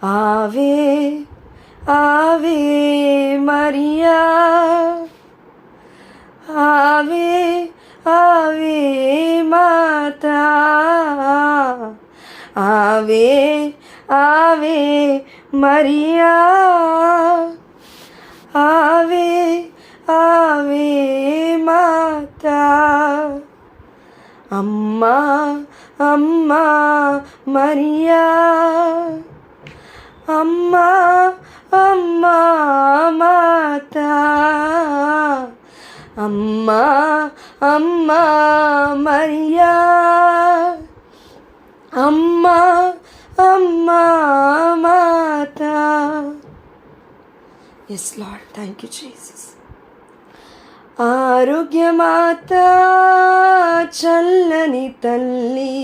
ఆవే ఆవే మరియా, ఆవే ఆవే మాతా, ఆవే ఆవే మరియా, ఆవే ఆవే మాతా. అమ్మా అమ్మా మరియా, అమ్మా అమ్మా మాతా, అమ్మా అమ్మా మరియా, అమ్మా అమ్మా మాతా. Yes lord, thank you Jesus. Arogyamata, చల్లని తల్లి,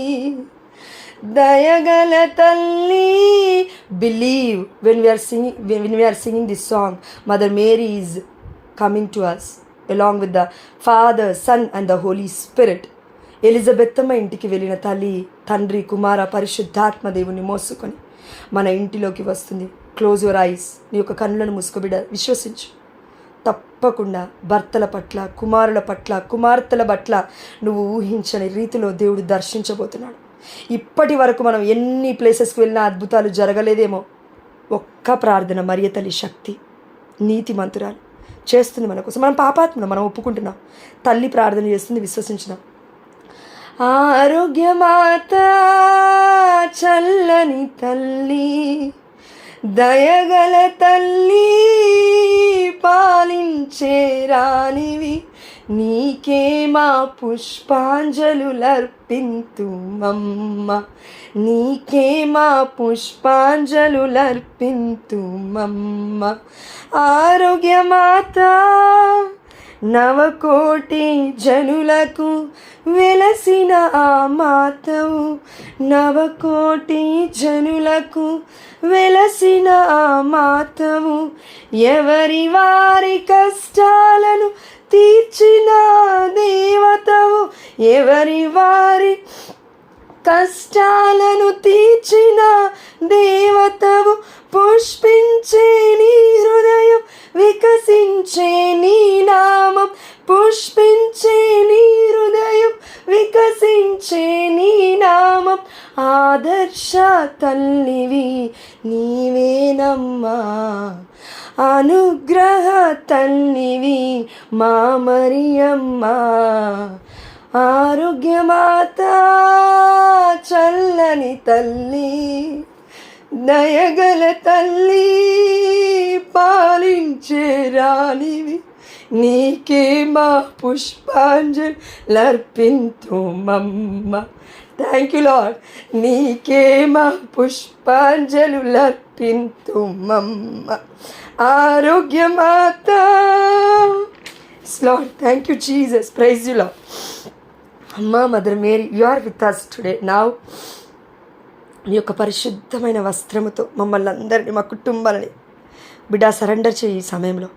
దయగల తల్లి. Believe when we are singing this song, Mother Mary is coming to us along with the Father, Son and the Holy Spirit. ఎలిజబెత్తమ్మ ఇంటికి వెళ్ళిన తల్లి, తండ్రి, కుమార, పరిశుద్ధాత్మ దేవుని మోసుకొని మన ఇంటిలోకి వస్తుంది. క్లోజ్ యువర్ ఐస్, నీ యొక్క కన్నులను మూసుకోబిడ్డ, విశ్వసించు. తప్పకుండా భర్తల పట్ల, కుమారుల పట్ల, కుమార్తెల పట్ల నువ్వు ఊహించని రీతిలో దేవుడు దర్శించబోతున్నాడు. ఇప్పటి వరకు మనం ఎన్ని ప్లేసెస్కి వెళ్ళినా అద్భుతాలు జరగలేదేమో. ఒక్క ప్రార్థన, మరియ తల్లి శక్తి, నీతిమంతురాలు చేస్తుంది మన కోసం. మనం పాపాత్మ, మనం ఒప్పుకుంటున్నాం. తల్లి ప్రార్థన చేస్తుంది, విశ్వసించినాం. ఆరోగ్యమాత, చల్లని తల్లి, దయగల తల్లి, పాలించే రాణివి, నీకే మా పుష్పాంజలులర్పింతుమమ్మ, నీకే మా పుష్పాంజలులర్పింతుమమ్మ. ఆరోగ్యమాత, నవకోటి జనులకు వెలసిన ఆ మాతవు, నవకోటి జనులకు వెలసిన ఆ మాతవు, ఎవరి వారి కష్టాలను తీర్చిన దేవతవు, ఎవరి వారి కష్టాలను తీర్చిన దేవతవు, పుష్పించే నీ హృదయం, వికసించే నీ నామం, పుష్పించే నీ హృదయం, వికసించే నీ నామం. ఆదర్శ తల్లివి నీవేనమ్మా, అనుగ్రహ తల్లివి మా మరియమ్మ. ఆరోగ్యమాత, చల్లని తల్లి, దయగల తల్లి, పాలించే రాణివి, నీకే మా పుష్పాంజలులర్పింతుమమ్మ. Thank you lord. నీకే మా పుష్పాంజలులర్పింతుమమ్మ. Arogyamata. Lord, thank you Jesus. Praise you lord. అమ్మా mother Mary, you are with us today now. నీ యొక్క పరిశుద్ధమైన వస్త్రముతో మమ్మల్ని అందరినీ, మా కుటుంబాలని బిడ్డ సరెండర్ చేయి. ఈ సమయంలో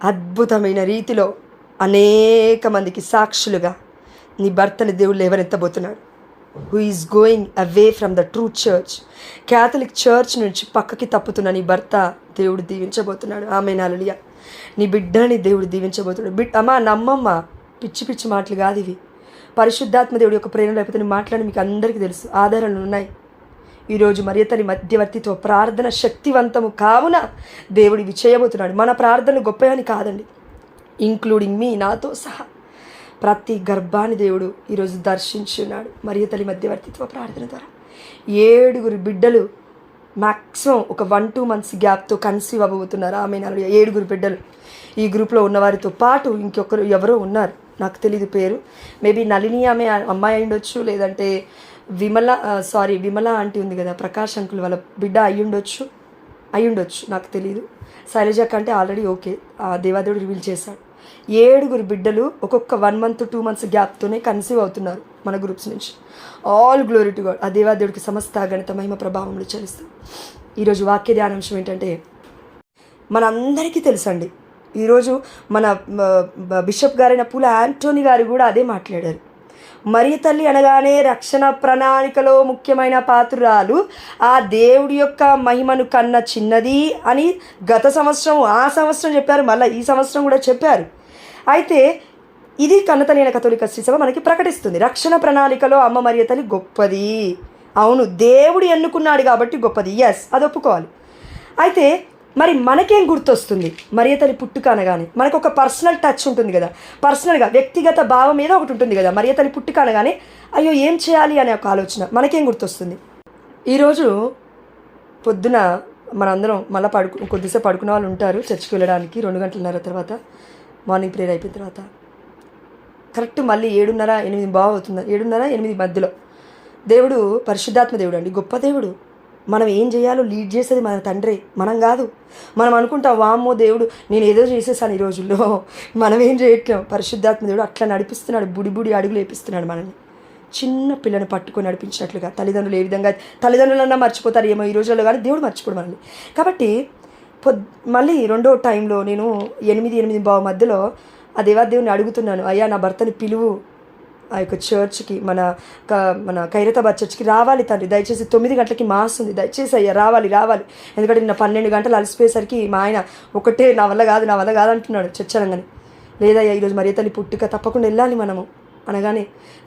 అద్భుతమైన రీతిలో అనేక మందికి సాక్షులుగా నీ భర్తని దేవుళ్ళు ఎవరెత్తబోతున్నాడు. Who is going away from the true church, Catholic church నుంచి పక్కకి తప్పుతున్న నీ భర్త దేవుడు దీవించబోతున్నాడు. ఆమేన్, హల్లెలూయా. నీ బిడ్డని దేవుడు దీవించబోతున్నాడు. అమ్మా నమ్మమ్మ, పిచ్చి పిచ్చి మాటలు కాదు ఇవి. పరిశుద్ధాత్మ దేవుడి యొక్క ప్రేరణ లేకపోతే నీ మాటలని మీకు అందరికీ తెలుసు, ఆధారాలు ఉన్నాయి. ఈరోజు మరియ తల్లి మధ్యవర్తిత్వ ప్రార్థన శక్తివంతము కావున దేవుడు ఇవి చేయబోతున్నాడు. మన ప్రార్థనలు గొప్పవని కాదండి, ఇంక్లూడింగ్ మీ, నాతో సహా ప్రతి గర్భాన్ని దేవుడు ఈరోజు దర్శించున్నాడు మరియ తల్లి మధ్యవర్తిత్వ ప్రార్థన ద్వారా. 7 బిడ్డలు మ్యాక్సిమం ఒక 1-2 months గ్యాప్తో కన్సీవ్ అవ్వబోతున్నారు. ఆమె 7 బిడ్డలు. ఈ గ్రూప్లో ఉన్నవారితో పాటు ఇంకొకరు ఎవరో ఉన్నారు, నాకు తెలీదు పేరు. మేబీ నళిని ఆమె అమ్మాయి అయ్యుండొచ్చు, లేదంటే విమల ఆంటీ ఉంది కదా, ప్రకాష్ అంకుల్ వాళ్ళ బిడ్డ అయ్యుండొచ్చు, నాకు తెలీదు. శైలజ కంటే ఆల్రెడీ ఓకే, ఆ దేవాదేవుడు రివీల్ చేశాడు. 7 బిడ్డలు ఒక్కొక్క 1 month 2 months గ్యాప్తోనే కన్సీవ్ అవుతున్నారు మన గ్రూప్స్ నుంచి. All glory to God. ఆ దేవాదేవుడికి సమస్త గణిత మహిమ ప్రభావములు చెల్లిస్తాం. ఈరోజు వాక్య ధ్యానాంశం ఏంటంటే, మనందరికీ తెలుసండి, ఈరోజు మన బిషప్ గారైన పూల యాంటోనీ గారు కూడా అదే మాట్లాడారు. మరియ తల్లి అనగానే రక్షణ ప్రణాళికలో ముఖ్యమైన పాత్రురాలు, ఆ దేవుడి యొక్క మహిమను కన్న చిన్నది అని గత సంవత్సరం ఆ సంవత్సరం చెప్పారు, మళ్ళీ ఈ సంవత్సరం కూడా చెప్పారు. అయితే ఇది కన్నతల్లి అయిన కథోలిక శ్రీసభ మనకి ప్రకటిస్తుంది. రక్షణ ప్రణాళికలో అమ్మ మరియ తల్లి గొప్పది. అవును, దేవుడు ఎన్నుకున్నాడు కాబట్టి గొప్పది. ఎస్, అది ఒప్పుకోవాలి. అయితే మరి మనకేం గుర్తొస్తుంది? మరియ తల్లి పుట్టుక అనగానే మనకు ఒక పర్సనల్ టచ్ ఉంటుంది కదా, పర్సనల్గా వ్యక్తిగత భావం మీద ఒకటి ఉంటుంది కదా. మరియ తల్లి పుట్టుక అనగానే అయ్యో ఏం చేయాలి అనే ఒక ఆలోచన మనకేం గుర్తొస్తుంది? ఈరోజు పొద్దున మనందరం మళ్ళీ కొద్దిసేపు పడుకున్న వాళ్ళు ఉంటారు చర్చికి వెళ్ళడానికి 2 గంటలన్నర తర్వాత మార్నింగ్ ప్రేయర్ అయిపోయిన తర్వాత కరెక్ట్ మళ్ళీ 7:30, 8 బాగా అవుతుంది. 7:30, 8 మధ్యలో దేవుడు పరిశుద్ధాత్మ దేవుడు అండి, గొప్ప దేవుడు. మనం ఏం చేయాలో లీడ్ చేసేది మన తండ్రి, మనం కాదు. మనం అనుకుంటాం వామ్మో దేవుడు నేను ఏదో చేసేసాను ఈ రోజుల్లో. మనం ఏం చేయట్లేం. పరిశుద్ధాత్మ దేవుడు అట్లా నడిపిస్తున్నాడు, బుడి అడుగులు వేపిస్తున్నాడు మనల్ని. చిన్న పిల్లని పట్టుకొని నడిపించినట్లుగా. తల్లిదండ్రులు ఏ విధంగా తల్లిదండ్రులన్నా మర్చిపోతారు ఏమో ఈ రోజుల్లో, కానీ దేవుడు మర్చిపోడు మనల్ని. కాబట్టి మళ్ళీ రెండో టైంలో నేను 8 బావ మధ్యలో ఆ దేవాదేవుని అడుగుతున్నాను, అయ్యా నా భర్తని పిలువు ఆ యొక్క చర్చ్కి, మన ఖైరతాబాద్ చర్చ్కి రావాలి తండ్రి, దయచేసి 9 గంటలకి మాస్ ఉంది, దయచేసి అయ్యా రావాలి. ఎందుకంటే నిన్న 12 గంటలు అలసిపోయేసరికి మా ఆయన ఒకటే నా వల్ల కాదు అంటున్నాడు చర్చ్ అనగానే. లేదయ్యా ఈరోజు మరియ తల్లి పుట్టుక, తప్పకుండా వెళ్ళాలి మనము అనగానే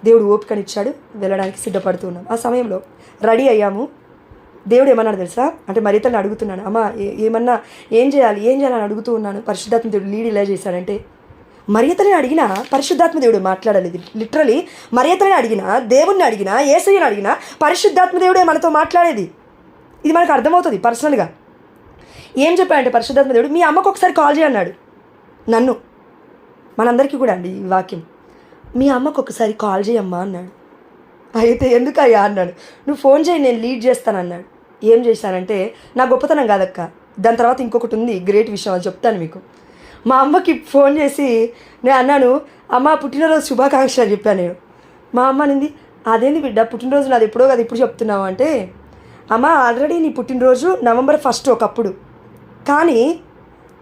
దేవుడు ఓపికనిచ్చాడు, వెళ్ళడానికి సిద్ధపడుతూ ఉన్నాం. ఆ సమయంలో రెడీ అయ్యాము. దేవుడు ఏమన్నాడు తెలుసా? అంటే మరియ తల్లిని అడుగుతున్నాను, అమ్మ ఏం చేయాలి అని అడుగుతూ ఉన్నాను. పరిశుద్ధాత్మ దేవుడు లీడ్ ఇలా చేశాడంటే, మరియ తల్లిని అడిగినా పరిశుద్ధాత్మ దేవుడు మాట్లాడలేదు. లిటరలీ మరియ తల్లిని అడిగినా, దేవుణ్ణి అడిగినా, యేసయ్యని అడిగినా పరిశుద్ధాత్మ దేవుడే మనతో మాట్లాడేది. ఇది మనకు అర్థమవుతుంది పర్సనల్గా. ఏం చెప్పాడంటే పరిశుద్ధాత్మ దేవుడు, మీ అమ్మకు ఒకసారి కాల్ చేయన్నాడు నన్ను. మనందరికీ కూడా అండి ఈ వాక్యం, మీ అమ్మకు ఒకసారి కాల్ చేయమ్మా అన్నాడు. అయితే ఎందుకయ్యా అన్నాడు. నువ్వు ఫోన్ చేయి, నేను లీడ్ చేస్తానన్నాడు. ఏం చేశానంటే, నా గొప్పతనం కాదక్క, దాని తర్వాత ఇంకొకటి ఉంది గ్రేట్ విషయం, అది చెప్తాను మీకు. మా అమ్మకి ఫోన్ చేసి నేను అన్నాను, అమ్మ పుట్టినరోజు శుభాకాంక్షలు అని చెప్పాను నేను. మా అమ్మ అనింది, అదేంది బిడ్డ పుట్టినరోజు నాది ఎప్పుడో కదా ఇప్పుడు చెప్తున్నావు అంటే, అమ్మ ఆల్రెడీ నీ పుట్టినరోజు November 1 ఒకప్పుడు, కానీ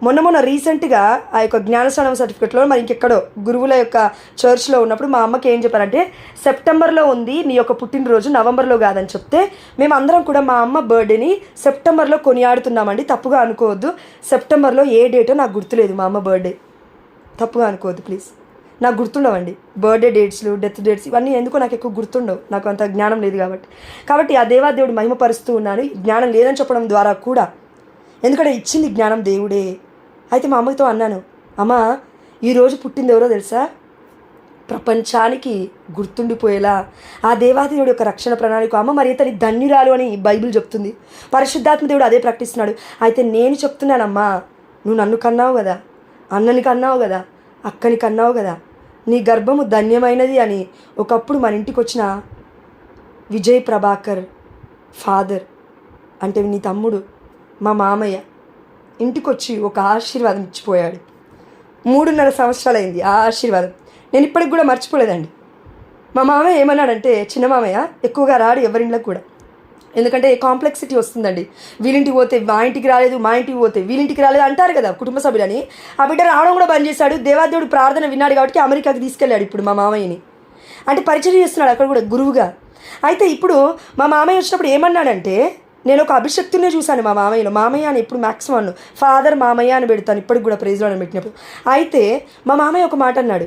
మొన్న రీసెంట్గా ఆ యొక్క జ్ఞానస్నానం సర్టిఫికెట్లో మరి ఇంకెక్కడో గురువుల యొక్క చర్చ్లో ఉన్నప్పుడు మా అమ్మకి ఏం చెప్పారంటే, సెప్టెంబర్లో ఉంది నీ యొక్క పుట్టినరోజు, నవంబర్లో కాదని చెప్తే మేము అందరం కూడా మా అమ్మ బర్త్డేని సెప్టెంబర్లో కొనియాడుతున్నామండి, తప్పుగా అనుకోవద్దు. సెప్టెంబర్లో ఏ డేటో నాకు గుర్తులేదు, మా అమ్మ బర్త్డే, తప్పుగా అనుకోవద్దు ప్లీజ్. నాకు గుర్తుండవండి బర్త్డే డేట్స్లు, డెత్ డేట్స్ ఇవన్నీ ఎందుకో నాకు ఎక్కువ గుర్తుండవు, నాకు అంత జ్ఞానం లేదు కాబట్టి ఆ దేవాదేవుడు మహిమపరుస్తూ ఉన్నాను జ్ఞానం లేదని చెప్పడం ద్వారా కూడా, ఎందుకంటే ఇచ్చింది జ్ఞానం దేవుడే. అయితే మా అమ్మతో అన్నాను, అమ్మ ఈరోజు పుట్టింది ఎవరో తెలుసా? ప్రపంచానికి గుర్తుండిపోయేలా ఆ దేవాదేవుడు యొక్క రక్షణ ప్రణాళిక అమ్మ మరియ తల్లి ధన్యురాలు అని బైబిల్ చెప్తుంది. పరిశుద్ధాత్మ దేవుడు అదే ప్రకటిస్తున్నాడు. అయితే నేను చెప్తున్నానమ్మా, నువ్వు నన్ను కన్నావు కదా, అన్నని కన్నావు కదా, అక్కని కన్నావు కదా, నీ గర్భము ధన్యమైనది అని ఒకప్పుడు మన ఇంటికి వచ్చిన విజయ్ ప్రభాకర్ ఫాదర్, అంటే నీ తమ్ముడు మా మామయ్య, ఇంటికి వచ్చి ఒక ఆశీర్వాదం ఇచ్చిపోయాడు. 3.5 సంవత్సరాలైంది ఆ ఆశీర్వాదం, నేను ఇప్పటికి కూడా మర్చిపోలేదండి. మా మామయ్య ఏమన్నాడంటే, చిన్న మామయ్య ఎక్కువగా రాడు ఎవరింట్లోకి కూడా, ఎందుకంటే కాంప్లెక్సిటీ వస్తుందండి. వీళ్ళింటికి పోతే మా ఇంటికి రాలేదు, మా ఇంటికి పోతే వీళ్ళింటికి రాలేదు అంటారు కదా కుటుంబ సభ్యులని. ఆ బిడ్డ రావడం కూడా బంద్ చేశాడు. దేవాదేవుడు ప్రార్థన విన్నాడు కాబట్టి అమెరికాకి తీసుకెళ్ళాడు ఇప్పుడు మా మామయ్యని, అంటే పరిచయం చేస్తున్నాడు అక్కడ కూడా గురువుగా. అయితే ఇప్పుడు మా మామయ్య వచ్చినప్పుడు ఏమన్నాడంటే, నేను ఒక అభిషక్తునే చూశాను మా మామయ్యలో. మామయ్య అని ఎప్పుడు మ్యాక్సిమం అన్ను, ఫాదర్ మామయ్య అని పెడతాను ఇప్పటికి కూడా ప్రైజ్లో అని పెట్టినప్పుడు. అయితే మా మామయ్య ఒక మాట అన్నాడు,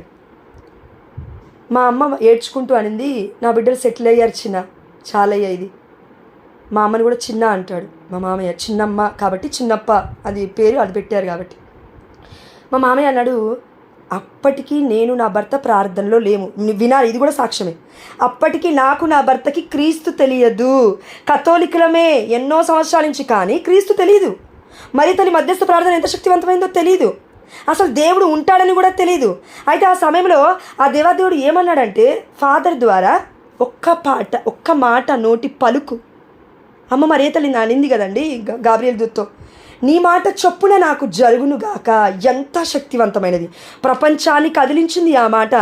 మా అమ్మ ఏడ్చుకుంటూ అనింది, నా బిడ్డలు సెటిల్ అయ్యారు చిన్న, చాలయ్యా ఇది. మా అమ్మని కూడా చిన్న అంటాడు మా మామయ్య, చిన్నమ్మ కాబట్టి చిన్నప్ప అది పేరు, అది పెట్టారు కాబట్టి. మా మామయ్య అన్నాడు, అప్పటికి నేను నా భర్త ప్రార్థనలో లేము, వినాలి ఇది కూడా సాక్ష్యమే. అప్పటికి నాకు నా భర్తకి క్రీస్తు తెలియదు, కథోలికులమే ఎన్నో సంవత్సరాల నుంచి, కానీ క్రీస్తు తెలియదు. మరియ తల్లి మధ్యస్థ ప్రార్థన ఎంత శక్తివంతమైందో తెలియదు, అసలు దేవుడు ఉంటాడని కూడా తెలియదు. అయితే ఆ సమయంలో ఆ దేవాదేవుడు ఏమన్నాడంటే, ఫాదర్ ద్వారా ఒక్క మాట నోటి పలుకు అమ్మ మరియ తల్లి అనింది కదండి గాబ్రియల్ దూత్తో, నీ మాట చొప్పున నాకు జరుగునుగాక. ఎంత శక్తివంతమైనది! ప్రపంచాన్ని కదిలించింది ఆ మాట.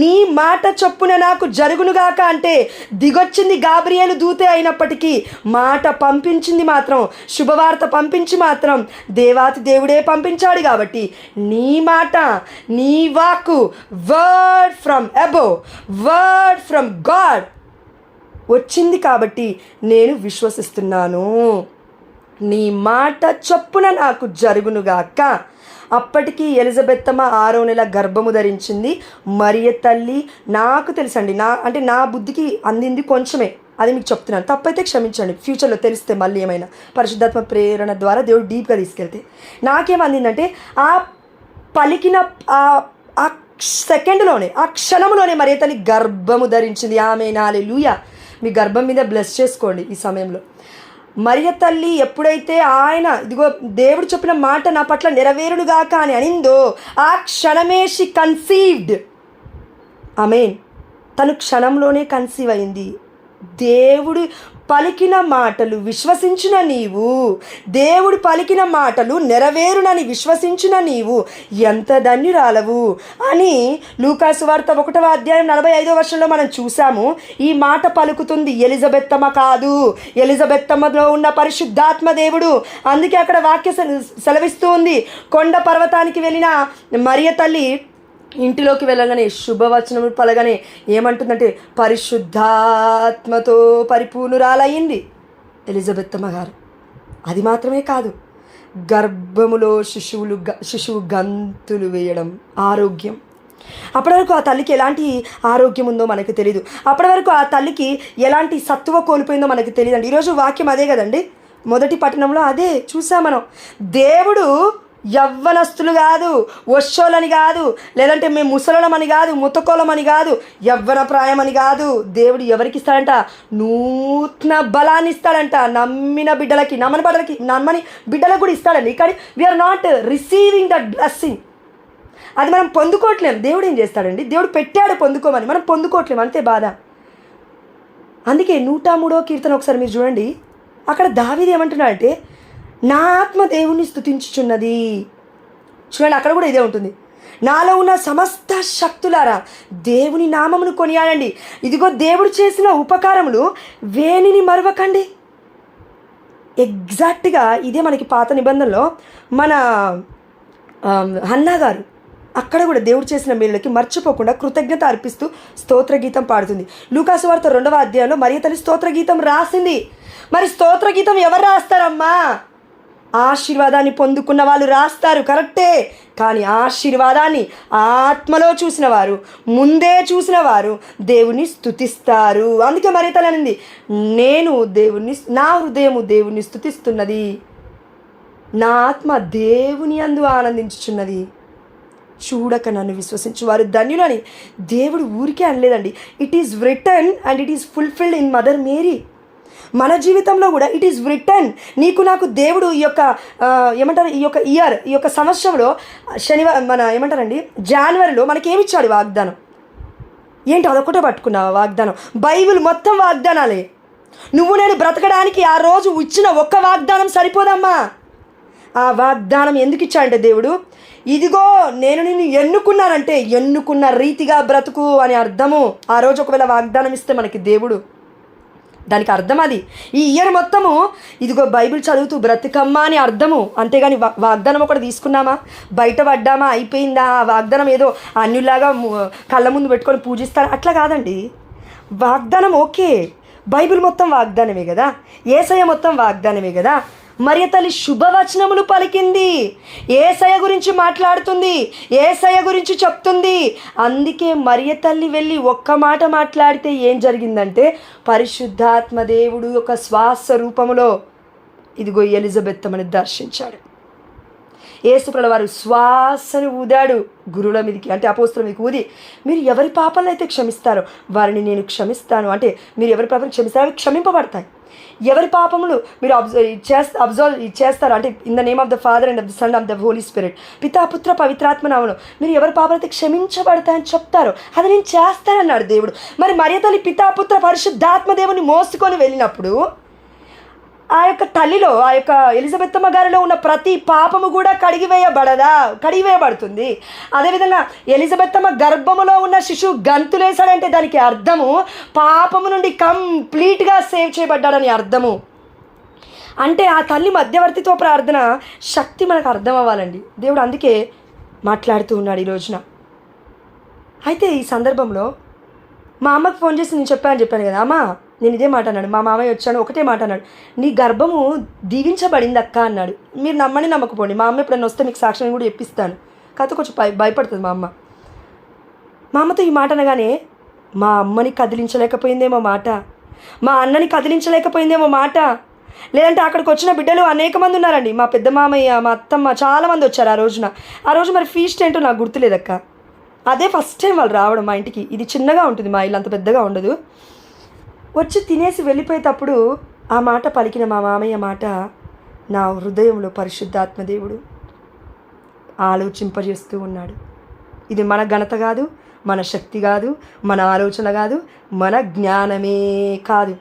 నీ మాట చొప్పున నాకు జరుగునుగాక అంటే దిగొచ్చింది గాబ్రియేలు దూతే అయినప్పటికీ మాట పంపించింది మాత్రం, శుభవార్త పంపించి మాత్రం దేవాతి దేవుడే పంపించాడు. కాబట్టి నీ మాట, నీ వాక్కు, word from above, word from God వచ్చింది కాబట్టి నేను విశ్వసిస్తున్నాను. నీ మాట చొప్పున నాకు జరుగునుగాక. అప్పటికి ఎలిజబెత్తమ్మ 6వ నెల గర్భము ధరించింది. మరియ తల్లి, నాకు తెలుసండి, నా బుద్ధికి అందింది కొంచెమే, అది మీకు చెప్తున్నాను. తప్పైతే క్షమించండి, ఫ్యూచర్లో తెలిస్తే మళ్ళీ ఏమైనా పరిశుద్ధాత్మ ప్రేరణ ద్వారా దేవుడు డీప్గా తీసుకెళ్తే. నాకేమందిందంటే ఆ పలికిన ఆ సెకండ్లోనే, ఆ క్షణంలోనే మరియ తల్లి గర్భము ధరించింది. ఆమేన్, హల్లెలూయా. మీ గర్భం మీద బ్లెస్ చేసుకోండి ఈ సమయంలో. మరియ తల్లి ఎప్పుడైతే ఆయన ఇదిగో దేవుడు చెప్పిన మాట నా పట్ల నెరవేరునుగాక అని అనిందో ఆ క్షణమే షీ కన్సీవ్డ్. ఆమేన్. తను క్షణంలోనే కన్సీవ్ అయింది. దేవుడు పలికిన మాటలు విశ్వసించిన నీవు, దేవుడు పలికిన మాటలు నెరవేరునని విశ్వసించిన నీవు ఎంత ధన్యురాలవు అని లూకా సువార్త 1వ అధ్యాయం 45వ వచనంలో మనం చూసాము. ఈ మాట పలుకుతుంది ఎలిజబెత్తమ్మ కాదు, ఎలిజబెత్తమ్మలో ఉన్న పరిశుద్ధాత్మ దేవుడు. అందుకే అక్కడ వాక్య సెలవిస్తూ ఉంది. కొండ పర్వతానికి వెళ్ళిన మరియ తల్లి ఇంటిలోకి వెళ్ళగానే శుభవచనము పలగానే ఏమంటుందంటే పరిశుద్ధాత్మతో పరిపూర్ణురాలయ్యింది ఎలిజబెత్తమ్మ గారు. అది మాత్రమే కాదు, గర్భములో శిశువు గంతులు వేయడం, ఆరోగ్యం. అప్పటి వరకు ఆ తల్లికి ఎలాంటి ఆరోగ్యం ఉందో మనకు తెలియదు. అప్పటి వరకు ఆ తల్లికి ఎలాంటి సత్తువ కోల్పోయిందో మనకు తెలియదండి. ఈరోజు వాక్యం అదే కదండి, మొదటి పట్టణంలో అదే చూసాం మనం. దేవుడు యవ్వనస్తులు కాదు, వశ్యోలని కాదు, లేదంటే మేము ముసలమని కాదు, ముతకోలమని కాదు, యవ్వన ప్రాయమని కాదు. దేవుడు ఎవరికి ఇస్తాడంట? నూతన బలాన్ని ఇస్తాడంట. నమ్మిన బిడ్డలకి, నమ్మని బిడ్డలకు కూడా ఇస్తాడండి. కానీ we are not receiving that blessing. అది మనం పొందుకోవట్లేం. దేవుడు ఏం చేస్తాడండి? దేవుడు పెట్టాడు పొందుకోమని, మనం పొందుకోవట్లేం, అంతే బాధ. అందుకే 103వ కీర్తన ఒకసారి మీరు చూడండి. అక్కడ దావీదు ఏమంటున్నాడంటే నా ఆత్మ దేవుణ్ణి స్తుతించుచున్నది. చూడండి, అక్కడ కూడా ఇదే ఉంటుంది. నాలో ఉన్న సమస్త శక్తులారా దేవుని నామమును కొనియాడండి. ఇదిగో దేవుడు చేసిన ఉపకారములు వేనిని మరవకండి. ఎగ్జాక్ట్గా ఇదే మనకి పాత నిబంధనలో మన హన్నా గారు అక్కడ కూడా దేవుడు చేసిన మేలులకి మర్చిపోకుండా కృతజ్ఞత అర్పిస్తూ స్తోత్ర గీతం పాడుతుంది. లూకా సువార్త 2వ అధ్యాయంలో మరియ తల్లి స్తోత్ర గీతం రాసింది. మరి స్తోత్ర గీతం ఎవరు రాస్తారమ్మా? ఆశీర్వాదాన్ని పొందుకున్న వాళ్ళు రాస్తారు, కరెక్టే. కానీ ఆశీర్వాదాన్ని ఆత్మలో చూసిన వారు, ముందే చూసిన వారు దేవుని స్తుతిస్తారు. అందుకే మరియ తల్లి అనింది, నా హృదయము దేవుని స్తుతిస్తున్నది, నా ఆత్మ దేవుని యందు ఆనందించుచున్నది. చూడక నన్ను విశ్వసించు వారు ధన్యులని దేవుడు ఊరికే అనలేదండి. It is return and it is fulfilled in mother Mary. మన జీవితంలో కూడా ఇట్ ఈస్ రిటర్న్. నీకు నాకు దేవుడు ఈ యొక్క ఇయర్, ఈ యొక్క సంవత్సరంలో జనవరిలో మనకేమిచ్చాడు వాగ్దానం? ఏంటి అదొకటే పట్టుకున్నావా వాగ్దానం? బైబిల్ మొత్తం వాగ్దానాలే. నువ్వు నేను బ్రతకడానికి ఆ రోజు ఇచ్చిన ఒక్క వాగ్దానం సరిపోదమ్మా. ఆ వాగ్దానం ఎందుకు ఇచ్చాడంటే దేవుడు, ఇదిగో నేను నిన్ను ఎన్నుకున్నానంటే ఎన్నుకున్న రీతిగా బ్రతుకు అని అర్థము. ఆ రోజు ఒకవేళ వాగ్దానం ఇస్తే మనకి దేవుడు, దానికి అర్థం అది. ఈ ఇయర్ మొత్తము ఇదిగో బైబిల్ చదువుతూ బ్రతికమ్మా అని అర్థము. అంతేగాని వాగ్దానం ఒకటి తీసుకున్నామా, బయట పడ్డామా, అయిపోయిందా, ఆ వాగ్దానం ఏదో అన్యులాగా కళ్ళ ముందు పెట్టుకొని పూజిస్తారా, అట్లా కాదండి. వాగ్దానం ఓకే, బైబిల్ మొత్తం వాగ్దానమే కదా, యేసయ్య మొత్తం వాగ్దానమే కదా. మరియ తల్లి శుభవచనములు పలికింది, యేసయ్య గురించి మాట్లాడుతుంది, యేసయ్య గురించి చెప్తుంది. అందుకే మరియ తల్లి వెళ్ళి ఒక్క మాట మాట్లాడితే ఏం జరిగిందంటే పరిశుద్ధాత్మ దేవుడు యొక్క శ్వాస రూపములో ఇదిగో ఎలిజబెత్తమ్మని దర్శించాడు. యేసుప్రభువు వారు శ్వాసను ఊదాడు గురువుల మీదకి, అంటే అపోస్తుల మీదకి ఊది, మీరు ఎవరి పాపాలను అయితే క్షమిస్తారో వారిని నేను క్షమిస్తాను. అంటే మీరు ఎవరి పాపాలను క్షమిస్తారో అవి క్షమింపబడతాయి. ఎవరి పాపములు మీరు అబ్జర్వ్ చేస్తారు అంటే in the name of the Father and of the Son of the Holy Spirit, పితా పుత్ర పవిత్రాత్మ నామములో మీరు ఎవరి పాపాలైతే క్షమించబడతాయని చెప్తారో అది నేను చేస్తానన్నాడు దేవుడు. మరి మరియ తల్లి పితా పుత్ర పరిశుద్ధాత్మ దేవుని మోసుకొని వెళ్ళినప్పుడు ఆ యొక్క తల్లిలో, ఆ యొక్క ఎలిజబెత్తమ్మ గారిలో ఉన్న ప్రతి పాపము కూడా కడిగివేయబడుతుంది. అదేవిధంగా ఎలిజబెత్తమ్మ గర్భములో ఉన్న శిశువు గంతులేశాడంటే దానికి అర్థము పాపము నుండి కంప్లీట్గా సేవ్ చేయబడ్డాడని అర్థము. అంటే ఆ తల్లి మధ్యవర్తిత్వ ప్రార్థన శక్తి మనకు అర్థం అవ్వాలండి. దేవుడు అందుకే మాట్లాడుతూ ఉన్నాడు ఈ రోజున. అయితే ఈ సందర్భంలో మా అమ్మకి ఫోన్ చేసి నేను చెప్పాను కదా, అమ్మ నేను ఇదే మాట అన్నాడు. మా మామయ్య వచ్చాను, ఒకటే మాట అన్నాడు, నీ గర్భము దీవించబడింది అక్క అన్నాడు. మీరు నమ్మని నమ్మకపోండి, మా అమ్మ ఎప్పుడైనా వస్తే మీకు సాక్ష్యం కూడా చెప్పిస్తాను. కాకపోతే కొంచెం భయపడుతుంది మా అమ్మతో ఈ మాట అనగానే మా అమ్మని కదిలించలేకపోయిందేమో మాట, మా అన్నని కదిలించలేకపోయిందేమో మాట. లేదంటే అక్కడికి వచ్చిన బిడ్డలు అనేక మంది ఉన్నారండి. మా పెద్ద మామయ్య, మా అత్తమ్మ, చాలామంది వచ్చారు ఆ రోజు మరి ఫీస్ట్ ఏంటో నాకు గుర్తులేదక్క. అదే ఫస్ట్ టైం వాళ్ళు రావడం మా ఇంటికి. ఇది చిన్నగా ఉంటుంది, మా ఇల్లు అంత పెద్దగా ఉండదు. వచ్చి తినేసి వెళ్ళిపోయేటప్పుడు ఆ మాట పలికిన మా మామయ్య మాట నా హృదయంలో పరిశుద్ధాత్మదేవుడు ఆలోచింపజేస్తూ ఉన్నాడు. ఇది మన ఘనత కాదు, మన శక్తి కాదు, మన ఆలోచన కాదు, మన జ్ఞానమే కాదు.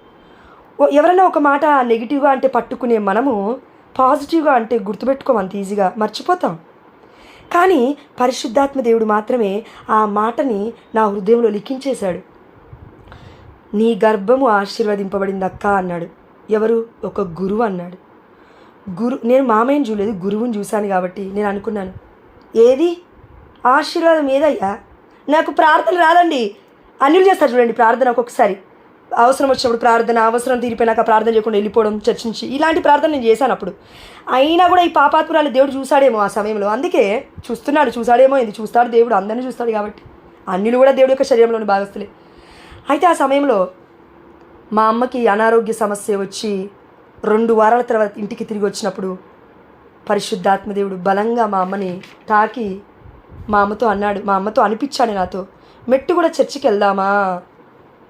ఎవరైనా ఒక మాట నెగిటివ్గా అంటే పట్టుకునే మనము పాజిటివ్గా అంటే గుర్తుపెట్టుకోం, అంత ఈజీగా మర్చిపోతాం. కానీ పరిశుద్ధాత్మ దేవుడు మాత్రమే ఆ మాటని నా హృదయంలో లిఖించేశాడు. నీ గర్భము ఆశీర్వదింపబడింది అక్క అన్నాడు. ఎవరు? ఒక గురువు అన్నాడు. నేను మామయ్యని చూడలేదు, గురువుని చూశాను. కాబట్టి నేను అనుకున్నాను, ఏది ఆశీర్వాదం ఏదయ్యా? నాకు ప్రార్థన రాదండి. అన్యులు చేస్తారు చూడండి ప్రార్థన. ఒక్కొక్కసారి అవసరం వచ్చినప్పుడు ప్రార్థన, అవసరం తీరిపోయినాక ప్రార్థన చేయకుండా వెళ్ళిపోవడం చర్చ నుంచి, ఇలాంటి ప్రార్థన నేను చేశాను అప్పుడు. అయినా కూడా ఈ పాపాత్మురాలు దేవుడు చూశాడేమో ఆ సమయంలో. అందుకే చూశాడేమో, ఇది చూస్తాడు దేవుడు, అందరినీ చూస్తాడు. కాబట్టి అన్యులు కూడా దేవుడి యొక్క శరీరంలోని భాగస్తులే. అయితే ఆ సమయంలో మా అమ్మకి అనారోగ్య సమస్య వచ్చి 2 వారాల తర్వాత ఇంటికి తిరిగి వచ్చినప్పుడు పరిశుద్ధాత్మదేవుడు బలంగా మా అమ్మని తాకి మా అమ్మతో అనిపించాడు నాతో, మెట్టు కూడా చర్చికి వెళ్దామా,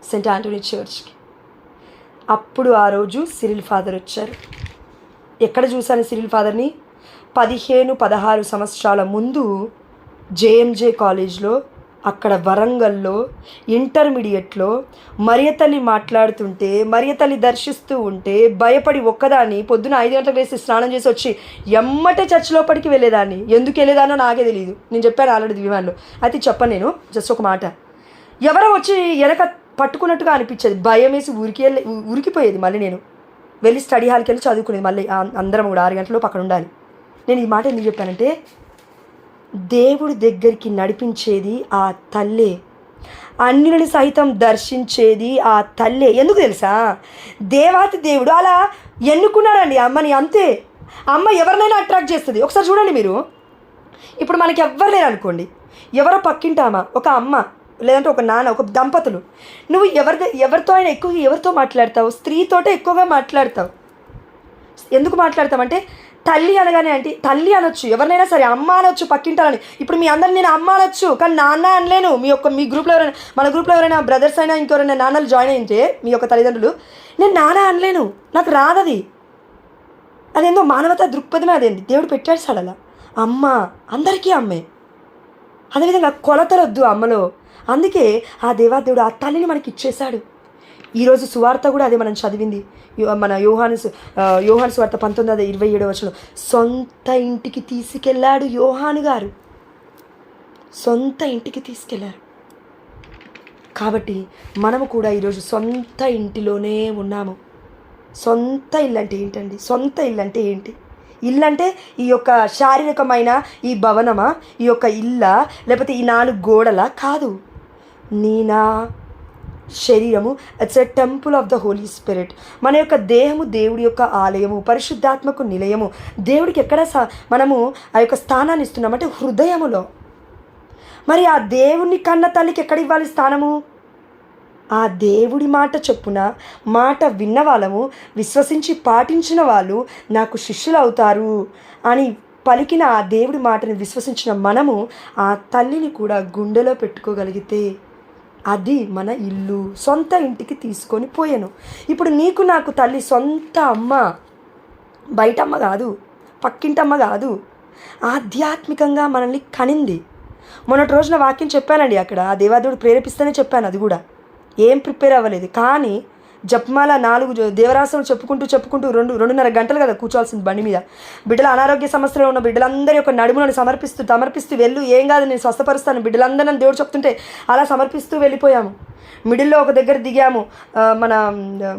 సెయింట్ ఆంటోనీ చర్చ్కి. అప్పుడు ఆ రోజు సిరిల్ ఫాదర్ వచ్చారు. ఎక్కడ చూశాను సిరిల్ ఫాదర్ని? 15-16 సంవత్సరాల ముందు జేఎంజే కాలేజ్లో, అక్కడ వరంగల్లో ఇంటర్మీడియట్లో మరియతల్లి మాట్లాడుతుంటే, మరియతల్లి దర్శిస్తూ ఉంటే భయపడి ఒక్కదాన్ని పొద్దున 5 గంటలకు వేసి స్నానం చేసి వచ్చి ఎమ్మటే చర్చ్ లోపలికి వెళ్ళేదాన్ని. ఎందుకు వెళ్ళేదానో నాకే తెలియదు. నేను చెప్పాను ఆల్రెడీ దివ్యాన్లో. అయితే చెప్పను, నేను జస్ట్ ఒక మాట. ఎవరో వచ్చి వెనక పట్టుకున్నట్టుగా అనిపించేది, భయం వేసి ఉరికిపోయేది. మళ్ళీ నేను వెళ్ళి స్టడీ హాల్కి వెళ్ళి చదువుకునేది. మళ్ళీ అందరం కూడా 6 గంటలలోపు అక్కడ ఉండాలి. నేను ఈ మాట ఎందుకు చెప్పానంటే, దేవుడి దగ్గరికి నడిపించేది ఆ తల్లే, అన్యులని సైతం దర్శించేది ఆ తల్లే. ఎందుకు తెలుసా? దేవాతి దేవుడు అలా ఎన్నుకున్నాడండి అమ్మని, అంతే. అమ్మ ఎవరినైనా అట్రాక్ట్ చేస్తుంది. ఒకసారి చూడండి మీరు. ఇప్పుడు మనకి ఎవ్వరు లేరు అనుకోండి, ఎవరో పక్కింటామా, ఒక అమ్మ లేదంటే ఒక నాన్న, ఒక దంపతులు, నువ్వు ఎవరితో అయినా ఎవరితో మాట్లాడతావు? స్త్రీతోటే ఎక్కువగా మాట్లాడతావు. ఎందుకు మాట్లాడతామంటే, తల్లి అనగానే అంటే తల్లి అనొచ్చు, ఎవరినైనా సరే, అమ్మ అనొచ్చు పక్కింటారని. ఇప్పుడు మీ అందరిని నేను అమ్మ అనొచ్చు, కానీ నాన్న అనలేను. మీ గ్రూప్లో ఎవరైనా, మన గ్రూప్లో ఎవరైనా బ్రదర్స్ అయినా ఇంకెవరైనా నాన్నలు జాయిన్ అయితే మీ యొక్క తల్లిదండ్రులు, నేను నాన్న అనలేను, నాకు రాదది. అదేందో మానవతా దృక్పథమే, అదేంటి దేవుడు పెట్టాడు అలా. అమ్మ అందరికీ అమ్మే. అదేవిధంగా కొలతలొద్దు అమ్మలో. అందుకే ఆ దేవాదేవుడు ఆ తల్లిని మనకి ఇచ్చేశాడు. ఈరోజు సువార్త కూడా అదే మనం చదివింది. మన యోహాను సువార్త 19:27 సొంత ఇంటికి తీసుకెళ్ళాడు యోహాను గారు, సొంత ఇంటికి తీసుకెళ్ళారు. కాబట్టి మనము కూడా ఈరోజు సొంత ఇంటిలోనే ఉన్నాము. సొంత ఇల్లు అంటే ఏంటండి? సొంత ఇల్లు అంటే ఏంటి? ఇల్లంటే ఈ యొక్క శారీరకమైన ఈ భవనమా, ఈ యొక్క ఇల్లా, లేకపోతే ఈ 4 గోడలా? కాదు. నా శరీరము it's a temple of the Holy Spirit. మన యొక్క దేహము దేవుడి యొక్క ఆలయము, పరిశుద్ధాత్మకు నిలయము. దేవుడికి ఎక్కడ మనము ఆ యొక్క స్థానాన్ని ఇస్తున్నామంటే హృదయములో. మరి ఆ దేవుని కన్న తల్లికి ఎక్కడ ఇవ్వాలి స్థానము? ఆ దేవుడి మాట చొప్పున మాట విన్న వాళ్ళము, విశ్వసించి పాటించిన వాళ్ళు నాకు శిష్యులు అవుతారు అని పలికిన ఆ దేవుడి మాటని విశ్వసించిన మనము ఆ తల్లిని కూడా గుండెలో పెట్టుకోగలిగితే అది మన ఇల్లు. సొంత ఇంటికి తీసుకొని పోయాను. ఇప్పుడు నీకు నాకు తల్లి సొంత అమ్మ, బయటమ్మ కాదు, పక్కింటమ్మ కాదు, ఆధ్యాత్మికంగా మనల్ని కనింది. మొన్నటి రోజున వాక్యం చెప్పానండి, అక్కడ ఆ దేవాదేవుడు ప్రేరేపిస్తేనే చెప్పాను. అది కూడా ఏం ప్రిపేర్ అవ్వలేదు, కానీ జపమాల 4 దేవరాసనం చెప్పుకుంటూ 2.5 గంటలు కదా కూర్చోవాల్సింది బండి మీద. బిడ్డల అనారోగ్య సమస్యలో ఉన్న బిడ్డలందరి యొక్క నడుములను సమర్పిస్తూ వెళ్ళు, ఏం కాదు నేను స్వస్థపరుస్తాను బిడ్డలందరిని దేవుడు చెప్తుంటే అలా సమర్పిస్తూ వెళ్ళిపోయాము. మిడిల్లో ఒక దగ్గర దిగాము. మన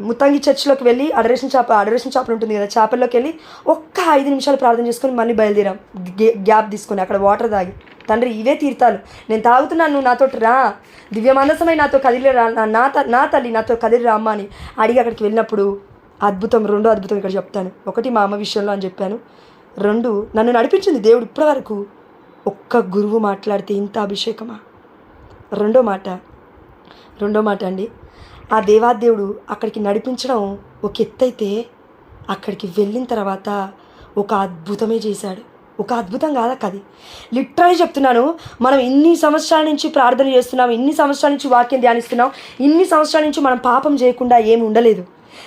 ముత్తంగి చర్చిలోకి వెళ్ళి అడరేషన్ చేపలు ఉంటుంది కదా, చేపల్లోకి వెళ్ళి ఒక్క 5 నిమిషాలు ప్రార్థన చేసుకొని మళ్ళీ బయలుదేరాం. గ్యాప్ తీసుకొని అక్కడ వాటర్ తాగి, తండ్రి ఇవే తీర్థాలు నేను తాగుతున్నాను, నువ్వు నాతో రా, దివ్యమానసమై నాతో కదిలి రా, నా తల్లి నాతో కదిలి రామ్మ అని అడిగి అక్కడికి వెళ్ళినప్పుడు రెండో అద్భుతం ఇక్కడ చెప్తాను. 1 మా అమ్మ విషయంలో అని చెప్పాను. 2 నన్ను నడిపించింది దేవుడు ఇప్పటి వరకు. ఒక్క గురువు మాట్లాడితే ఇంత అభిషేకమా? రెండో మాట అండి, ఆ దేవాదేవుడు అక్కడికి నడిపించడం ఒక ఎత్తైతే అక్కడికి వెళ్ళిన తర్వాత ఒక అద్భుతమే చేశాడు. ఒక అద్భుతం కాదక్క, అది లిటరలీ చెప్తున్నాను. మనం ఇన్ని సంవత్సరాల నుంచి ప్రార్థన చేస్తున్నాం, ఇన్ని సంవత్సరాల నుంచి వాక్యం ధ్యానిస్తున్నాం, ఇన్ని సంవత్సరాల నుంచి మనం పాపం చేయకుండా ఏమి ఉండలేదు.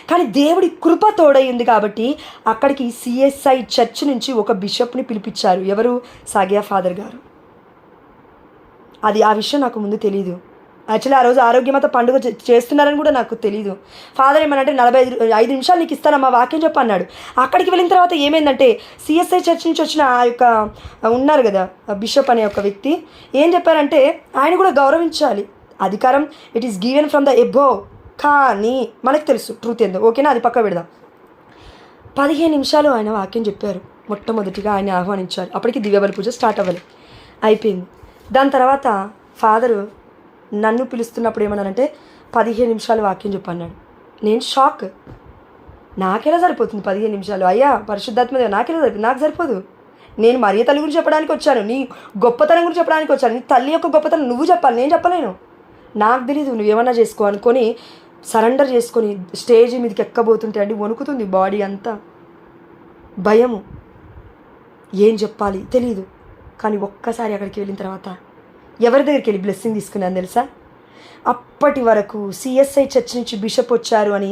కానీ దేవుడి కృప తోడై ఉంది కాబట్టి అక్కడికి CSI చర్చ్ నుంచి ఒక బిషప్ని పిలిపించారు. ఎవరు? సాగియా ఫాదర్ గారు. ఆ విషయం నాకు ముందు తెలీదు. యాక్చువల్లీ ఆ రోజు ఆరోగ్యమత పండుగ చేస్తున్నారని కూడా నాకు తెలీదు. ఫాదర్ ఏమనంటే 45 నిమిషాలు నీకు ఇస్తానమ్మా వాక్యం చెప్పు అన్నాడు. అక్కడికి వెళ్ళిన తర్వాత ఏమైందంటే CSI చర్చ్ నుంచి వచ్చిన ఆ యొక్క ఉన్నారు కదా బిషప్ అనే ఒక వ్యక్తి ఏం చెప్పారంటే ఆయన కూడా గౌరవించాలి, అధికారం it is given from the above. కానీ మనకు తెలుసు ట్రూత్ ఏందో, ఓకేనా, అది పక్క పెడదాం. 15 నిమిషాలు ఆయన వాక్యం చెప్పారు. మొట్టమొదటిగా ఆయన ఆహ్వానించారు. అప్పటికి దివ్యబలి పూజ స్టార్ట్ అవ్వాలి, అయిపోయింది. దాని తర్వాత ఫాదరు నన్ను పిలుస్తున్నప్పుడు ఏమన్నానంటే 15 నిమిషాలు వాక్యం చెప్పన్నాడు. నేను షాక్. నాకెలా సరిపోతుంది 15 నిమిషాలు? అయ్యా పరిశుద్ధాత్మ నాకెలా సరిపోతుంది? నాకు సరిపోదు. నేను మరియ తల్లి గురించి చెప్పడానికి వచ్చాను, నీ గొప్పతనం గురించి చెప్పడానికి వచ్చాను, నీ తల్లి యొక్క గొప్పతనం నువ్వు చెప్పాలి, నేను చెప్పలేను. నాకు తెలీదు, నువ్వేమన్నా చేసుకో అనుకొని సరెండర్ చేసుకొని స్టేజ్ మీదకి ఎక్కబోతుంటే అండి వణుకుతుంది బాడీ అంతా, భయము, ఏం చెప్పాలి తెలీదు. కానీ ఒక్కసారి అక్కడికి వెళ్ళిన తర్వాత ఎవరి దగ్గరికి వెళ్ళి బ్లెస్సింగ్ తీసుకున్నాను తెలుసా? అప్పటి వరకు CSI చర్చ్ నుంచి బిషప్ వచ్చారు అని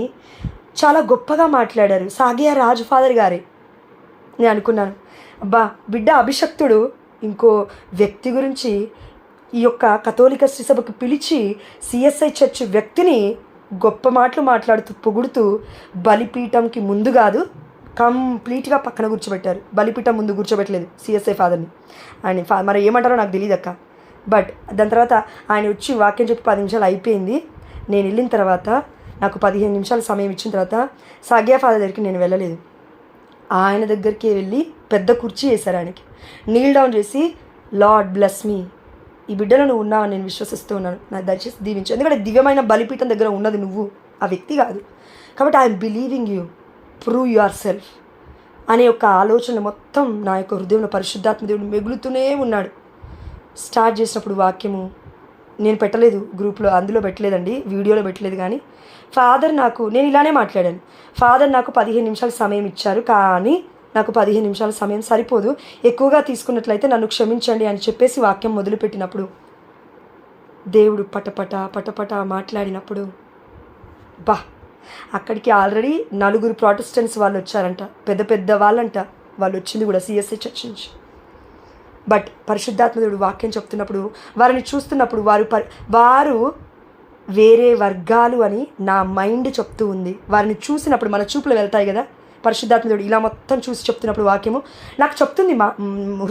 చాలా గొప్పగా మాట్లాడారు సాగియా రాజు ఫాదర్ గారే. నేను అనుకున్నాను, అబ్బా బిడ్డ అభిషక్తుడు ఇంకో వ్యక్తి గురించి ఈ యొక్క కథోలిక శ్రీసభకు పిలిచి CSI చర్చ్ వ్యక్తిని గొప్ప మాటలు మాట్లాడుతూ పొగుడుతూ బలిపీఠంకి ముందు కాదు కంప్లీట్గా పక్కన కూర్చోబెట్టారు. బలిపీఠం ముందు కూర్చోబెట్టలేదు CSI ఫాదర్ని. ఆయన మరి ఏమంటారో నాకు తెలియదు అక్క. బట్ దాని తర్వాత ఆయన వచ్చి వాక్యం చెప్పి 10 నిమిషాలు అయిపోయింది. నేను వెళ్ళిన తర్వాత నాకు 15 నిమిషాలు సమయం ఇచ్చిన తర్వాత సాగియా ఫాదర్ దగ్గరికి నేను వెళ్ళలేదు. ఆయన దగ్గరికి వెళ్ళి పెద్ద కుర్చీ వేశారు ఆయనకి, నీల్ డౌన్ చేసి లార్డ్ బ్లెస్ మీ, ఈ బిడ్డలో నువ్వు ఉన్నావని నేను విశ్వసిస్తూ ఉన్నాను, నాకు దయచేసి దీవించు. ఎందుకంటే దివ్యమైన బలిపీఠం దగ్గర ఉన్నది నువ్వు, ఆ వ్యక్తి కాదు. కాబట్టి I'm believing you, prove your self అనే ఒక ఆలోచన మొత్తం నా యొక్క హృదయంలో పరిశుద్ధాత్మ దేవుడు మిగులుతూనే ఉన్నాడు. స్టార్ట్ చేసినప్పుడు వాక్యము నేను పెట్టలేదు గ్రూప్లో, అందులో పెట్టలేదండి, వీడియోలో పెట్టలేదు. కానీ నేను ఇలానే మాట్లాడాను. ఫాదర్ నాకు 15 నిమిషాలు సమయం ఇచ్చారు, కానీ నాకు 15 నిమిషాల సమయం సరిపోదు, ఎక్కువగా తీసుకున్నట్లయితే నన్ను క్షమించండి అని చెప్పేసి వాక్యం మొదలుపెట్టినప్పుడు దేవుడు పటపట మాట్లాడినప్పుడు అక్కడికి ఆల్రెడీ 4 ప్రాటెస్టెంట్స్ వాళ్ళు వచ్చారంట, పెద్ద వాళ్ళంట, వాళ్ళు వచ్చింది కూడా CSI చర్చ్ నుంచి. బట్ పరిశుద్ధాత్మదేవుడు వాక్యం చెప్తున్నప్పుడు వారిని చూస్తున్నప్పుడు వారు వేరే వర్గాలు అని నా మైండ్ చెప్తూ ఉంది. వారిని చూసినప్పుడు మన చూపులు వెళ్తాయి కదా, పరిశుద్ధాత్మదేవుడు ఇలా మొత్తం చూసి చెప్తున్నప్పుడు వాక్యము నాకు చెప్తుంది, మా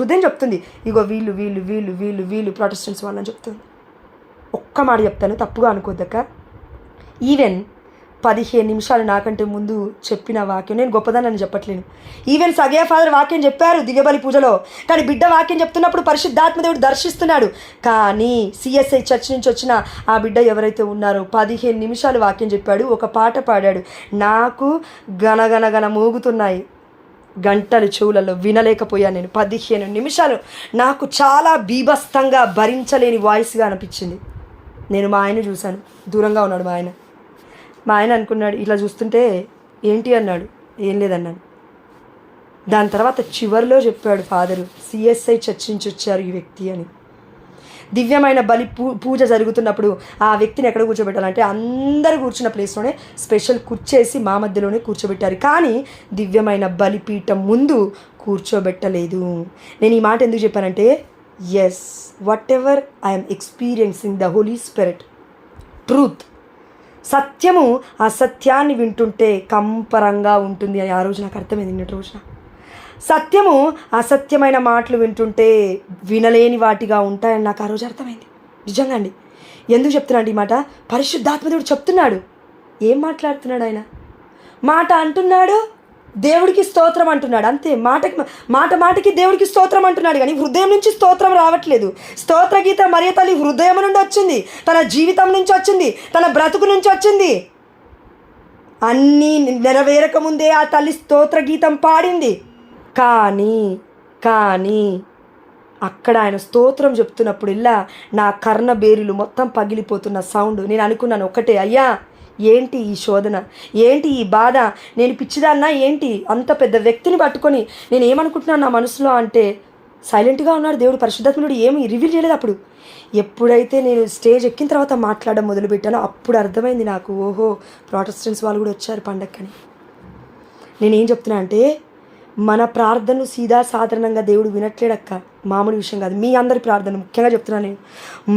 హృదయం చెప్తుంది, ఇగో వీళ్ళు వీళ్ళు వీళ్ళు వీళ్ళు వీళ్ళు ప్రాటెస్టెంట్స్ వాళ్ళని చెప్తుంది. ఒక్క మాట చెప్తాను, తప్పుగా అనుకోద్దక్క. ఈవెన్ 15 నిమిషాలు నాకంటే ముందు చెప్పిన వాక్యం, నేను గొప్పదానని చెప్పట్లేను, ఈవెన్ సాగియా ఫాదర్ వాక్యం చెప్పారు దివ్యబలి పూజలో, కానీ బిడ్డ వాక్యం చెప్తున్నప్పుడు పరిశుద్ధాత్మదేవుడు దర్శిస్తున్నాడు. కానీ CSI చర్చ్ నుంచి వచ్చిన ఆ బిడ్డ ఎవరైతే ఉన్నారో 15 నిమిషాలు వాక్యం చెప్పాడు, ఒక పాట పాడాడు. నాకు గనగనగన మోగుతున్నాయి గంటలు చెవులలో, వినలేకపోయాను నేను. 15 నిమిషాలు నాకు చాలా బీభత్సంగా భరించలేని వాయిస్గా అనిపించింది. నేను మా ఆయన చూశాను, దూరంగా ఉన్నాడు మా ఆయన అనుకున్నాడు, ఇట్లా చూస్తుంటే ఏంటి అన్నాడు, ఏం లేదన్నాడు. దాని తర్వాత చివరిలో చెప్పాడు ఫాదరు, CSI చర్చ్ నుంచి వచ్చారు ఈ వ్యక్తి అని. దివ్యమైన బలి పూజ జరుగుతున్నప్పుడు ఆ వ్యక్తిని ఎక్కడ కూర్చోబెట్టాలంటే అందరూ కూర్చున్న ప్లేస్లోనే స్పెషల్ కుర్చేసి మా మధ్యలోనే కూర్చోబెట్టారు. కానీ దివ్యమైన బలిపీఠం ముందు కూర్చోబెట్టలేదు. నేను ఈ మాట ఎందుకు చెప్పానంటే, whatever I am experiencing the Holy Spirit truth సత్యము అసత్యాన్ని వింటుంటే కంపరంగా ఉంటుంది అని ఆ రోజు నాకు అర్థమైంది. నిన్నటి రోజున సత్యము అసత్యమైన మాటలు వింటుంటే వినలేని వాటిగా ఉంటాయని నాకు ఆ రోజు అర్థమైంది. నిజంగా అండి. ఎందుకు చెప్తున్నాడు ఈ మాట? పరిశుద్ధాత్మదేవుడు చెప్తున్నాడు. ఏం మాట్లాడుతున్నాడు ఆయన? మాట అంటున్నాడు, దేవుడికి స్తోత్రం అంటున్నాడు, అంతే. మాటకి దేవుడికి స్తోత్రం అంటున్నాడు, కానీ హృదయం నుంచి స్తోత్రం రావట్లేదు. స్తోత్ర గీత మరియ తల్లి హృదయం నుండి వచ్చింది, తన జీవితం నుంచి వచ్చింది, తన బ్రతుకు నుంచి వచ్చింది. అన్నీ నెరవేరక ముందే ఆ తల్లి స్తోత్ర గీతం పాడింది. కానీ అక్కడ ఆయన స్తోత్రం చెప్తున్నప్పుడు ఇలా నా కర్ణ బేరులు మొత్తం పగిలిపోతున్న సౌండ్. నేను అనుకున్నాను ఒకటే, అయ్యా ఏంటి ఈ శోధన, ఏంటి ఈ బాధ, నేను పిచ్చిదాన్నా ఏంటి? అంత పెద్ద వ్యక్తిని పట్టుకొని నేను ఏమనుకుంటున్నాను నా మనసులో అంటే, సైలెంట్గా ఉన్నాడు దేవుడు. పరిశుద్ధాత్ముడు ఏమి రివీల్ చేయలేదు. అప్పుడు ఎప్పుడైతే నేను స్టేజ్ ఎక్కిన తర్వాత మాట్లాడడం మొదలుపెట్టానో అప్పుడు అర్థమైంది నాకు, ఓహో ప్రొటెస్టెంట్స్ వాళ్ళు కూడా వచ్చారు పండక్కని. నేనేం చెప్తున్నా అంటే, మన ప్రార్థనలు సీదా సాధారణంగా దేవుడు వినట్లేడక్క. మామూలు విషయం కాదు. మీ అందరి ప్రార్థన ముఖ్యంగా చెప్తున్నాను నేను.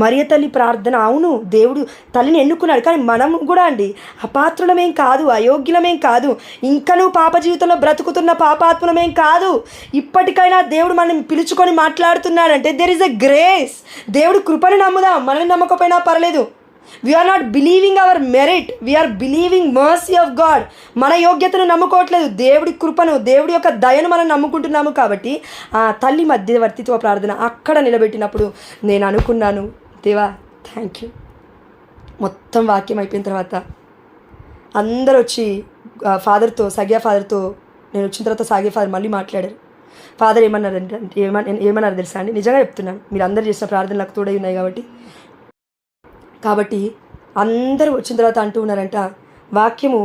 మరియ తల్లి ప్రార్థన, అవును దేవుడు తల్లిని ఎన్నుకున్నాడు, కానీ మనం కూడా అండి అపాత్రులమేం కాదు, అయోగ్యులమేం కాదు, ఇంకనూ పాప జీవితంలో బ్రతుకుతున్న పాపాత్ములమేం కాదు. ఇప్పటికైనా దేవుడు మనం పిలుచుకొని మాట్లాడుతున్నాడంటే దెర్ ఇస్ ఎ గ్రేస్. దేవుడు కృపను నమ్ముదాం, మనల్ని నమ్మకపోయినా పర్లేదు. We are not believing our merit, we are believing mercy of God. మన యోగ్యతను నమ్ముకోవట్లేదు, దేవుడి కృపను, దేవుడి యొక్క దయను మనం నమ్ముకుంటున్నాము. కాబట్టి ఆ తల్లి మధ్యవర్తిత్వ ప్రార్థన అక్కడ నిలబెట్టినప్పుడు నేను అనుకున్నాను, దేవా థ్యాంక్ యూ. మొత్తం వాక్యం అయిపోయిన తర్వాత అందరూ వచ్చి ఫాదర్తో, సగ్యా ఫాదర్తో, నేను వచ్చిన తర్వాత సాగే ఫాదర్ మళ్ళీ మాట్లాడారు. ఫాదర్ ఏమన్నారు తెలుసా అండి? నిజంగా చెప్తున్నాను, మీరు అందరు చేసిన ప్రార్థనలు నాకు తోడై ఉన్నాయి కాబట్టి అందరూ వచ్చిన తర్వాత అంటూ ఉన్నారంట, వాక్యము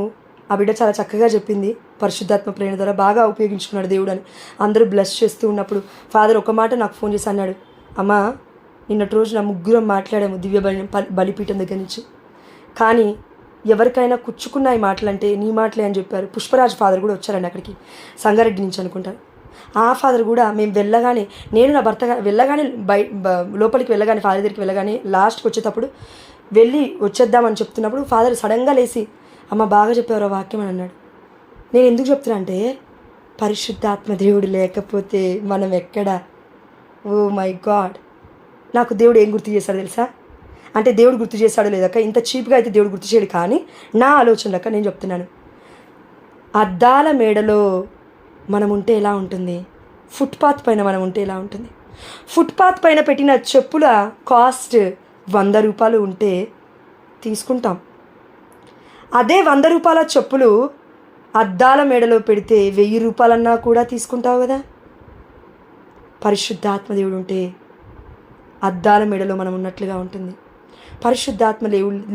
ఆ బిడ్డ చాలా చక్కగా చెప్పింది, పరిశుద్ధాత్మ ప్రేరణ ద్వారా బాగా ఉపయోగించుకున్నాడు దేవుడు అని అందరూ బ్లెస్ చేస్తూ ఉన్నప్పుడు ఫాదర్ ఒక మాట నాకు ఫోన్ చేసి అన్నాడు, అమ్మా నిన్నటి రోజు నా ముగ్గురం మాట్లాడాము దివ్య బలిపీఠం దగ్గర నుంచి, కానీ ఎవరికైనా కుచ్చుకున్న ఈ మాటలంటే నీ మాటలే అని చెప్పారు. పుష్పరాజ్ ఫాదర్ కూడా వచ్చారండి అక్కడికి, సంగారెడ్డి నుంచి అనుకుంటాను. ఆ ఫాదర్ కూడా మేము వెళ్ళగానే, నేను నా భర్త వెళ్ళగానే లోపలికి వెళ్ళగానే, ఫాదర్ దగ్గరికి వెళ్ళగానే లాస్ట్కి వచ్చేటప్పుడు వెళ్ళి వచ్చేద్దామని చెప్తున్నప్పుడు ఫాదర్ సడన్గా లేచి, అమ్మ బాగా చెప్పేవారు వాక్యం అని అన్నాడు. నేను ఎందుకు చెప్తున్నా అంటే, పరిశుద్ధాత్మ దేవుడు లేకపోతే మనం ఎక్కడ? Oh my God. నాకు దేవుడు ఏం గుర్తు చేశాడు తెలుసా? అంటే దేవుడు గుర్తు చేశాడో లేదక్క, ఇంత చీప్గా అయితే దేవుడు గుర్తు చేయడు, కానీ నా ఆలోచనలక్క నేను చెప్తున్నాను. అద్దాల మేడలో మనం ఉంటే ఎలా ఉంటుంది, ఫుట్పాత్ పైన మనం ఉంటే ఎలా ఉంటుంది. ఫుట్పాత్ పైన పెట్టిన చెప్పుల కాస్ట్ 100 రూపాయలు ఉంటే తీసుకుంటాం. అదే 100 రూపాయల చెప్పులు అద్దాల మేడలో పెడితే 1000 రూపాయలన్నా కూడా తీసుకుంటావు కదా. పరిశుద్ధాత్మదేవుడు ఉంటే అద్దాల మేడలో మనం ఉన్నట్లుగా ఉంటుంది. పరిశుద్ధాత్మ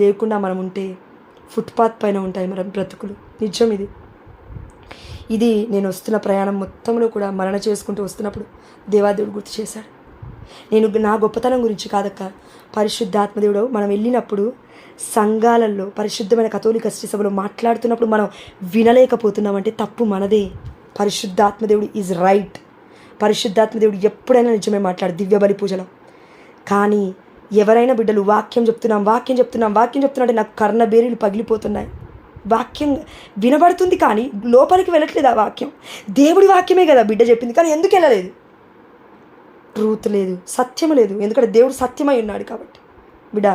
లేకుండా మనం ఉంటే ఫుట్పాత్ పైన ఉంటాయి మన బ్రతుకులు. నిజం ఇది నేను వస్తున్న ప్రయాణం మొత్తంలో కూడా మరణ చేసుకుంటూ వస్తున్నప్పుడు దేవాదేవుడు గుర్తు చేశాడు. నేను నా గొప్పతనం గురించి కాదక్క, పరిశుద్ధాత్మదేవుడు మనం వెళ్ళినప్పుడు సంఘాలలో పరిశుద్ధమైన కథోలిక సభలో మాట్లాడుతున్నప్పుడు మనం వినలేకపోతున్నామంటే తప్పు మనదే. పరిశుద్ధాత్మదేవుడు ఈజ్ రైట్. పరిశుద్ధాత్మదేవుడు ఎప్పుడైనా నిజమే మాట్లాడు దివ్య బలి పూజలో. కానీ ఎవరైనా బిడ్డలు వాక్యం చెప్తున్నాం అంటే నాకు కర్ణబేరీలు పగిలిపోతున్నాయి. వాక్యం వినబడుతుంది కానీ లోపలికి వెళ్ళట్లేదు. ఆ వాక్యం దేవుడి వాక్యమే కదా బిడ్డ చెప్పింది, కానీ ఎందుకు వెళ్ళలేదు? ట్రూత్ లేదు, సత్యం లేదు. ఎందుకంటే దేవుడు సత్యమై ఉన్నాడు కాబట్టి. బిడ్డ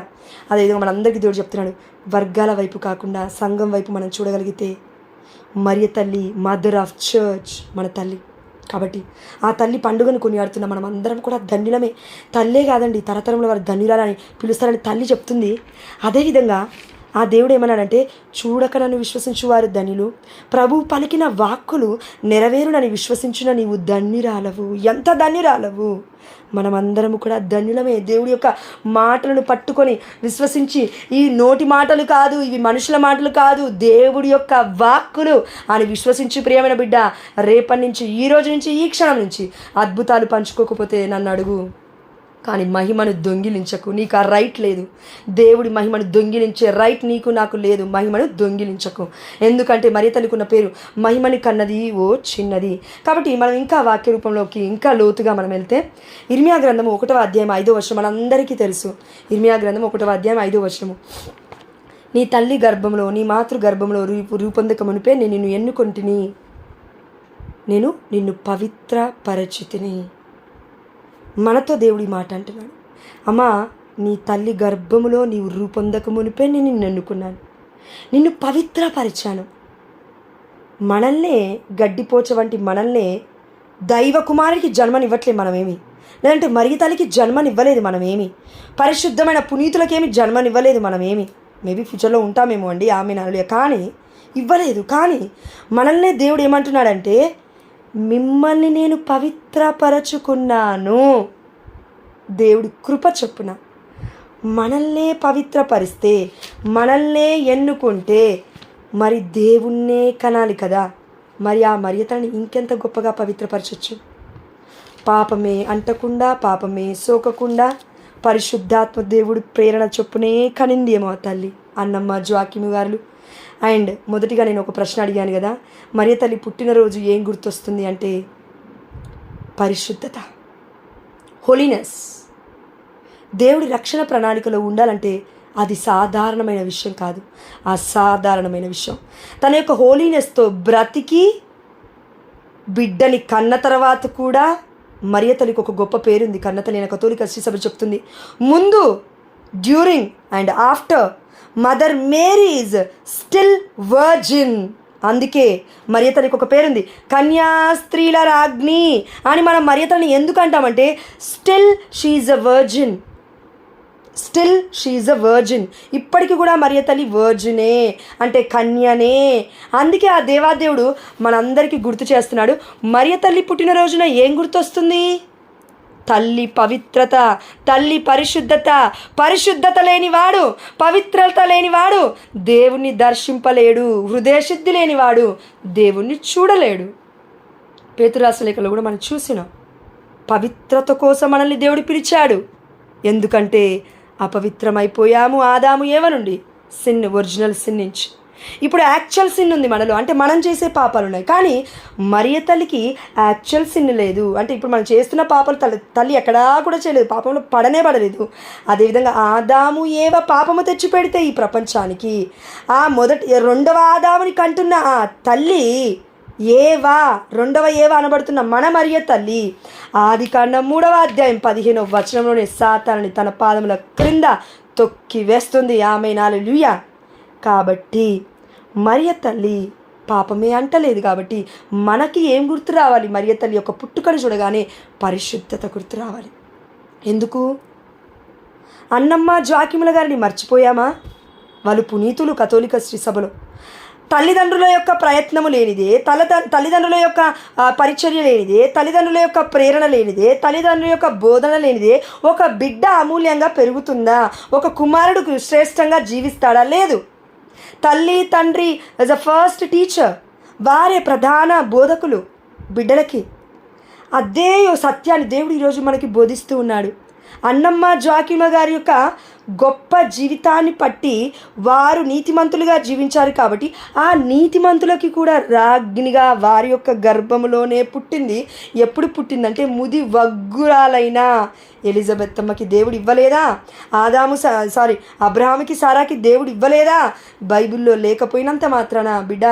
అదేవిధంగా మనందరికీ దేవుడు చెప్తున్నాడు, వర్గాల వైపు కాకుండా సంఘం వైపు మనం చూడగలిగితే మరియ తల్లి మదర్ ఆఫ్ చర్చ్ మన తల్లి. కాబట్టి ఆ తల్లి పండుగను కొనియాడుతున్న మనం అందరం కూడా ధన్యులమే. తల్లే కాదండి, తరతరంలో వారు ధన్యురాలని పిలుస్తారని తల్లి చెప్తుంది. అదేవిధంగా ఆ దేవుడు ఏమన్నాడంటే, చూడక నన్ను విశ్వసించు వారు ధన్యులు, ప్రభు పలికిన వాక్కులు నెరవేరునని విశ్వసించిన నీవు ధన్యురాలవు. ఎంత ధన్యురాలవు! మనమందరము కూడా ధన్యులమే. దేవుడి యొక్క మాటలను పట్టుకొని విశ్వసించి, ఈ నోటి మాటలు కాదు, ఇవి మనుషుల మాటలు కాదు, దేవుడి యొక్క వాక్కులు అని విశ్వసించి ప్రియమైన బిడ్డ, రేపటి నుంచి, ఈ రోజు నుంచి, ఈ క్షణం నుంచి అద్భుతాలు పంచుకోకపోతే నన్ను అడుగు. కానీ మహిమను దొంగిలించకు, నీకు ఆ రైట్ లేదు. దేవుడి మహిమను దొంగిలించే రైట్ నీకు నాకు లేదు. మహిమను దొంగిలించకు. ఎందుకంటే మరియ తల్లికి ఉన్న పేరు మహిమని కన్నది ఓ చిన్నది. కాబట్టి మనం ఇంకా వాక్య రూపంలోకి ఇంకా లోతుగా మనం వెళ్తే, ఇర్మియా గ్రంథము 1వ అధ్యాయం 5వ వచనం మనందరికీ తెలుసు. ఇర్మియా గ్రంథం 1వ అధ్యాయం 5వ వచనము, నీ తల్లి గర్భంలో, నీ మాతృ గర్భంలో రూపొందక మునిపే నేను నిన్ను ఎన్నుకొంటిని, నేను నిన్ను పవిత్రపరచితిని. మనతో దేవుడి మాట అంటున్నాడు. అమ్మా, నీ తల్లి గర్భములో నీవు రూపొందక మునిపే నేను నిన్ను ఎన్నుకున్నాను, నిన్ను పవిత్రపరిచాను. మనల్నే, గడ్డిపోచ వంటి మనల్నే దైవ కుమారుడికి జన్మనివ్వట్లే మనమేమి, లేదంటే మరి తల్లికి జన్మనివ్వలేదు మనమేమి, పరిశుద్ధమైన పునీతులకేమి జన్మనివ్వలేదు మనమేమి. మేబీ ఫ్యూచర్లో ఉంటామేమో అండి, ఆమె నాలుగు, కానీ ఇవ్వలేదు. కానీ మనల్నే దేవుడు ఏమంటున్నాడంటే, మిమ్మల్ని నేను పవిత్రపరచుకున్నాను. దేవుడి కృప చొప్పున మనల్నే పవిత్రపరిస్తే, మనల్నే ఎన్నుకుంటే మరి దేవుణ్ణే కనాలి కదా. మరి ఆ మరియతని ఇంకెంత గొప్పగా పవిత్రపరచచ్చు. పాపమే అంటకుండా, పాపమే సోకకుండా పరిశుద్ధాత్మ దేవుడి ప్రేరణ చొప్పునే కనింది ఏమో తల్లి అన్నమ్మ జోకిము గారు. అండ్ మొదటిగా నేను ఒక ప్రశ్న అడిగాను కదా, మరియ తల్లి పుట్టినరోజు ఏం గుర్తొస్తుంది అంటే పరిశుద్ధత, హోలీనెస్. దేవుడి రక్షణ ప్రణాళికలో ఉండాలంటే అది సాధారణమైన విషయం కాదు, అసాధారణమైన విషయం. తన యొక్క హోలీనెస్తో బ్రతికి బిడ్డని కన్న తర్వాత కూడా మరియ తల్లికి ఒక గొప్ప పేరుంది. కన్నతల్లి అయిన కథోలిక శ్రీసభ చెప్తుంది, ముందు, during and after Mother Mary is still virgin. అందుకే మరియ తల్లికి ఒక పేరుంది, కన్యా స్త్రీల రాజ్ఞి అని. మనం మరియ తల్లిని ఎందుకు అంటామంటే still she's a virgin, still she's a virgin. ఇప్పటికీ కూడా మరియ తల్లి వర్జినే, అంటే కన్యనే. అందుకే ఆ దేవాదేవుడు మనందరికీ గుర్తు చేస్తున్నాడు. మరియ తల్లి పుట్టినరోజున ఏం గుర్తొస్తుంది? తల్లి పవిత్రత, తల్లి పరిశుద్ధత. పరిశుద్ధత లేనివాడు, పవిత్రత లేనివాడు దేవుణ్ణి దర్శింపలేడు. హృదయశుద్ధి లేనివాడు దేవుణ్ణి చూడలేడు. పేతురు రాసిన లేఖలో కూడా మనం చూసినాం, పవిత్రత కోసం మనల్ని దేవుడు పిలిచాడు. ఎందుకంటే అపవిత్రమైపోయాము ఆదాము ఏవ నుండి, సిన్, ఒరిజినల్ సిన్ నుంచి. ఇప్పుడు యాక్చువల్ సిన్ ఉంది మనలో, అంటే మనం చేసే పాపాలు ఉన్నాయి. కానీ మరియ తల్లికి యాక్చువల్ సిన్ లేదు. అంటే ఇప్పుడు మనం చేస్తున్న పాపాలు తల్లి ఎక్కడా కూడా చేయలేదు, పాపంలో పడలేదు. అదేవిధంగా ఆదాము ఏవ పాపము తెచ్చి పెడితే ఈ ప్రపంచానికి, ఆ రెండవ ఆదాముని కంటున్న ఆ తల్లి ఏవా, రెండవ ఏవా అనబడుతున్న మన మరియ తల్లి ఆదికాండం 3వ అధ్యాయం 15వ వచనంలోనే సాతానుని తన పాదముల క్రింద తొక్కి వేస్తుంది. ఆమేన్, హల్లెలూయా. కాబట్టి మరియ తల్లి పాపమే అంటలేదు. కాబట్టి మనకి ఏం గుర్తు రావాలి? మరియ తల్లి యొక్క పుట్టుకను చూడగానే పరిశుద్ధత గుర్తు రావాలి. ఎందుకు? అన్నమ్మ జోకిముల గారిని మర్చిపోయామా? వాళ్ళు పునీతులు కథోలిక శ్రీసభలో. తల్లిదండ్రుల యొక్క ప్రయత్నము లేనిదే, తల్లిదండ్రుల యొక్క పరిచర్య లేనిదే, తల్లిదండ్రుల యొక్క ప్రేరణ లేనిదే, తల్లిదండ్రుల యొక్క బోధన లేనిదే ఒక బిడ్డ అమూల్యంగా పెరుగుతుందా? ఒక కుమారుడు శ్రేష్టంగా జీవిస్తాడా? లేదు. తల్లి తండ్రి యాజ్ అ ఫస్ట్ టీచర్, వారే ప్రధాన బోధకులు బిడ్డలకి. అదే సత్యాన్ని దేవుడు ఈరోజు మనకి బోధిస్తూ ఉన్నాడు. అన్నమ్మ జోకిమ గారి యొక్క గొప్ప జీవితాన్ని పట్టి వారు నీతిమంతులుగా జీవించారు. కాబట్టి ఆ నీతిమంతులకి కూడా రాజ్ఞిగా వారి యొక్క గర్భంలోనే పుట్టింది. ఎప్పుడు పుట్టిందంటే ముది వగ్గురాలైన ఎలిజబెత్ అమ్మకి దేవుడు ఇవ్వలేదా? అబ్రహాముకి సారాకి దేవుడు ఇవ్వలేదా? బైబిల్లో లేకపోయినంత మాత్రాన బిడ్డ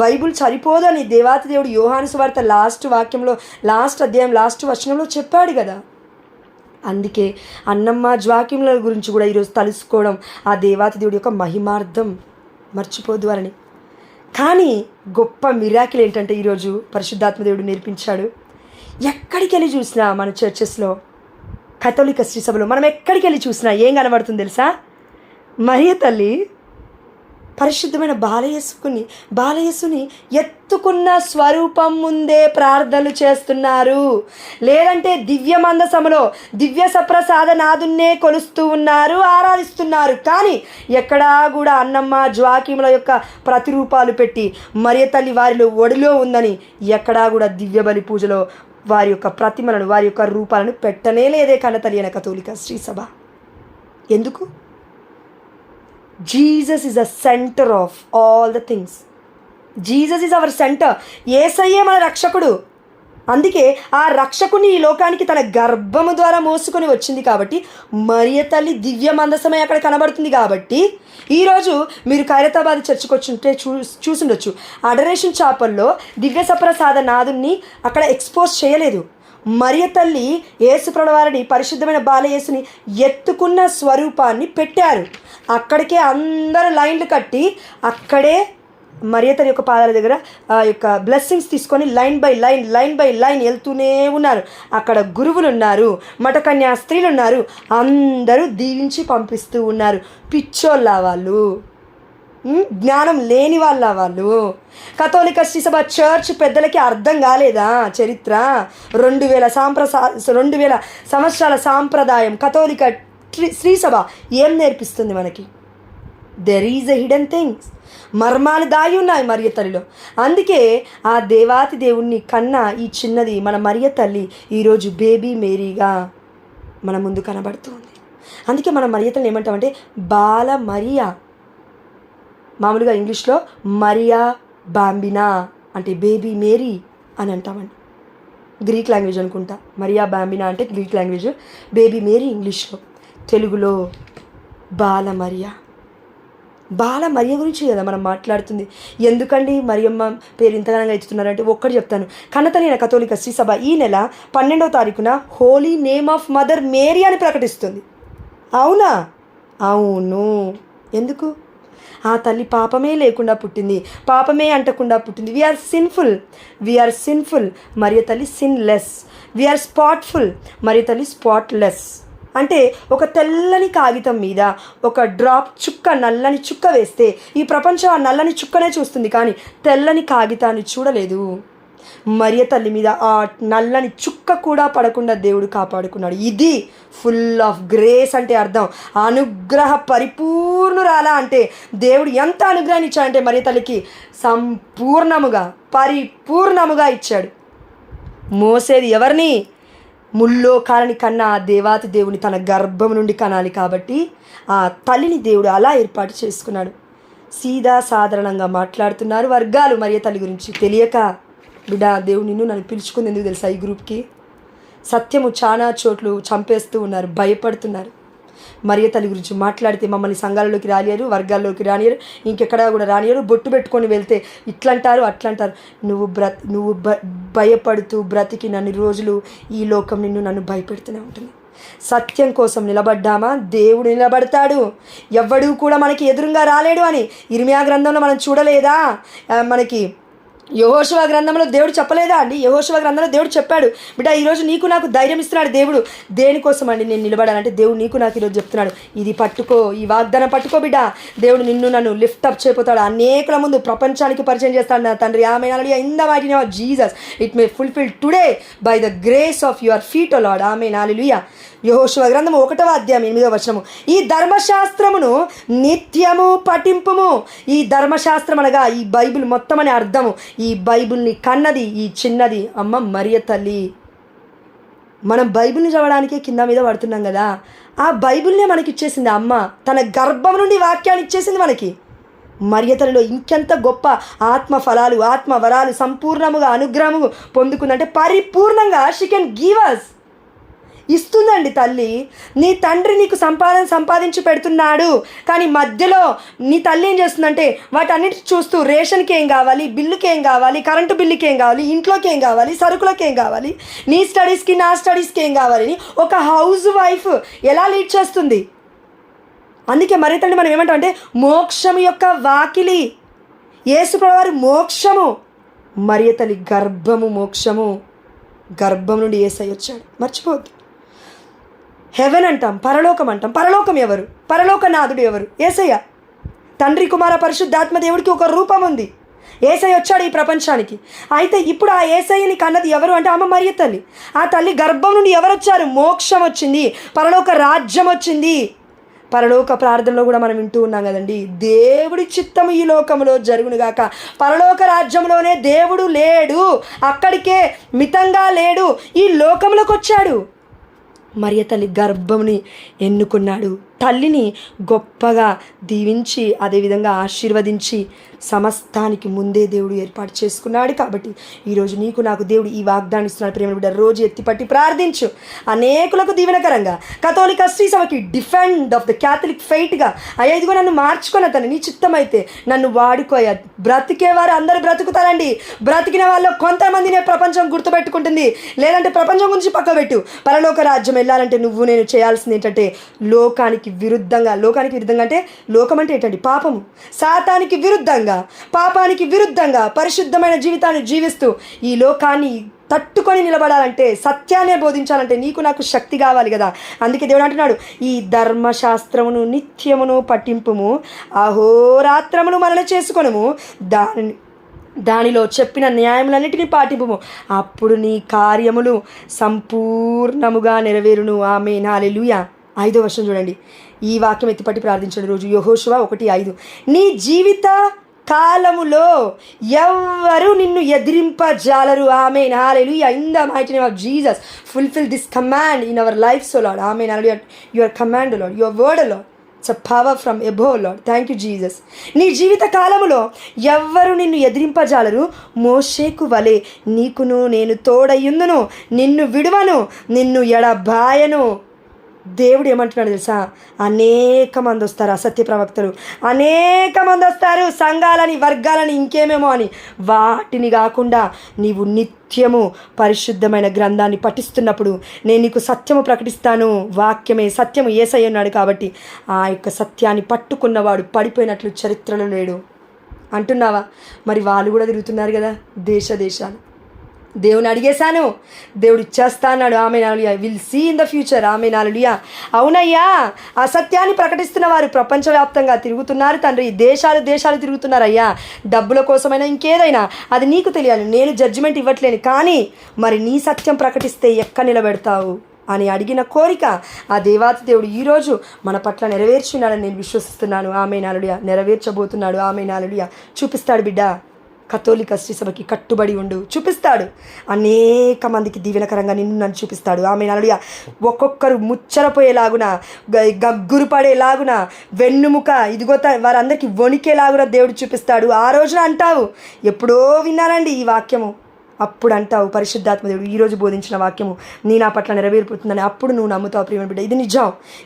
బైబిల్ సరిపోదని దేవాతి దేవుడు యోహాను సువార్త లాస్ట్ వాక్యంలో, లాస్ట్ అధ్యాయం లాస్ట్ వచనంలో చెప్పాడు కదా. అందుకే అన్నమ్మ జోకిముల గురించి కూడా ఈరోజు తలుసుకోవడం ఆ దేవాతి దేవుడి యొక్క మహిమార్థం, మర్చిపోద్దు అని. కానీ గొప్ప మిరాకిల్ ఏంటంటే ఈరోజు పరిశుద్ధాత్మ దేవుడు నేర్పించాడు. ఎక్కడికి వెళ్ళి చూసినా మన చర్చెస్లో, కథోలిక శ్రీసభలో మనం ఎక్కడికి వెళ్ళి చూసినా ఏం కనబడుతుంది తెలుసా? మరియ తల్లి పరిశుద్ధమైన బాలయేసుని ఎత్తుకున్న స్వరూపం ముందే ప్రార్థనలు చేస్తున్నారు. లేదంటే దివ్య మందసములో దివ్య సప్రసాదనాథున్నే కొలుస్తూ ఉన్నారు, ఆరాధిస్తున్నారు. కానీ ఎక్కడా కూడా అన్నమ్మ జోకిముల యొక్క ప్రతిరూపాలు పెట్టి మరియ తల్లి వారిలో ఒడిలో ఉందని ఎక్కడా కూడా దివ్య బలి పూజలో వారి యొక్క ప్రతిమలను, వారి యొక్క రూపాలను పెట్టనే లేదే కన్నతల్లి అయిన కథోలిక శ్రీసభ. ఎందుకు? Jesus is a center of all the things. Jesus is our center. యేసయ్యే మన రక్షకుడు. అందుకే ఆ రక్షకుని ఈ లోకానికి తన గర్భము ద్వారా మోసుకొని వచ్చింది కాబట్టి మరియ తల్లి దివ్య మందసమై అక్కడ కనబడుతుంది. కాబట్టి ఈరోజు మీరు ఖైరతాబాద్ చర్చికి వచ్చుంటే చూసుండొచ్చు. అడరేషన్ చాపల్లో దివ్య సప్రసాద నాదుని అక్కడ ఎక్స్పోజ్ చేయలేదు. మరియ తల్లి యేసుప్రభుల వారిని, పరిశుద్ధమైన బాలయేసుని ఎత్తుకున్న స్వరూపాన్ని పెట్టారు. అక్కడికే అందరూ లైన్లు కట్టి అక్కడే మరియ తల్లి యొక్క పాదాల దగ్గర ఆ యొక్క బ్లెస్సింగ్స్ తీసుకొని లైన్ బై లైన్ వెళ్తూనే ఉన్నారు. అక్కడ గురువులు ఉన్నారు, మఠకన్యా స్త్రీలు ఉన్నారు, అందరూ దీవించి పంపిస్తూ ఉన్నారు. పిచ్చోళ్ళ వాళ్ళు, జ్ఞానం లేని వాళ్ళ వాళ్ళు. కథోలిక శ్రీసభ చర్చ్ పెద్దలకి అర్థం కాలేదా చరిత్ర? 2000 సంవత్సరాల సాంప్రదాయం కథోలిక శ్రీసభ ఏం నేర్పిస్తుంది మనకి? There is a hidden things, మర్మాలు దాగి ఉన్నాయి మరియ తల్లిలో. అందుకే ఆ దేవాతి దేవుణ్ణి కన్నా ఈ చిన్నది మన మరియ తల్లి ఈరోజు బేబీ మేరీగా మన ముందు కనబడుతుంది. అందుకే మనం మరియ తల్లిని ఏమంటామంటే బాల మరియా. మామూలుగా ఇంగ్లీష్లో మరియా బాంబినా అంటే బేబీ మేరీ అని అంటామండి. గ్రీక్ లాంగ్వేజ్ అనుకుంటా. మరియా బాంబినా అంటే గ్రీక్ లాంగ్వేజ్, బేబీ మేరీ ఇంగ్లీష్లో. తెలుగులో బాల మరియా. బాల మరియ గురించి కదా మనం మాట్లాడుతుంది. ఎందుకండి మరియమ్మ పేరు ఇంతగానంగా ఎత్తుతున్నారంటే ఒక్కటి చెప్తాను. కన్నతల్లి కథోలిక శ్రీసభ ఈ నెల 12వ తారీఖున Holy Name of Mother Mary అని ప్రకటిస్తుంది. అవునా? అవును. ఎందుకు? ఆ తల్లి పాపమే లేకుండా పుట్టింది, పాపమే అంటకుండా పుట్టింది. వీఆర్ సిన్ఫుల్, మరియ తల్లి సిన్లెస్. వీఆర్ స్పాట్ఫుల్, మరియ తల్లి స్పాట్లెస్. అంటే ఒక తెల్లని కాగితం మీద ఒక డ్రాప్ చుక్క, నల్లని చుక్క వేస్తే ఈ ప్రపంచం ఆ నల్లని చుక్కనే చూస్తుంది, కానీ తెల్లని కాగితాన్ని చూడలేదు. మరియ తల్లి మీద ఆ నల్లని చుక్క కూడా పడకుండా దేవుడు కాపాడుకున్నాడు. ఇది ఫుల్ ఆఫ్ గ్రేస్ అంటే అర్థం. అనుగ్రహ పరిపూర్ణురాలా అంటే దేవుడు ఎంత అనుగ్రహాన్ని ఇచ్చాడంటే మరియ తల్లికి సంపూర్ణముగా పరిపూర్ణముగా ఇచ్చాడు. మోసేది ఎవరిని? ముల్లోకాలని కన్నా ఆ దేవాతి దేవుని తన గర్భం నుండి కనాలి. కాబట్టి ఆ తల్లిని దేవుడు అలా ఏర్పాటు చేసుకున్నాడు. సీదా సాధారణంగా మాట్లాడుతున్నారు వర్గాలు మరియ తల్లి గురించి. తెలియక బిడ్డ దేవుడు నిన్ను నన్ను పిలుచుకుంది ఎందుకు తెలుసా? ఈ గ్రూప్కి సత్యము చాలా చోట్లు చంపేస్తూ ఉన్నారు, భయపడుతున్నారు. మరియ తల్లి గురించి మాట్లాడితే మమ్మల్ని సంఘాలలోకి రానియరు, వర్గాల్లోకి రానియరు, ఇంకెక్కడా కూడా రానియరు. బొట్టు పెట్టుకొని వెళ్తే ఇట్లంటారు అట్లంటారు. నువ్వు భయపడుతూ బ్రతికినన్ని రోజులు ఈ లోకం నన్ను భయపెడుతూనే ఉంటుంది. సత్యం కోసం నిలబడ్డామా దేవుడు నిలబడతాడు. ఎవ్వడూ కూడా మనకి ఎదురుగా రాలేడు అని ఇర్మియా గ్రంథంలో మనం చూడలేదా? మనకి యెహోషువ గ్రంథంలో దేవుడు చెప్పలేదా అండి? యెహోషువ గ్రంథంలో దేవుడు చెప్పాడు, బిడ్డ ఈరోజు నీకు నాకు ధైర్యం ఇస్తున్నాడు దేవుడు. దేనికోసం అండి నేను నిలబడాలంటే దేవుడు నీకు నాకు ఈరోజు చెప్తున్నాడు, ఇది పట్టుకో, ఈ వాగ్దానం పట్టుకో బిడ్డ. దేవుడు నన్ను లిఫ్ట్ అప్ చేయబోతాడు. అనేకుల ముందు ప్రపంచానికి పరిచయం చేస్తాడు నా తండ్రి. Amen. Hallelujah. In the mighty name of Jesus it may fulfil today by the grace of your feet O lord. Amen. Hallelujah. యెహోషువ గ్రంథము 1వ అధ్యాయం 8వ వచనము. ఈ ధర్మశాస్త్రమును నిత్యము పఠింపుము. ఈ ధర్మశాస్త్రం అనగా ఈ బైబిల్ మొత్తం అని అర్థము. ఈ బైబిల్ని కన్నది ఈ చిన్నది అమ్మ మరియ తల్లి. మనం బైబిల్ని చదవడానికే కింద మీద పడుతున్నాం కదా, ఆ బైబిల్నే మనకి ఇచ్చేసింది అమ్మ. తన గర్భం నుండి వాక్యాన్ని ఇచ్చేసింది మనకి. మరియ తల్లిలో ఇంకెంత గొప్ప ఆత్మ ఫలాలు, ఆత్మ వరాలు సంపూర్ణముగా అనుగ్రహము పొందుకుందంటే పరిపూర్ణంగా షీ కెన్ గివ్ అస్. ఇస్తుందండి తల్లి. నీ తండ్రి నీకు సంపాదించి పెడుతున్నాడు, కానీ మధ్యలో నీ తల్లి ఏం చేస్తుందంటే వాటన్నిటి చూస్తూ రేషన్కి ఏం కావాలి, బిల్లుకి ఏం కావాలి, కరెంటు బిల్లుకి ఏం కావాలి, ఇంట్లోకి ఏం కావాలి, సరుకులకి ఏం కావాలి, నీ స్టడీస్కి నా స్టడీస్కి ఏం కావాలని ఒక హౌస్ వైఫ్ ఎలా లీడ్ చేస్తుంది. అందుకే మరి తల్లి మనం ఏమంటామంటే మోక్షం యొక్క వాకిలి. యేసుప్రభువు వారి మోక్షము, మరియ తల్లి గర్భము మోక్షము. గర్భం నుండి యేసయ్య వచ్చాడు, మర్చిపోవద్దు. హెవెన్ అంటాం, పరలోకం అంటాం. పరలోకం ఎవరు? పరలోకనాథుడు ఎవరు? యేసయ్య. తండ్రి కుమార పరిశుద్ధాత్మ దేవుడికి ఒక రూపం ఉంది. యేసయ్య వచ్చాడు ఈ ప్రపంచానికి. అయితే ఇప్పుడు ఆ యేసయ్యని కన్నది ఎవరు అంటే అమ్మ మరియ తల్లి. ఆ తల్లి గర్భం నుండి ఎవరు వచ్చారు? మోక్షం వచ్చింది, పరలోక రాజ్యం వచ్చింది. పరలోక ప్రార్థనలో కూడా మనం వింటూ ఉన్నాం కదండి, దేవుడి చిత్తము ఈ లోకంలో జరుగునుగాక. పరలోక రాజ్యంలోనే దేవుడు లేడు, అక్కడికే మితంగా లేడు, ఈ లోకంలోకి వచ్చాడు. మరియ తల్లి గర్భంని ఎన్నుకున్నాడు. తల్లిని గొప్పగా దీవించి అదేవిధంగా ఆశీర్వదించి సమస్తానికి ముందే దేవుడు ఏర్పాటు చేసుకున్నాడు. కాబట్టి ఈరోజు నీకు నాకు దేవుడు ఈ వాగ్దానం ఇస్తున్నాడు. ప్రేమ బిడ్డ, రోజు ఎత్తిపట్టి ప్రార్థించు. అనేకులకు దీవెనకరంగా కథోలిక శ్రీ సభకి డిఫెండ్ ఆఫ్ ద క్యాథలిక్ ఫెయిట్గా అయ్యా ఇదిగో నన్ను మార్చుకున్న తను నీ చిత్తమైతే నన్ను వాడుకోయా. బ్రతికేవారు అందరూ బ్రతుకుతారండి. బ్రతికిన వాళ్ళు కొంతమందినే ప్రపంచం గుర్తుపెట్టుకుంటుంది. లేదంటే ప్రపంచం గురించి పక్కబెట్టు. పరలోక రాజ్యం వెళ్ళాలంటే నువ్వు నేను చేయాల్సింది ఏంటంటే లోకానికి విరుద్ధంగా అంటే లోకం అంటే ఏంటండి? పాపము. సాతానికి విరుద్ధంగా, పాపానికి విరుద్ధంగా పరిశుద్ధమైన జీవితాన్ని జీవిస్తూ ఈ లోకాన్ని తట్టుకొని నిలబడాలంటే, సత్యాన్ని బోధించాలంటే నీకు నాకు శక్తి కావాలి కదా. అందుకే దేవుడు అంటున్నాడు, ఈ ధర్మశాస్త్రమును నిత్యమును పట్టింపుము, అహోరాత్రమును మనన చేసుకొనుము, దానిలో చెప్పిన న్యాయములన్నిటినీ పాటింపుము, అప్పుడు నీ కార్యములు సంపూర్ణముగా నెరవేరును. ఆమేన్. హల్లెలూయా. 5వ వచనం చూడండి. ఈ వాక్యం ఎత్తిపట్టి ప్రార్థించండి రోజు. యెహోషువ 1:5. నీ జీవిత కాలములో ఎవ్వరు నిన్ను ఎదిరింపజాలరు. Amen. Hallelujah. In the mighty name of Jesus fulfil this command in our lives O lord. Amen. Hallelujah. Your command lord, your word lord. It's a power from above lord. Thank you Jesus. నీ జీవిత కాలములో ఎవ్వరు నిన్ను ఎదిరింపజాలరు. మోషేకు వలె నీకును నేను తోడయ్యుందును, నిన్ను విడువను, నిన్ను ఎడబాయను. దేవుడు ఏమంటున్నాడు తెలుసా? అనేక మంది వస్తారు అసత్య ప్రవక్తలు, అనేక మంది వస్తారు సంఘాలని వర్గాలని ఇంకేమేమో అని. వాటిని కాకుండా నీవు నిత్యము పరిశుద్ధమైన గ్రంథాన్ని పఠిస్తున్నప్పుడు నేను నీకు సత్యము ప్రకటిస్తాను. వాక్యమే సత్యము యేసయ్య ఉన్నాడు. కాబట్టి ఆ యొక్క సత్యాన్ని పట్టుకున్నవాడు పడిపోయినట్లు చరిత్రలో లేడు అంటున్నావా? మరి వాళ్ళు కూడా తిరుగుతున్నారు కదా దేశాలు. దేవుని అడిగేశాను, దేవుడు ఇచ్చేస్తా అన్నాడు. Amen. Hallelujah. Will see in the future. Amen. Hallelujah. అవునయ్యా, అసత్యాన్ని ప్రకటిస్తున్న వారు ప్రపంచవ్యాప్తంగా తిరుగుతున్నారు తండ్రి. దేశాలు తిరుగుతున్నారయ్యా. డబ్బుల కోసమైనా ఇంకేదైనా అది నీకు తెలియాలి. నేను జడ్జిమెంట్ ఇవ్వట్లేను, కానీ మరి నీ సత్యం ప్రకటిస్తే ఎక్కడ నిలబెడతావు అని అడిగిన కోరిక ఆ దేవాతి దేవుడు ఈరోజు మన పట్ల నెరవేర్చున్నాడని నేను విశ్వసిస్తున్నాను. ఆమేన్. హల్లెలూయా. నెరవేర్చబోతున్నాడు. ఆమేన్. హల్లెలూయా. చూపిస్తాడు బిడ్డ. కథోలిక శ్రీ సభకి కట్టుబడి ఉండు. చూపిస్తాడు. అనేక మందికి దీవెనకరంగా నిన్ను నన్ను చూపిస్తాడు. ఆమేన్. హల్లెలూయా. ఒక్కొక్కరు ముచ్చరపోయేలాగున, గగ్గురు పడేలాగున, వెన్నుముక ఇదిగో వారందరికీ వణికేలాగున దేవుడు చూపిస్తాడు. ఆ రోజున అంటావు, ఎప్పుడో విన్నానండి ఈ వాక్యము, అప్పుడు అంటావు పరిశుద్ధాత్మ దేవుడు ఈరోజు బోధించిన వాక్యము నా పట్ల నెరవేరిపోతుందని. అప్పుడు నువ్వు నమ్ముతావు ప్రియమైన బిడ్డ.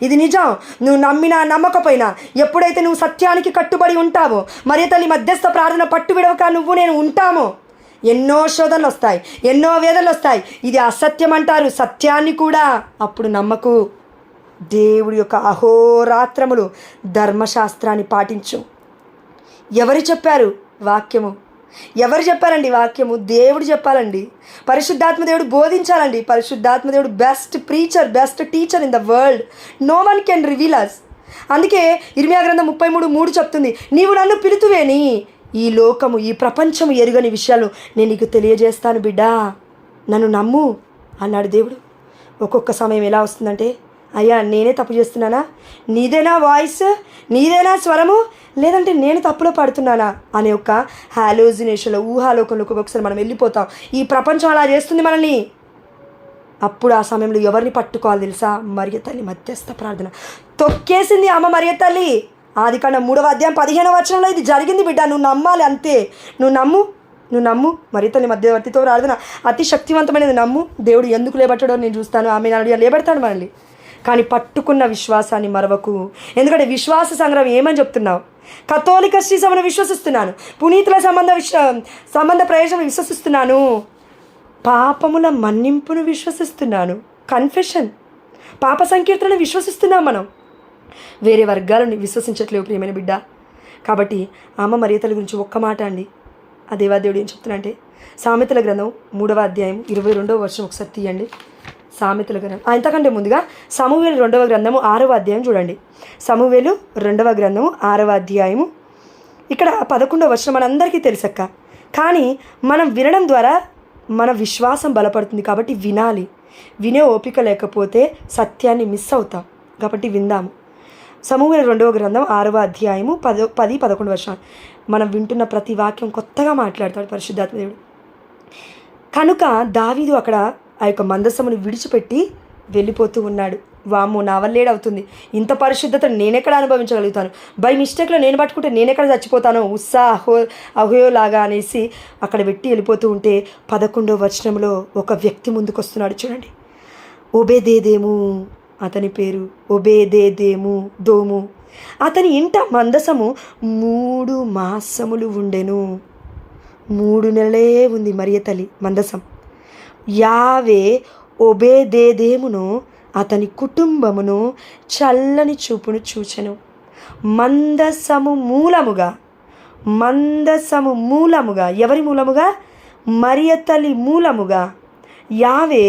ఇది నిజం. నువ్వు నమ్మినా నమ్మకపోయినా ఎప్పుడైతే నువ్వు సత్యానికి కట్టుబడి ఉంటావో, మరియ తల్లి మధ్యస్థ ప్రార్థన పట్టు విడవక నువ్వు నేను ఉంటామో, ఎన్నో శోధనలు వస్తాయి, ఎన్నో వేదనలు వస్తాయి. ఇది అసత్యం అంటారు, సత్యాన్ని కూడా అప్పుడు నమ్మకు. దేవుడి యొక్క అహోరాత్రములు ధర్మశాస్త్రాన్ని పాటించు. ఎవరు చెప్పారు వాక్యము? ఎవరు చెప్పారండి వాక్యము? దేవుడు చెప్పాలండి. పరిశుద్ధాత్మ దేవుడు బోధించాలండి. పరిశుద్ధాత్మ దేవుడు best preacher, best teacher in the world. No one can reveal us. అందుకే ఇర్మియా గ్రంథం 33:3 చెప్తుంది, నీవు నన్ను పిలుతువేని ఈ లోకము ఈ ప్రపంచము ఎరుగని విషయాలు నేను నీకు తెలియజేస్తాను బిడ్డా, నన్ను నమ్ము అన్నాడు దేవుడు. ఒక్కొక్క సమయం ఎలా వస్తుందంటే, అయ్యా నేనే తప్పు చేస్తున్నానా, నీదేనా వాయిస్, నీదేనా స్వరము, లేదంటే నేను తప్పులో పడుతున్నానా అనే ఒక హాలోజినేషన్లో ఊహాలోకంలోకి ఒక్కొక్కసారి మనం వెళ్ళిపోతాం. ఈ ప్రపంచం అలా చేస్తుంది మనల్ని. అప్పుడు ఆ సమయంలో ఎవరిని పట్టుకోవాలి తెలుసా? మరియ తల్లి మధ్యస్థ ప్రార్థన తొక్కేసింది అమ్మ మరియ తల్లి. ఆదికాండం 3వ అధ్యాయం 15వ వచనంలో ఇది జరిగింది బిడ్డ. నువ్వు నమ్మాలి అంతే. నువ్వు నమ్ము. మరియ తల్లి మధ్యవర్తితో ప్రార్థన అతి శక్తివంతమైనది. నమ్ము. దేవుడు ఎందుకు లేబట్టాడో నేను చూస్తాను. ఆమె నాడు లేబెడతాడు మనల్ని. కానీ పట్టుకున్న విశ్వాసాన్ని మరవకు. ఎందుకంటే విశ్వాస సంగ్రహం ఏమని చెప్తున్నావు? కథోలిక శ్రీ సభను విశ్వసిస్తున్నాను, పునీతుల సంబంధ ప్రయోజనం విశ్వసిస్తున్నాను, పాపముల మన్నింపును విశ్వసిస్తున్నాను, కన్ఫెషన్ పాప సంకీర్తనను విశ్వసిస్తున్నాం. మనం వేరే వర్గాలను విశ్వసించట్లేవు ప్రియమైన బిడ్డ. కాబట్టి అమ్మ మరియ తల్లి గురించి ఒక్క మాట అండి. ఆ దేవాదేవుడు ఏం చెప్తున్నా అంటే, సామెతల గ్రంథం 3వ అధ్యాయం 22వ వచనం ఒకసారి తీయండి. సామెతల గ్రంథం అంతకంటే ముందుగా సమూయేలు 2వ గ్రంథము 6వ అధ్యాయం చూడండి. సమూయేలు 2వ గ్రంథము 6వ అధ్యాయము ఇక్కడ 11వ వచనం మనందరికీ తెలుసక్క. కానీ మనం వినడం ద్వారా మన విశ్వాసం బలపడుతుంది. కాబట్టి వినాలి. వినే ఓపిక లేకపోతే సత్యాన్ని మిస్ అవుతాం. కాబట్టి విందాము. సమూయేలు 2వ గ్రంథం 6వ అధ్యాయము 10-11 వచనం. మనం వింటున్న ప్రతి వాక్యం కొత్తగా మాట్లాడతాడు పరిశుద్ధాత్మ దేవుడు. కనుక దావీదు అక్కడ ఆ యొక్క మందసమును విడిచిపెట్టి వెళ్ళిపోతూ ఉన్నాడు. వామ్మో, నా వల్ల ఏడవుతుంది, ఇంత పరిశుద్ధతను నేనెక్కడ అనుభవించగలుగుతాను, బై మిస్టేక్లో నేను పట్టుకుంటే నేనెక్కడ చచ్చిపోతానో, అహోయోలాగా అనేసి అక్కడ పెట్టి వెళ్ళిపోతూ ఉంటే 11వ వచనంలో ఒక వ్యక్తి ముందుకు వస్తున్నాడు. చూడండి, ఒబేదేదేము అతని పేరు, ఒబేదేదేము దోము. అతని ఇంట మందసము 3 మాసములు ఉండెను. 3 నెలలే ఉంది మరియ తల్లి మందసం. యావే ఒబేదేదేమును అతని కుటుంబమును చల్లని చూపును చూచెను. మందసము మూలముగా ఎవరి మూలముగా? మరియ తల్లి మూలముగా యావే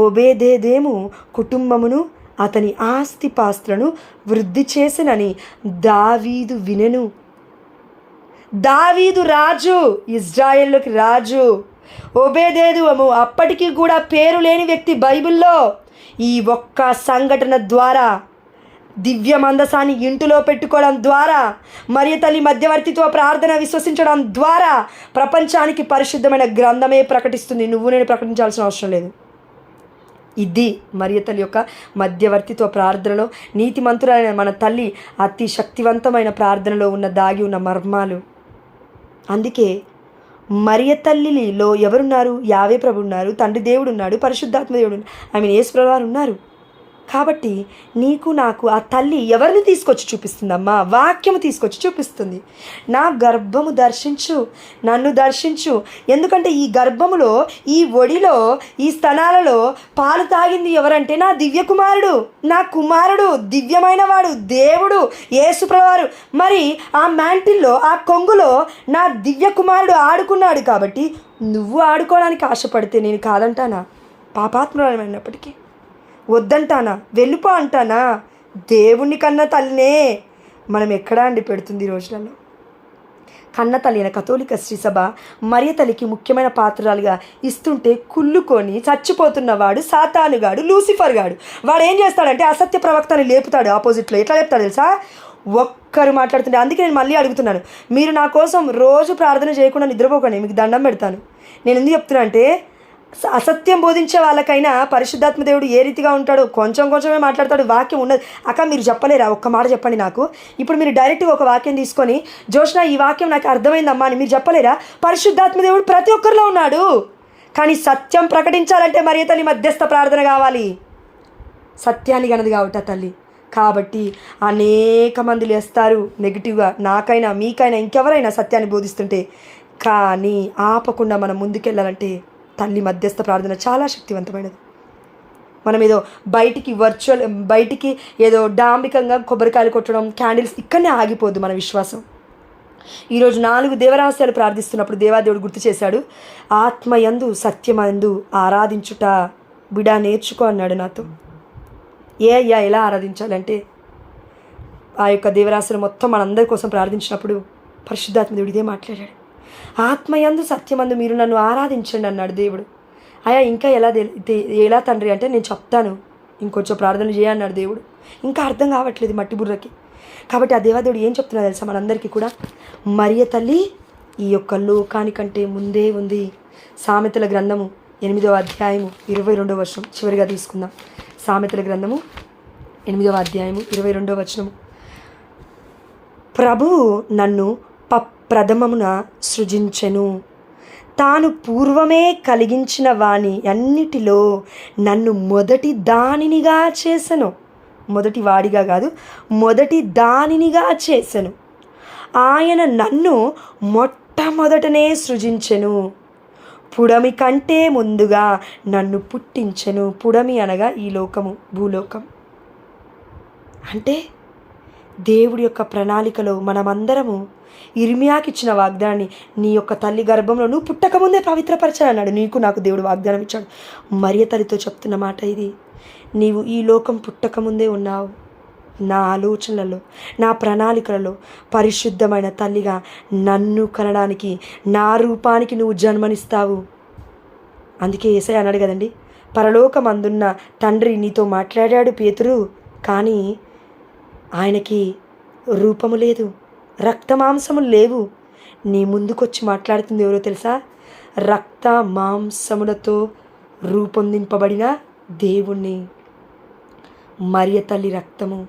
ఒబేదేదేము కుటుంబమును అతని ఆస్తిపాస్తులను వృద్ధి చేసినని దావీదు వినెను. దావీదు రాజు, ఇజ్రాయెల్లోకి రాజు. ఒబేదేదోము అప్పటికి కూడా పేరు లేని వ్యక్తి బైబిల్లో. ఈ ఒక్క సంఘటన ద్వారా, దివ్య మందసాన్ని ఇంటిలో పెట్టుకోవడం ద్వారా, మరియ తల్లి మధ్యవర్తిత్వ ప్రార్థన విశ్వసించడం ద్వారా ప్రపంచానికి పరిశుద్ధమైన గ్రంథమే ప్రకటిస్తుంది. నువ్వు నేను ప్రకటించాల్సిన అవసరం లేదు. ఇది మరియ తల్లి యొక్క మధ్యవర్తిత్వ ప్రార్థనలో, నీతిమంతురాలైన మన తల్లి అతి శక్తివంతమైన ప్రార్థనలో దాగి ఉన్న మర్మాలు. అందుకే మరియ తల్లిలో ఎవరున్నారు? యావే ప్రభు ఉన్నారు, తండ్రి దేవుడు ఉన్నాడు, పరిశుద్ధాత్మ దేవుడు యేసు ప్రభువారు ఉన్నారు. కాబట్టి నీకు నాకు ఆ తల్లి ఎవరిని తీసుకొచ్చి చూపిస్తుందమ్మా? వాక్యము తీసుకొచ్చి చూపిస్తుంది. నా గర్భము దర్శించు, నన్ను దర్శించు. ఎందుకంటే ఈ గర్భములో, ఈ ఒడిలో, ఈ స్తనాలలో పాలు తాగింది ఎవరంటే నా దివ్య కుమారుడు, నా కుమారుడు, దివ్యమైన వాడు, దేవుడు యేసు ప్రభువారు. మరి ఆ మ్యాంటిల్లో, ఆ కొంగులో నా దివ్య కుమారుడు ఆడుకున్నాడు. కాబట్టి నువ్వు ఆడుకోవడానికి ఆశపడితే నేను కాదంటానా? పాపాత్మురాలమైనప్పటికీ వద్దంటానా? వెళ్ళిపో అంటానా? దేవుణ్ణి కన్న తల్లినే మనం ఎక్కడా అండి పెడుతుంది ఈ రోజులలో. కన్న తల్లి అయిన కథోలిక శ్రీసభ మరియ తల్లికి ముఖ్యమైన పాత్రలుగా ఇస్తుంటే కుళ్ళుకొని చచ్చిపోతున్నవాడు సాతానుగాడు, లూసిఫర్ గాడు. వాడు ఏం చేస్తాడంటే అసత్య ప్రవక్తని లేపుతాడు. ఆపోజిట్లో ఎట్లా లేపుతాడు తెలుసా? ఒక్కరు మాట్లాడుతుంటే. అందుకే నేను మళ్ళీ అడుగుతున్నాను, మీరు నా కోసం రోజు ప్రార్థన చేయకుండా నిద్రపోకండి, మీకు దండం పెడతాను. నేను ఎందుకు చెప్తున్నా అంటే, అసత్యం బోధించే వాళ్ళకైనా పరిశుద్ధాత్మ దేవుడు ఏ రీతిగా ఉంటాడో కొంచెమే మాట్లాడతాడు. వాక్యం ఉన్నది. అక్క మీరు చెప్పలేరా? ఒక్క మాట చెప్పండి నాకు. ఇప్పుడు మీరు డైరెక్ట్గా ఒక వాక్యం తీసుకొని, జోష్న ఈ వాక్యం నాకు అర్థమైందమ్మా అని మీరు చెప్పలేరా? పరిశుద్ధాత్మ దేవుడు ప్రతి ఒక్కరిలో ఉన్నాడు. కానీ సత్యం ప్రకటించాలంటే మరియ తల్లి మధ్యస్థ ప్రార్థన కావాలి. సత్యాన్ని గనది కాబట్టి ఆ తల్లి. కాబట్టి అనేక మంది లేస్తారు నెగిటివ్గా, నాకైనా మీకైనా ఇంకెవరైనా సత్యాన్ని బోధిస్తుంటే. కానీ ఆపకుండా మనం ముందుకెళ్ళాలంటే తల్లి మధ్యస్థ ప్రార్థన చాలా శక్తివంతమైనది. మనం ఏదో బయటికి ఏదో డాంబికంగా కొబ్బరికాయలు కొట్టడం, క్యాండిల్స్ ఇక్కడనే ఆగిపోద్దు మన విశ్వాసం. ఈరోజు 4 దేవరహస్యాలు ప్రార్థిస్తున్నప్పుడు దేవాదేవుడు గుర్తు చేశాడు, ఆత్మయందు సత్యమందు ఆరాధించుట బిడా నేర్చుకో అన్నాడు నాతో. ఎలా ఆరాధించాలంటే, ఆ యొక్క దేవరహస్యాలు మొత్తం మనందరి కోసం ప్రార్థించినప్పుడు పరిశుద్ధాత్మ దేవుడు ఇదే మాట్లాడాడు. ఆత్మయందు సత్యమందు మీరు నన్ను ఆరాధించండి అన్నాడు దేవుడు. ఇంకా ఎలా తండ్రి అంటే, నేను చెప్తాను, ఇంకొంచెం ప్రార్థనలు చేయన్నాడు దేవుడు. ఇంకా అర్థం కావట్లేదు మట్టి బుర్రకి. కాబట్టి ఆ దేవాదేవుడు ఏం చెప్తున్నా తెలుసా మనందరికీ కూడా? మరియ తల్లి ఈ యొక్క లోకానికంటే ముందే ఉంది. సామెతల గ్రంథము 8వ అధ్యాయము 22వ వచనం చివరిగా తీసుకుందాం. సామెతల గ్రంథము 8వ అధ్యాయము 22వ వచనము. ప్రభువు నన్ను ప్రథమమున సృజించెను, తాను పూర్వమే కలిగించిన వాని అన్నిటిలో నన్ను మొదటి దానినిగా చేసెను. మొదటి వాడిగా కాదు, మొదటి దానినిగా చేసెను. ఆయన నన్ను మొట్టమొదటనే సృజించెను, పుడమి కంటే ముందుగా నన్ను పుట్టించెను. పుడమి అనగా ఈ లోకము, భూలోకం. అంటే దేవుడి యొక్క ప్రణాళికలో మనమందరము ఇర్మియాకి ఇచ్చిన వాగ్దానాన్ని, నీ యొక్క తల్లి గర్భంలో నువ్వు పుట్టకముందే పవిత్రపరచాలన్నాడు. నీకు నాకు దేవుడు వాగ్దానం ఇచ్చాడు. మరియ తల్లితో చెప్తున్న మాట ఇది. నీవు ఈ లోకం పుట్టకముందే ఉన్నావు. నా ఆలోచనలలో, నా ప్రణాళికలలో పరిశుద్ధమైన తల్లిగా నన్ను కనడానికి, నా రూపానికి నువ్వు జన్మనిస్తావు. అందుకే యేసయ్య అన్నాడు కదండి, పరలోకమందున్న తండ్రి నీతో మాట్లాడాడు పేతురు, కానీ ఆయనకి రూపము లేదు, రక్త మాంసములు లేవు. నీ ముందుకొచ్చి మాట్లాడుతుంది ఎవరో తెలుసా? రక్త మాంసములతో రూపొందింపబడిన దేవుణ్ణి. మరియ తల్లి రక్తము,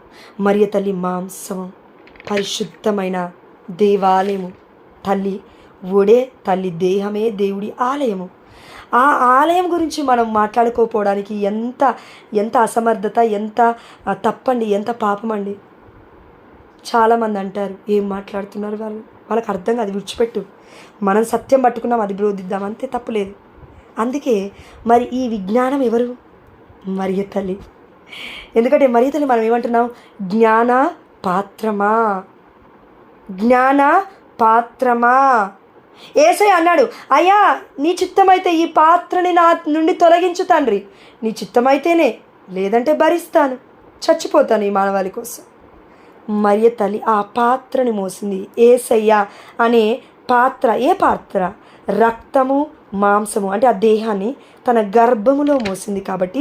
మరియ తల్లి మాంసము, పరిశుద్ధమైన దేవాలయము. తల్లి ఒడే, తల్లి దేహమే దేవుడి ఆలయము. ఆ ఆలయం గురించి మనం మాట్లాడుకోపోవడానికి ఎంత ఎంత అసమర్థత, ఎంత తప్పండి, ఎంత పాపమండి. చాలామంది అంటారు, ఏం మాట్లాడుతున్నారు వాళ్ళకి అర్థం కాదు, విడిచిపెట్టు, మనం సత్యం పట్టుకున్నాం, అది బోధిద్దాం, అంతే, తప్పులేదు. అందుకే మరి ఈ విజ్ఞానం ఎవరు? మరియ తల్లి. ఎందుకంటే మరియ తల్లి మనం ఏమంటున్నాం? జ్ఞాన పాత్రమా, జ్ఞాన పాత్రమా. యేసయ్య అన్నాడు, అయ్యా నీ చిత్తమైతే ఈ పాత్రని నా నుండి తొలగించు తండ్రి, నీ చిత్తమైతేనే, లేదంటే భరిస్తాను, చచ్చిపోతాను ఈ మానవాళి కోసం. మరియ తల్లి ఆ పాత్రని మోసింది. యేసయ్య అనే పాత్ర, ఏ పాత్ర? రక్తము మాంసము, అంటే ఆ దేహాన్ని తన గర్భములో మోసింది కాబట్టి,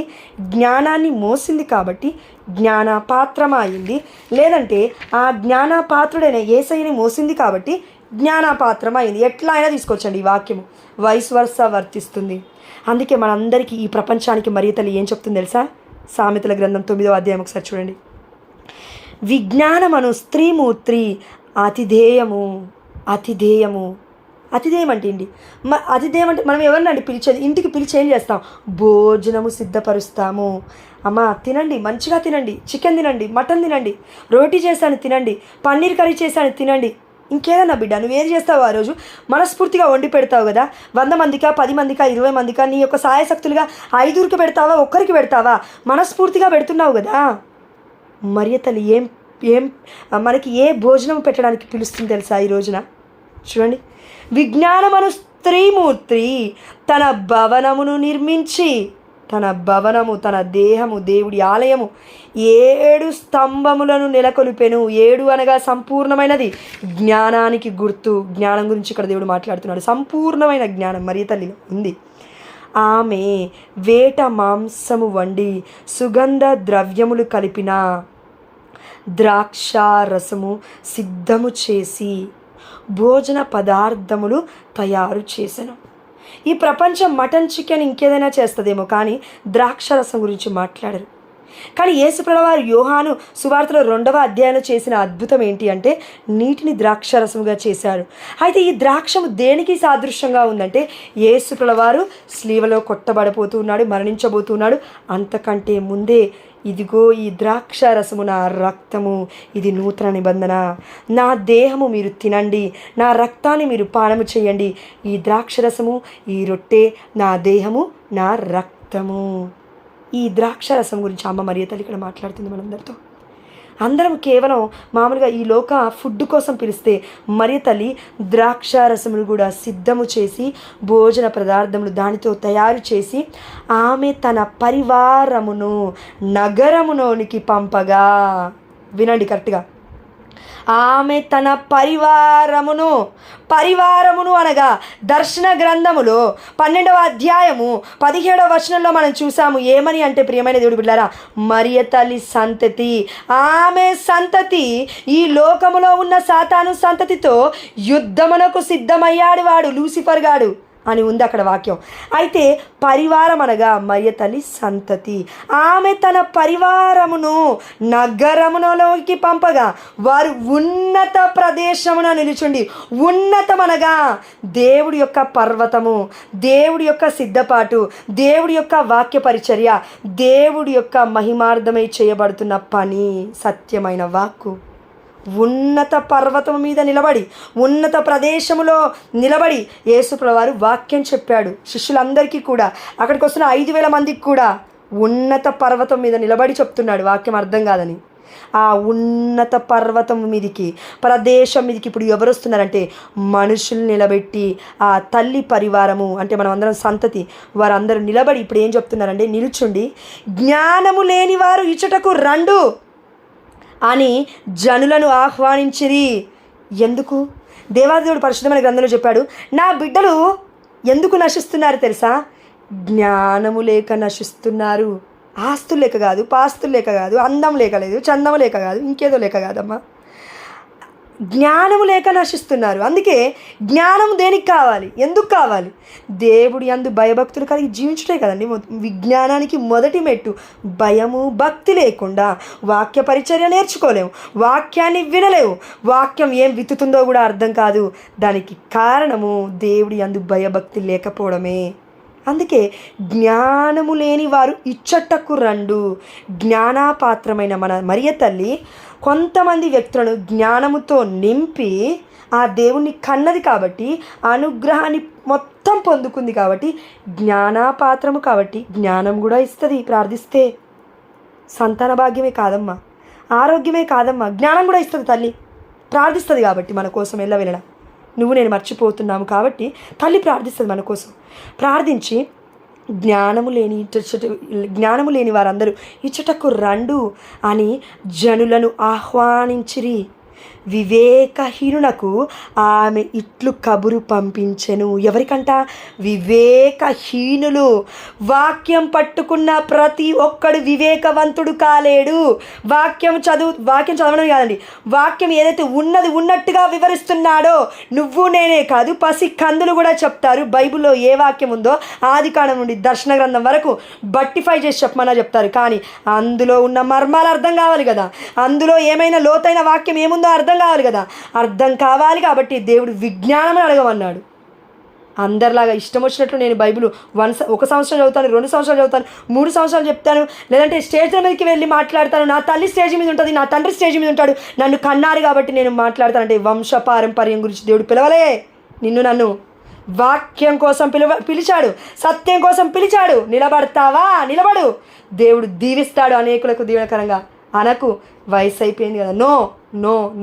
జ్ఞానాన్ని మోసింది కాబట్టి జ్ఞాన పాత్రమా అయింది. లేదంటే ఆ జ్ఞాన పాత్రుడైన యేసయ్యని మోసింది కాబట్టి జ్ఞానపాత్రం అయింది. ఎట్లా అయినా తీసుకొచ్చండి ఈ వాక్యము, వైస్ వర్స వర్తిస్తుంది. అందుకే మనందరికీ ఈ ప్రపంచానికి మరియ తల్లి ఏం చెప్తుంది తెలుసా? సామెతల గ్రంథం 9వ అధ్యాయం ఒకసారి చూడండి. విజ్ఞానమను స్త్రీమూర్తి అతిధేయము. అతిధేయము, అతిథేయం అంటే ఏంటి? అతిథేయం అంటే మనం ఎవరినండి పిలిచేది? ఇంటికి పిలిచి ఏం చేస్తాం? భోజనము సిద్ధపరుస్తాము. అమ్మ తినండి, మంచిగా తినండి, చికెన్ తినండి, మటన్ తినండి, రోటీ చేశాను తినండి, పన్నీర్ కర్రీ చేశాను తినండి. ఇంకేదన్నా బిడ్డ నువ్వేం చేస్తావు ఆ రోజు? మనస్ఫూర్తిగా వండి పెడతావు కదా. 100 మందికా, 10 మందికా, 20 మందికా, నీ యొక్క సాయశక్తులుగా 5కి పెడతావా, 1కి పెడతావా? మనస్ఫూర్తిగా పెడుతున్నావు కదా. మరియ తల్లి ఏం మనకి ఏ భోజనం పెట్టడానికి పిలుస్తుంది తెలుసా ఈ రోజున? చూడండి, విజ్ఞానమను స్త్రీమూర్తి తన భవనమును నిర్మించి, తన భవనము, తన దేహము, దేవుడి ఆలయము 7 స్తంభములను నెలకొల్పెను. 7 అనగా సంపూర్ణమైనది, జ్ఞానానికి గుర్తు. జ్ఞానం గురించి ఇక్కడ దేవుడు మాట్లాడుతున్నాడు. సంపూర్ణమైన జ్ఞానం మరియ తల్లిలో ఉంది. ఆమె వేట మాంసము వండి సుగంధ ద్రవ్యములు కలిపిన ద్రాక్షారసము సిద్ధము చేసి భోజన పదార్థములు తయారు చేసెను. ఈ ప్రపంచం మటన్, చికెన్, ఇంకేదైనా చేస్తుందేమో, కానీ ద్రాక్షరసం గురించి మాట్లాడరు. కానీ యేసుప్రభువారు యోహాను సువార్తలో 2వ అధ్యాయంలో చేసిన అద్భుతం ఏంటి అంటే, నీటిని ద్రాక్షరసముగా చేశారు. అయితే ఈ ద్రాక్షము దేనికి సాదృశ్యంగా ఉందంటే, యేసుప్రభువారు స్లీవలో కొట్టబడబోతున్నాడు, మరణించబోతున్నాడు. అంతకంటే ముందే ఇదిగో ఈ ద్రాక్షరసము నా రక్తము, ఇది నూతన నిబంధన, నా దేహము మీరు తినండి, నా రక్తాన్ని మీరు పానము చేయండి. ఈ ద్రాక్షరసము, ఈ రొట్టె నా దేహము, నా రక్తము. ఈ ద్రాక్షరసం గురించి అమ్మ మరియ తల్లి ఇక్కడ మాట్లాడుతుంది మనందరితో. అందరం కేవలం మామూలుగా ఈ లోక ఫుడ్ కోసం పిలిస్తే, మరియ తల్లి ద్రాక్షారసమును కూడా సిద్ధము చేసి, భోజన పదార్థములు దానితో తయారు చేసి, ఆమె తన పరివారమును నగరములోనికి పంపగా, వినండి కరెక్ట్గా, ఆమె తన పరివారమును అనగా దర్శన గ్రంథములో 12వ అధ్యాయము 17వ వచనంలో మనం చూసాము. ఏమని అంటే, ప్రియమైన దేవుడి బిడ్డలారా, మరియ తల్లి సంతతి, ఆమె సంతతి ఈ లోకములో ఉన్న సాతాను సంతతితో యుద్ధమునకు సిద్ధమయ్యాడు వాడు, లూసిఫర్ గాడు అని ఉంది అక్కడ వాక్యం. అయితే పరివారం అనగా మరియ తల్లి సంతతి. ఆమె తన పరివారమును నగరములోకి పంపగా వారు ఉన్నత ప్రదేశమున నిలుచుండి, ఉన్నతమనగా దేవుడి యొక్క పర్వతము, దేవుడి యొక్క సిద్ధపాటు, దేవుడి యొక్క వాక్య పరిచర్య, దేవుడి యొక్క మహిమార్థమై చేయబడుతున్న పని, సత్యమైన వాక్కు, ఉన్నత పర్వతం మీద నిలబడి, ఉన్నత ప్రదేశములో నిలబడి యేసుప్రభువారు వాక్యం చెప్పాడు శిష్యులందరికీ కూడా. అక్కడికి వస్తున్న 5,000 మందికి కూడా ఉన్నత పర్వతం మీద నిలబడి చెప్తున్నాడు, వాక్యం అర్థం కాదని. ఆ ఉన్నత పర్వతం మీదికి, ప్రదేశం మీదికి ఇప్పుడు ఎవరు వస్తున్నారంటే, మనుషులు నిలబెట్టి ఆ తల్లి పరివారము, అంటే మనం అందరం సంతతి, వారందరూ నిలబడి ఇప్పుడు ఏం చెప్తున్నారంటే, నిలుచుండి జ్ఞానము లేని వారు ఇచ్చటకు రండు అని జనులను ఆహ్వానించిరి. ఎందుకు? దేవాదేవుడు పరిశుద్ధమైన గ్రంథంలో చెప్పాడు, నా బిడ్డలు ఎందుకు నశిస్తున్నారు తెలుసా? జ్ఞానము లేక నశిస్తున్నారు. ఆస్తులు లేక కాదు, పాస్తులు లేక కాదు, అందం లేక లేదు, చందం లేక కాదు, ఇంకేదో లేక కాదమ్మా. జ్ఞానము లేక నశిస్తున్నారు. అందుకే జ్ఞానము దేనికి కావాలి, ఎందుకు కావాలి? దేవుడి యందు భయభక్తులు కలిగి జీవించుటే కదండి విజ్ఞానానికి మొదటి మెట్టు. భయము భక్తి లేకుండా వాక్య పరిచర్య నేర్చుకోలేము, వాక్యాన్ని వినలేవు, వాక్యం ఏం విత్తుతుందో కూడా అర్థం కాదు. దానికి కారణము దేవుడి యందు భయభక్తి లేకపోవడమే. అందుకే జ్ఞానము లేని వారు ఇచ్చటకు రండు. జ్ఞానాపాత్రమైన మన మరియ తల్లి కొంతమంది వ్యక్తులను జ్ఞానముతో నింపి ఆ దేవుణ్ణి కన్నది కాబట్టి, అనుగ్రహాన్ని మొత్తం పొందుకుంది కాబట్టి, జ్ఞానాపాత్రము కాబట్టి జ్ఞానం కూడా ఇస్తుంది. ప్రార్థిస్తే సంతాన భాగ్యమే కాదమ్మా, ఆరోగ్యమే కాదమ్మా, జ్ఞానం కూడా ఇస్తుంది తల్లి. ప్రార్థిస్తుంది కాబట్టి మన కోసం వెళ్ళ నువ్వు నేను మర్చిపోతున్నాము కాబట్టి తల్లి ప్రార్థిస్తుంది మన కోసం. ప్రార్థించి జ్ఞానము లేని వారందరూ ఇచ్చటకు రండు అని జనులను ఆహ్వానించిరి. వివేకహీనునకు ఆమె ఇట్లు కబురు పంపించెను. ఎవరికంట? వివేకహీనులు. వాక్యం పట్టుకున్న ప్రతి ఒక్కడు వివేకవంతుడు కాలేడు. వాక్యం చదవడం కాదండి, వాక్యం ఏదైతే ఉన్నట్టుగా వివరిస్తున్నాడో, నువ్వు నేనే కాదు పసి కందులు కూడా చెప్తారు. బైబిల్లో ఏ వాక్యం ఉందో ఆదికాండం నుండి దర్శన గ్రంథం వరకు బట్టిఫై చేసి చెప్పమన్నా చెప్తారు. కానీ అందులో ఉన్న మర్మాలు అర్థం కావాలి కదా, అందులో ఏమైనా లోతైన వాక్యం ఏముందో అర్థం కావాలి కదా. అర్థం కావాలి కాబట్టి దేవుడు విజ్ఞానం అడగమన్నాడు. అందరిలాగా ఇష్టం వచ్చినట్లు నేను బైబిల్ 1 సంవత్సరం చదువుతాను, 2 సంవత్సరాలు చదువుతాను, 3 సంవత్సరాలు చెప్తాను, లేదంటే స్టేజ్ల మీదకి వెళ్ళి మాట్లాడతాను. నా తల్లి స్టేజ్ మీద ఉంటుంది, నా తండ్రి స్టేజ్ మీద ఉంటాడు, నన్ను కన్నారు కాబట్టి నేను మాట్లాడతానంటే వంశ పారంపర్యం గురించి దేవుడు పిలవలే. నన్ను వాక్యం కోసం పిలిచాడు, సత్యం కోసం పిలిచాడు. నిలబడతావా? నిలబడు, దేవుడు దీవిస్తాడు అనేకులకు దీవెనకరంగా. అనకు వయసు అయిపోయింది కదా,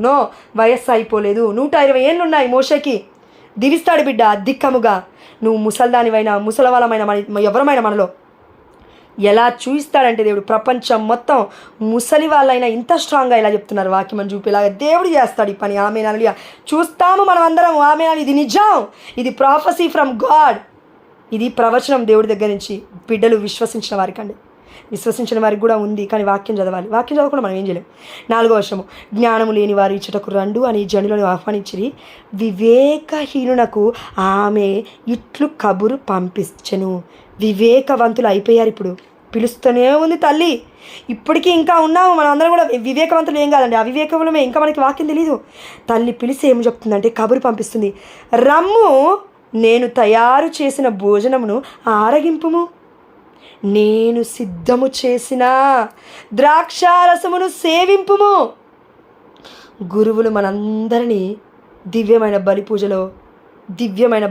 నో వయస్సు అయిపోలేదు, 120 ఏళ్ళు ఉన్నాయి మోషేకి. దీవిస్తాడు బిడ్డ అధికముగా. నువ్వు ముసల్దానివైనా ముసలవాళ్ళమైన ఎవరమైనా మనలో ఎలా చూయిస్తాడంటే దేవుడు ప్రపంచం మొత్తం ముసలి వాళ్ళైనా ఇంత స్ట్రాంగ్గా ఇలా చెప్తున్నారు వాక్యం అని చూపేలాగా దేవుడు చేస్తాడు ఈ పని. ఆమె నలుగా చూస్తాము మనం అందరం. ఆమె ఇది నిజం, ఇది ప్రాఫెసీ ఫ్రమ్ గాడ్, ఇది ప్రవచనం దేవుడి దగ్గర నుంచి. బిడ్డలు విశ్వసించిన వారికండి, విశ్వసించిన వారికి కూడా ఉంది, కానీ వాక్యం చదవాలి. వాక్యం చదవకుండా మనం ఏం చేయలేం. 4వ వర్షము, జ్ఞానము లేని వారు ఇచ్చటకు రండు అని జనులను ఆహ్వానించిరి. వివేకహీనునకు ఆమె ఇట్లు కబురు పంపించెను. వివేకవంతులు అయిపోయారు. ఇప్పుడు పిలుస్తూనే ఉంది తల్లి. ఇప్పటికీ ఇంకా ఉన్నాము మనం అందరం కూడా వివేకవంతులు ఏం కాదండి, అవివేకములమే. ఇంకా మనకి వాక్యం తెలీదు. తల్లి పిలిచి ఏం చెప్తుందంటే కబురు పంపిస్తుంది. రమ్ము, నేను తయారు చేసిన భోజనమును ఆరగింపుము, నేను సిద్ధము చేసిన ద్రాక్షారసమును సేవింపుము. గురువులు మనందరినీ దివ్యమైన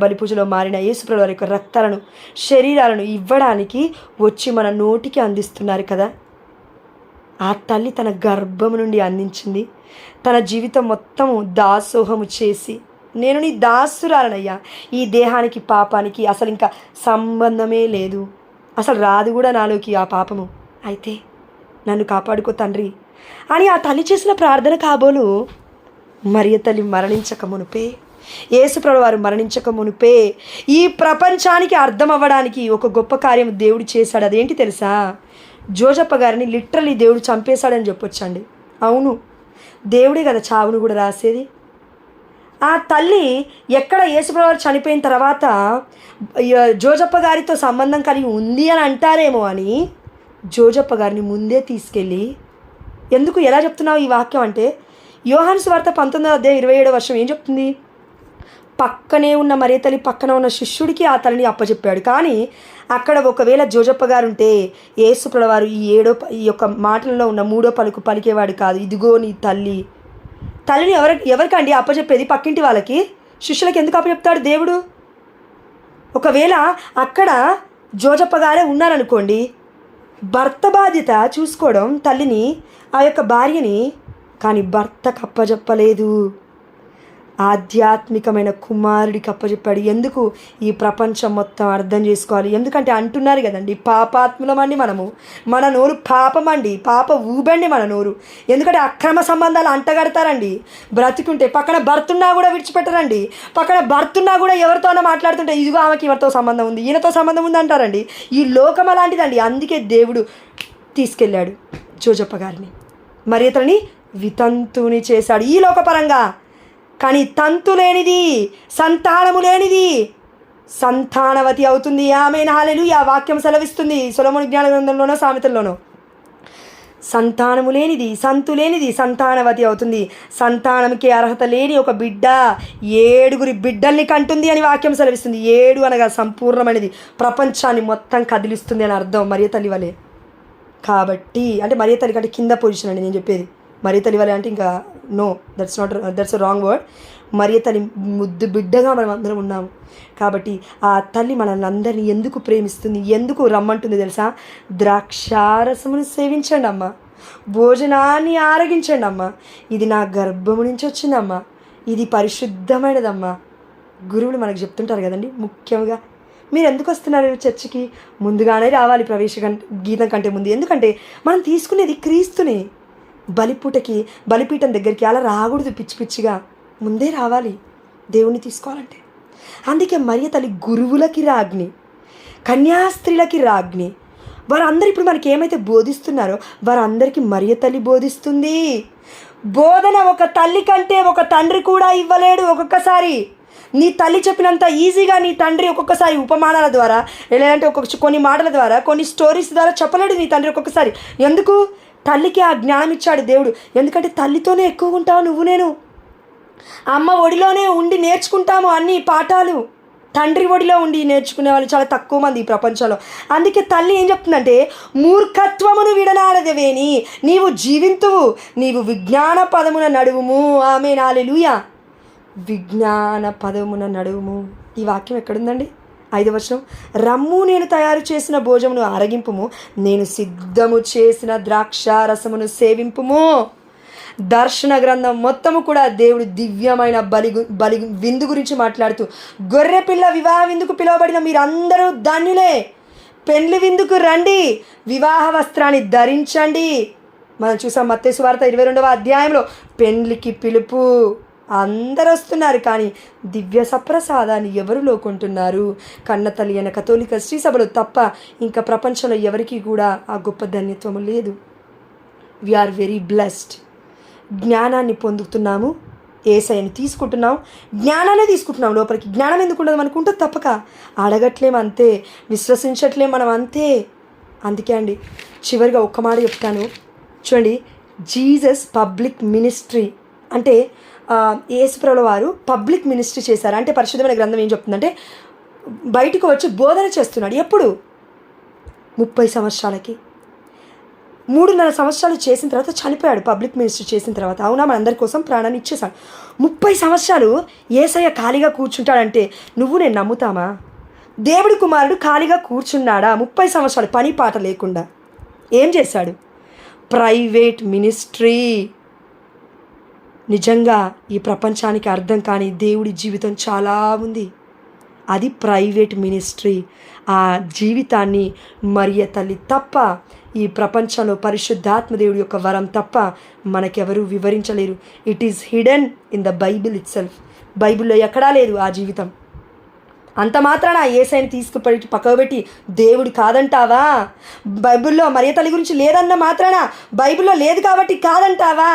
బలిపూజలో మారిన యేసుప్రభువు వారి యొక్క రక్తాలను, శరీరాలను ఇవ్వడానికి వచ్చి మన నోటికి అందిస్తున్నారు కదా. ఆ తల్లి తన గర్భము నుండి అందించింది. తన జీవితం మొత్తము దాసోహము చేసి, నేను నీ దాసురాలనయ్యా, ఈ దేహానికి పాపానికి అసలు ఇంకా సంబంధమే లేదు, అసలు రాదు కూడా నాలోకి ఆ పాపము, అయితే నన్ను కాపాడుకో తండ్రి అని ఆ తల్లి చేసిన ప్రార్థన కాబోలు మరియ తల్లి మరణించక మునుపే, యేసుప్రభువు వారు మరణించక మునుపే ఈ ప్రపంచానికి అర్థం అవ్వడానికి ఒక గొప్ప కార్యం దేవుడు చేశాడు. అదేంటి తెలుసా? జోజప్ప గారిని లిటరలీ దేవుడు చంపేశాడని చెప్పొచ్చండి. అవును, దేవుడే కదా చావును కూడా రాసేది. ఆ తల్లి ఎక్కడ యేసుప్రభువు వారు చనిపోయిన తర్వాత జోజప్ప గారితో సంబంధం కలిగి ఉంది అని అంటారేమో అని జోజప్ప గారిని ముందే తీసుకెళ్ళి, ఎందుకు ఎలా చెప్తున్నావు ఈ వాక్యం అంటే, యోహాను సువార్త 19:27 ఏం చెప్తుంది? పక్కనే ఉన్న మరియ తల్లి పక్కన ఉన్న శిష్యుడికి ఆ తల్లిని అప్పచెప్పాడు. కానీ అక్కడ ఒకవేళ జోజప్ప గారు ఉంటే యేసుప్రభువు వారు ఈ యొక్క మాటలలో ఉన్న 3వ పలుకు పలికేవాడు కాదు. ఇదిగో నీ తల్లిని ఎవరికండి అప్పచెప్పేది? పక్కింటి వాళ్ళకి, శిష్యులకి ఎందుకు అప్పచెప్తాడు దేవుడు? ఒకవేళ అక్కడ జోజప్ప గారే ఉన్నారనుకోండి, భర్త బాధ్యత చూసుకోవడం తల్లిని, ఆ యొక్క భార్యని, కానీ భర్తకు అప్పచెప్పలేదు. ఆధ్యాత్మికమైన కుమారుడికి అప్పచెప్పాడు. ఎందుకు? ఈ ప్రపంచం మొత్తం అర్థం చేసుకోవాలి. ఎందుకంటే అంటున్నారు కదండి, పాపాత్ములమండి మనము, మన నోరు పాపమండి, పాప ఊబండి మన నోరు. ఎందుకంటే అక్రమ సంబంధాలు అంటగడతారండి. బ్రతికుంటే పక్కన భర్తున్నా కూడా విడిచిపెట్టరండి. పక్కన భర్తున్నా కూడా ఎవరితోనో మాట్లాడుతుంటే ఇదిగో ఆమెకి ఎవరితో సంబంధం ఉంది, ఈయనతో సంబంధం ఉంది అంటారండి. ఈ లోకం అలాంటిదండి. అందుకే దేవుడు తీసుకెళ్ళాడు జోజప్ప గారిని, మరి ఇతని వితంతుని చేశాడు. ఈ లోకపరంగా కానీ తంతు లేనిది, సంతానము లేనిది సంతానవతి అవుతుంది. ఆమేన్, హల్లెలూయా. వాక్యం సెలవిస్తుంది సొలొమోను జ్ఞాన గ్రంథంలోనో సామెతల్లోనో, సంతానము లేనిది, సంతు లేనిది సంతానవతి అవుతుంది. సంతానంకి అర్హత లేని ఒక బిడ్డ 7 బిడ్డల్ని కంటుంది అని వాక్యం సెలవిస్తుంది. 7 అనగా సంపూర్ణమైనది, ప్రపంచాన్ని మొత్తం కదిలిస్తుంది అని అర్థం మరియ తల్లి వలె. కాబట్టి అంటే మరియ తల్లి కంటే కింద పొజిషన్ అండి నేను చెప్పేది. మరియ తల్లి వలె అంటే ఇంకా నో, దట్స్ రాంగ్ వర్డ్. మరియ తల్లి ముద్దు బిడ్డగా మనం అందరం ఉన్నాము. కాబట్టి ఆ తల్లి మనల్ని అందరినీ ఎందుకు ప్రేమిస్తుంది, ఎందుకు రమ్మంటుంది తెలుసా? ద్రాక్షారసమును సేవించండి అమ్మా, భోజనాన్ని ఆరగించండి అమ్మా, ఇది నా గర్భము నుంచి వచ్చిందమ్మా, ఇది పరిశుద్ధమైనదమ్మా. గురువులు మనకు చెప్తుంటారు కదండి. ముఖ్యంగా మీరు ఎందుకు వస్తున్నారు చర్చికి? ముందుగానే రావాలి గీతం కంటే ముందు. ఎందుకంటే మనం తీసుకునేది క్రీస్తుని. బలిపీఠం దగ్గరికి అలా రాకూడదు పిచ్చి పిచ్చిగా, ముందే రావాలి దేవుణ్ణి తీసుకోవాలంటే. అందుకే మరియ తల్లి గురువులకి రాజ్ఞి, కన్యాస్త్రీలకి రాజ్ఞి. వారందరూ ఇప్పుడు మనకి ఏమైతే బోధిస్తున్నారో వారందరికీ మరియ తల్లి బోధిస్తుంది. బోధన ఒక తల్లి కంటే ఒక తండ్రి కూడా ఇవ్వలేడు. ఒక్కొక్కసారి నీ తల్లి చెప్పినంత ఈజీగా నీ తండ్రి ఒక్కొక్కసారి ఉపమానాల ద్వారా, లేదంటే కొన్ని మాటల ద్వారా, కొన్ని స్టోరీస్ ద్వారా చెప్పలేడు నీ తండ్రి ఒక్కొక్కసారి. ఎందుకు? తల్లికి ఆ జ్ఞానం ఇచ్చాడు దేవుడు. ఎందుకంటే తల్లితోనే ఎక్కువ ఉంటావు నువ్వు నేను. అమ్మ ఒడిలోనే ఉండి నేర్చుకుంటాము అన్ని పాఠాలు. తండ్రి ఒడిలో ఉండి నేర్చుకునే వాళ్ళు చాలా తక్కువ మంది ఈ ప్రపంచంలో. అందుకే తల్లి ఏం చెప్తుందంటే, మూర్ఖత్వమును విడనాడదవేని నీవు జీవింతువు, నీవు విజ్ఞాన పదమున నడువుము. ఆమేన్, హల్లెలూయా. విజ్ఞాన పదమున నడువుము. ఈ వాక్యం ఎక్కడుందండి? 5వ వచనం, రమ్ము నేను తయారు చేసిన భోజమును ఆరగింపుము, నేను సిద్ధము చేసిన ద్రాక్షారసమును సేవింపుము. దర్శన గ్రంథం మొత్తము కూడా దేవుడు దివ్యమైన బలి విందు గురించి మాట్లాడుతూ, గొర్రె పిల్ల వివాహ విందుకు పిలువబడిన మీరందరూ ధన్యులే, పెండ్లి విందుకు రండి, వివాహ వస్త్రాన్ని ధరించండి. మనం చూసాం మత్తయి సువార్త 22వ అధ్యాయంలో పెండ్లికి పిలుపు, అందరూ వస్తున్నారు. కానీ దివ్య సప్రసాదాన్ని ఎవరు లోకుంటున్నారు? కన్నతల్లి అయిన కథోలిక శ్రీ సభలు తప్ప ఇంకా ప్రపంచంలో ఎవరికి కూడా ఆ గొప్ప ధన్యత్వము లేదు. We are very blessed. జ్ఞానాన్ని పొందుతున్నాము, యేసయ్యని తీసుకుంటున్నాం, జ్ఞానాన్ని తీసుకుంటున్నాం. లోపలికి జ్ఞానం ఎందుకు ఉండదు? మనకు ఉంటుంది తప్పక, అడగట్లేము అంతే, విశ్వసించట్లేము మనం అంతే. అందుకే అండి చివరిగా ఒక్క మాట చెప్తాను చూడండి. జీసస్ పబ్లిక్ మినిస్ట్రీ అంటే యేసుప్రభుల వారు పబ్లిక్ మినిస్ట్రీ చేశారు. అంటే పరిశుద్ధమైన గ్రంథం ఏం చెప్తుందంటే, బయటకు వచ్చి బోధన చేస్తున్నాడు. ఎప్పుడు? 30 సంవత్సరాలకి. 3.5 సంవత్సరాలు చేసిన తర్వాత చనిపోయాడు. పబ్లిక్ మినిస్ట్రీ చేసిన తర్వాత. అవునా, మనందరి కోసం ప్రాణాన్ని ఇచ్చేశాడు. 30 సంవత్సరాలు యేసయ్య ఖాళీగా కూర్చుంటాడంటే నువ్వు నేను నమ్ముతామా? దేవుడి కుమారుడు ఖాళీగా కూర్చున్నాడా 30 సంవత్సరాలు పని పాట లేకుండా? ఏం చేశాడు? Private ministry. నిజంగా ఈ ప్రపంచానికి అర్థం కాని దేవుడి జీవితం చాలా ఉంది. అది ప్రైవేట్ మినిస్ట్రీ. ఆ జీవితాన్ని మరియ తల్లి తప్ప, ఈ ప్రపంచంలో పరిశుద్ధాత్మ దేవుడి యొక్క వరం తప్ప మనకెవరూ వివరించలేరు. It is hidden in the Bible itself. బైబిల్లో ఎక్కడా లేదు ఆ జీవితం. అంత మాత్రాన యేసయ్యని తీసుకుపోయి పక్కకు పెట్టి దేవుడు కాదంటావా? బైబిల్లో మరియ తల్లి గురించి లేదన్న మాత్రాన బైబిల్లో లేదు కాబట్టి కాదంటావా?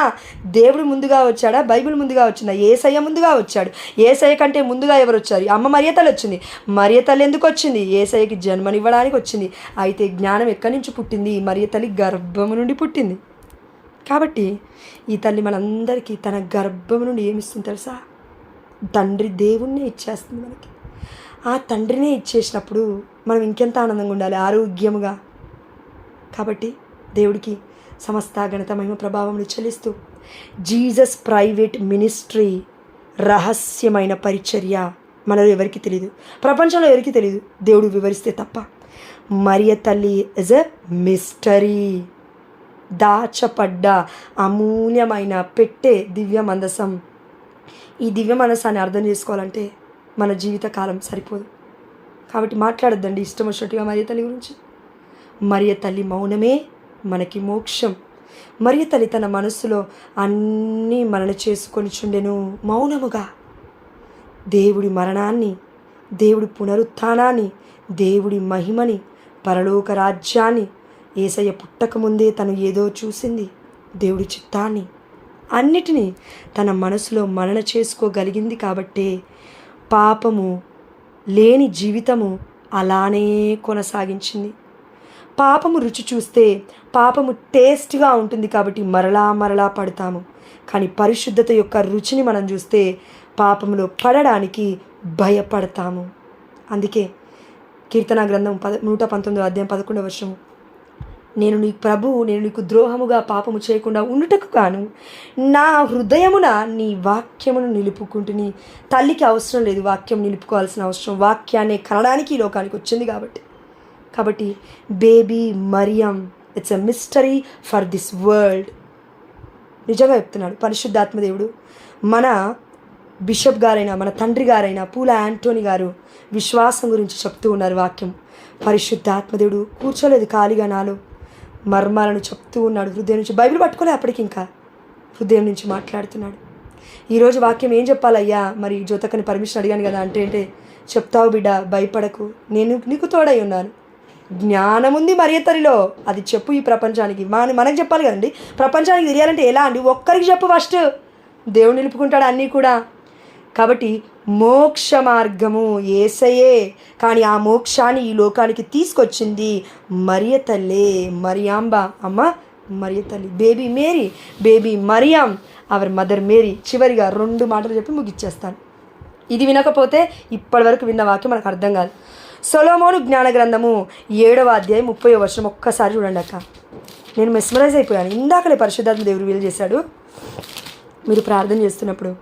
దేవుడు ముందుగా వచ్చాడా? బైబిల్ ముందుగా వచ్చిందా? యేసయ్య ముందుగా వచ్చాడు. యేసయ్య కంటే ముందుగా ఎవరు వచ్చారు? అమ్మ మరియ తల్లి వచ్చింది. మరియ తల్లి ఎందుకు వచ్చింది? యేసయ్యకి జన్మనివ్వడానికి వచ్చింది. అయితే జ్ఞానం ఎక్కడి నుంచి పుట్టింది? మరియ తల్లి గర్భము నుండి పుట్టింది. కాబట్టి ఈ తల్లి మనందరికీ తన గర్భము నుండి ఏమిస్తుంది తెలుసా? తండ్రి దేవుణ్ణే ఇచ్చేస్తుంది మనకి. ఆ తండ్రినే ఇచ్చేసినప్పుడు మనం ఇంకెంత ఆనందంగా ఉండాలి, ఆరోగ్యముగా. కాబట్టి దేవుడికి సమస్త ఘనత మహిమ ప్రభావములు చెల్లిస్తూ, జీసస్ ప్రైవేట్ మినిస్ట్రీ రహస్యమైన పరిచర్య మనలో ఎవరికి తెలియదు, ప్రపంచంలో ఎవరికి తెలియదు, దేవుడు వివరిస్తే తప్ప. మరియ తల్లి ఇస్ ఎ మిస్టరీ. దాచపడ్డ అమూల్యమైన పెట్టే దివ్య మందసం. ఈ దివ్య మనసాన్ని అర్థం చేసుకోవాలంటే మన జీవితకాలం సరిపోదు. కాబట్టి మాట్లాడొద్దండి ఇష్టం వచ్చినట్టుగా మరియ తల్లి గురించి. మరియ తల్లి మౌనమే మనకి మోక్షం. మరియ తల్లి తన మనస్సులో అన్నీ మనల్ని చేసుకొని చుండెను మౌనముగా. దేవుడి మరణాన్ని, దేవుడి పునరుత్థానాన్ని, దేవుడి మహిమని, పరలోక రాజ్యాన్ని, యేసయ్య పుట్టకముందే తను ఏదో చూసింది, దేవుడి చిత్తాన్ని. అన్నిటినీ తన మనసులో మనన చేసుకోగలిగింది కాబట్టే పాపము లేని జీవితము అలానే కొనసాగించింది. పాపము రుచి చూస్తే పాపము టేస్ట్గా ఉంటుంది కాబట్టి మరలా మరలా పడతాము. కానీ పరిశుద్ధత యొక్క రుచిని మనం చూస్తే పాపములో పడడానికి భయపడతాము. అందుకే కీర్తన గ్రంథం 119 నేను నీకు ద్రోహముగా పాపము చేయకుండా ఉండుటకు గాను నా హృదయమున నీ వాక్యమును నిలుపుకుంటుని. తల్లికి అవసరం లేదు వాక్యం నిలుపుకోవాల్సిన అవసరం, వాక్యాన్ని కనడానికి ఈ లోకానికి వచ్చింది కాబట్టి బేబీ మరియం it's a mystery for this world. నిజంగా చెప్తున్నాడు పరిశుద్ధాత్మదేవుడు. మన బిషప్ గారైన మన తండ్రి గారైన పూల యాంటోనీ గారు విశ్వాసం గురించి చెప్తూ ఉన్నారు వాక్యం. పరిశుద్ధాత్మదేవుడు కూర్చోలేదు ఖాళీగా, నాలో మర్మాలను చెప్తూ ఉన్నాడు. హృదయం నుంచి బైబిల్ పట్టుకోలే, అప్పటికి ఇంకా హృదయం నుంచి మాట్లాడుతున్నాడు. ఈరోజు వాక్యం ఏం చెప్పాలయ్యా? మరి జ్యోతకని పర్మిషన్ అడిగాను కదా అంటే చెప్తావు బిడ్డ, భయపడకు, నేను నీకు తోడై ఉన్నాను. జ్ఞానం ఉంది మరియతలిలో, అది చెప్పు ఈ ప్రపంచానికి. మనకు చెప్పాలి కదండి, ప్రపంచానికి తెలియాలంటే ఎలా అండి? ఒక్కరికి చెప్పు ఫస్ట్, దేవుడు నిలుపుకుంటాడు అన్నీ కూడా. కాబట్టి మోక్ష మార్గము యేసయ్యే, కానీ ఆ మోక్షాన్ని ఈ లోకానికి తీసుకొచ్చింది మరియతల్లే, మరియాంబ అమ్మ మరియతల్లి, బేబీ మరియాం అవర్ మదర్ మేరీ. చివరిగా 2 మాటలు చెప్పి ముగిచ్చేస్తాను. ఇది వినకపోతే ఇప్పటి వరకు విన్న వాక్యం మనకు అర్థం కాదు. సొలొమోను జ్ఞాన గ్రంథము 7వ అధ్యాయం 30వ వచనం ఒక్కసారి చూడండి అక్క. నేను మెస్మరైజ్ అయిపోయాను. ఇందాకలే పరిశుద్ధాత్మ దేవుడు వీలు చేశాడు మీరు ప్రార్థన చేస్తున్నప్పుడు.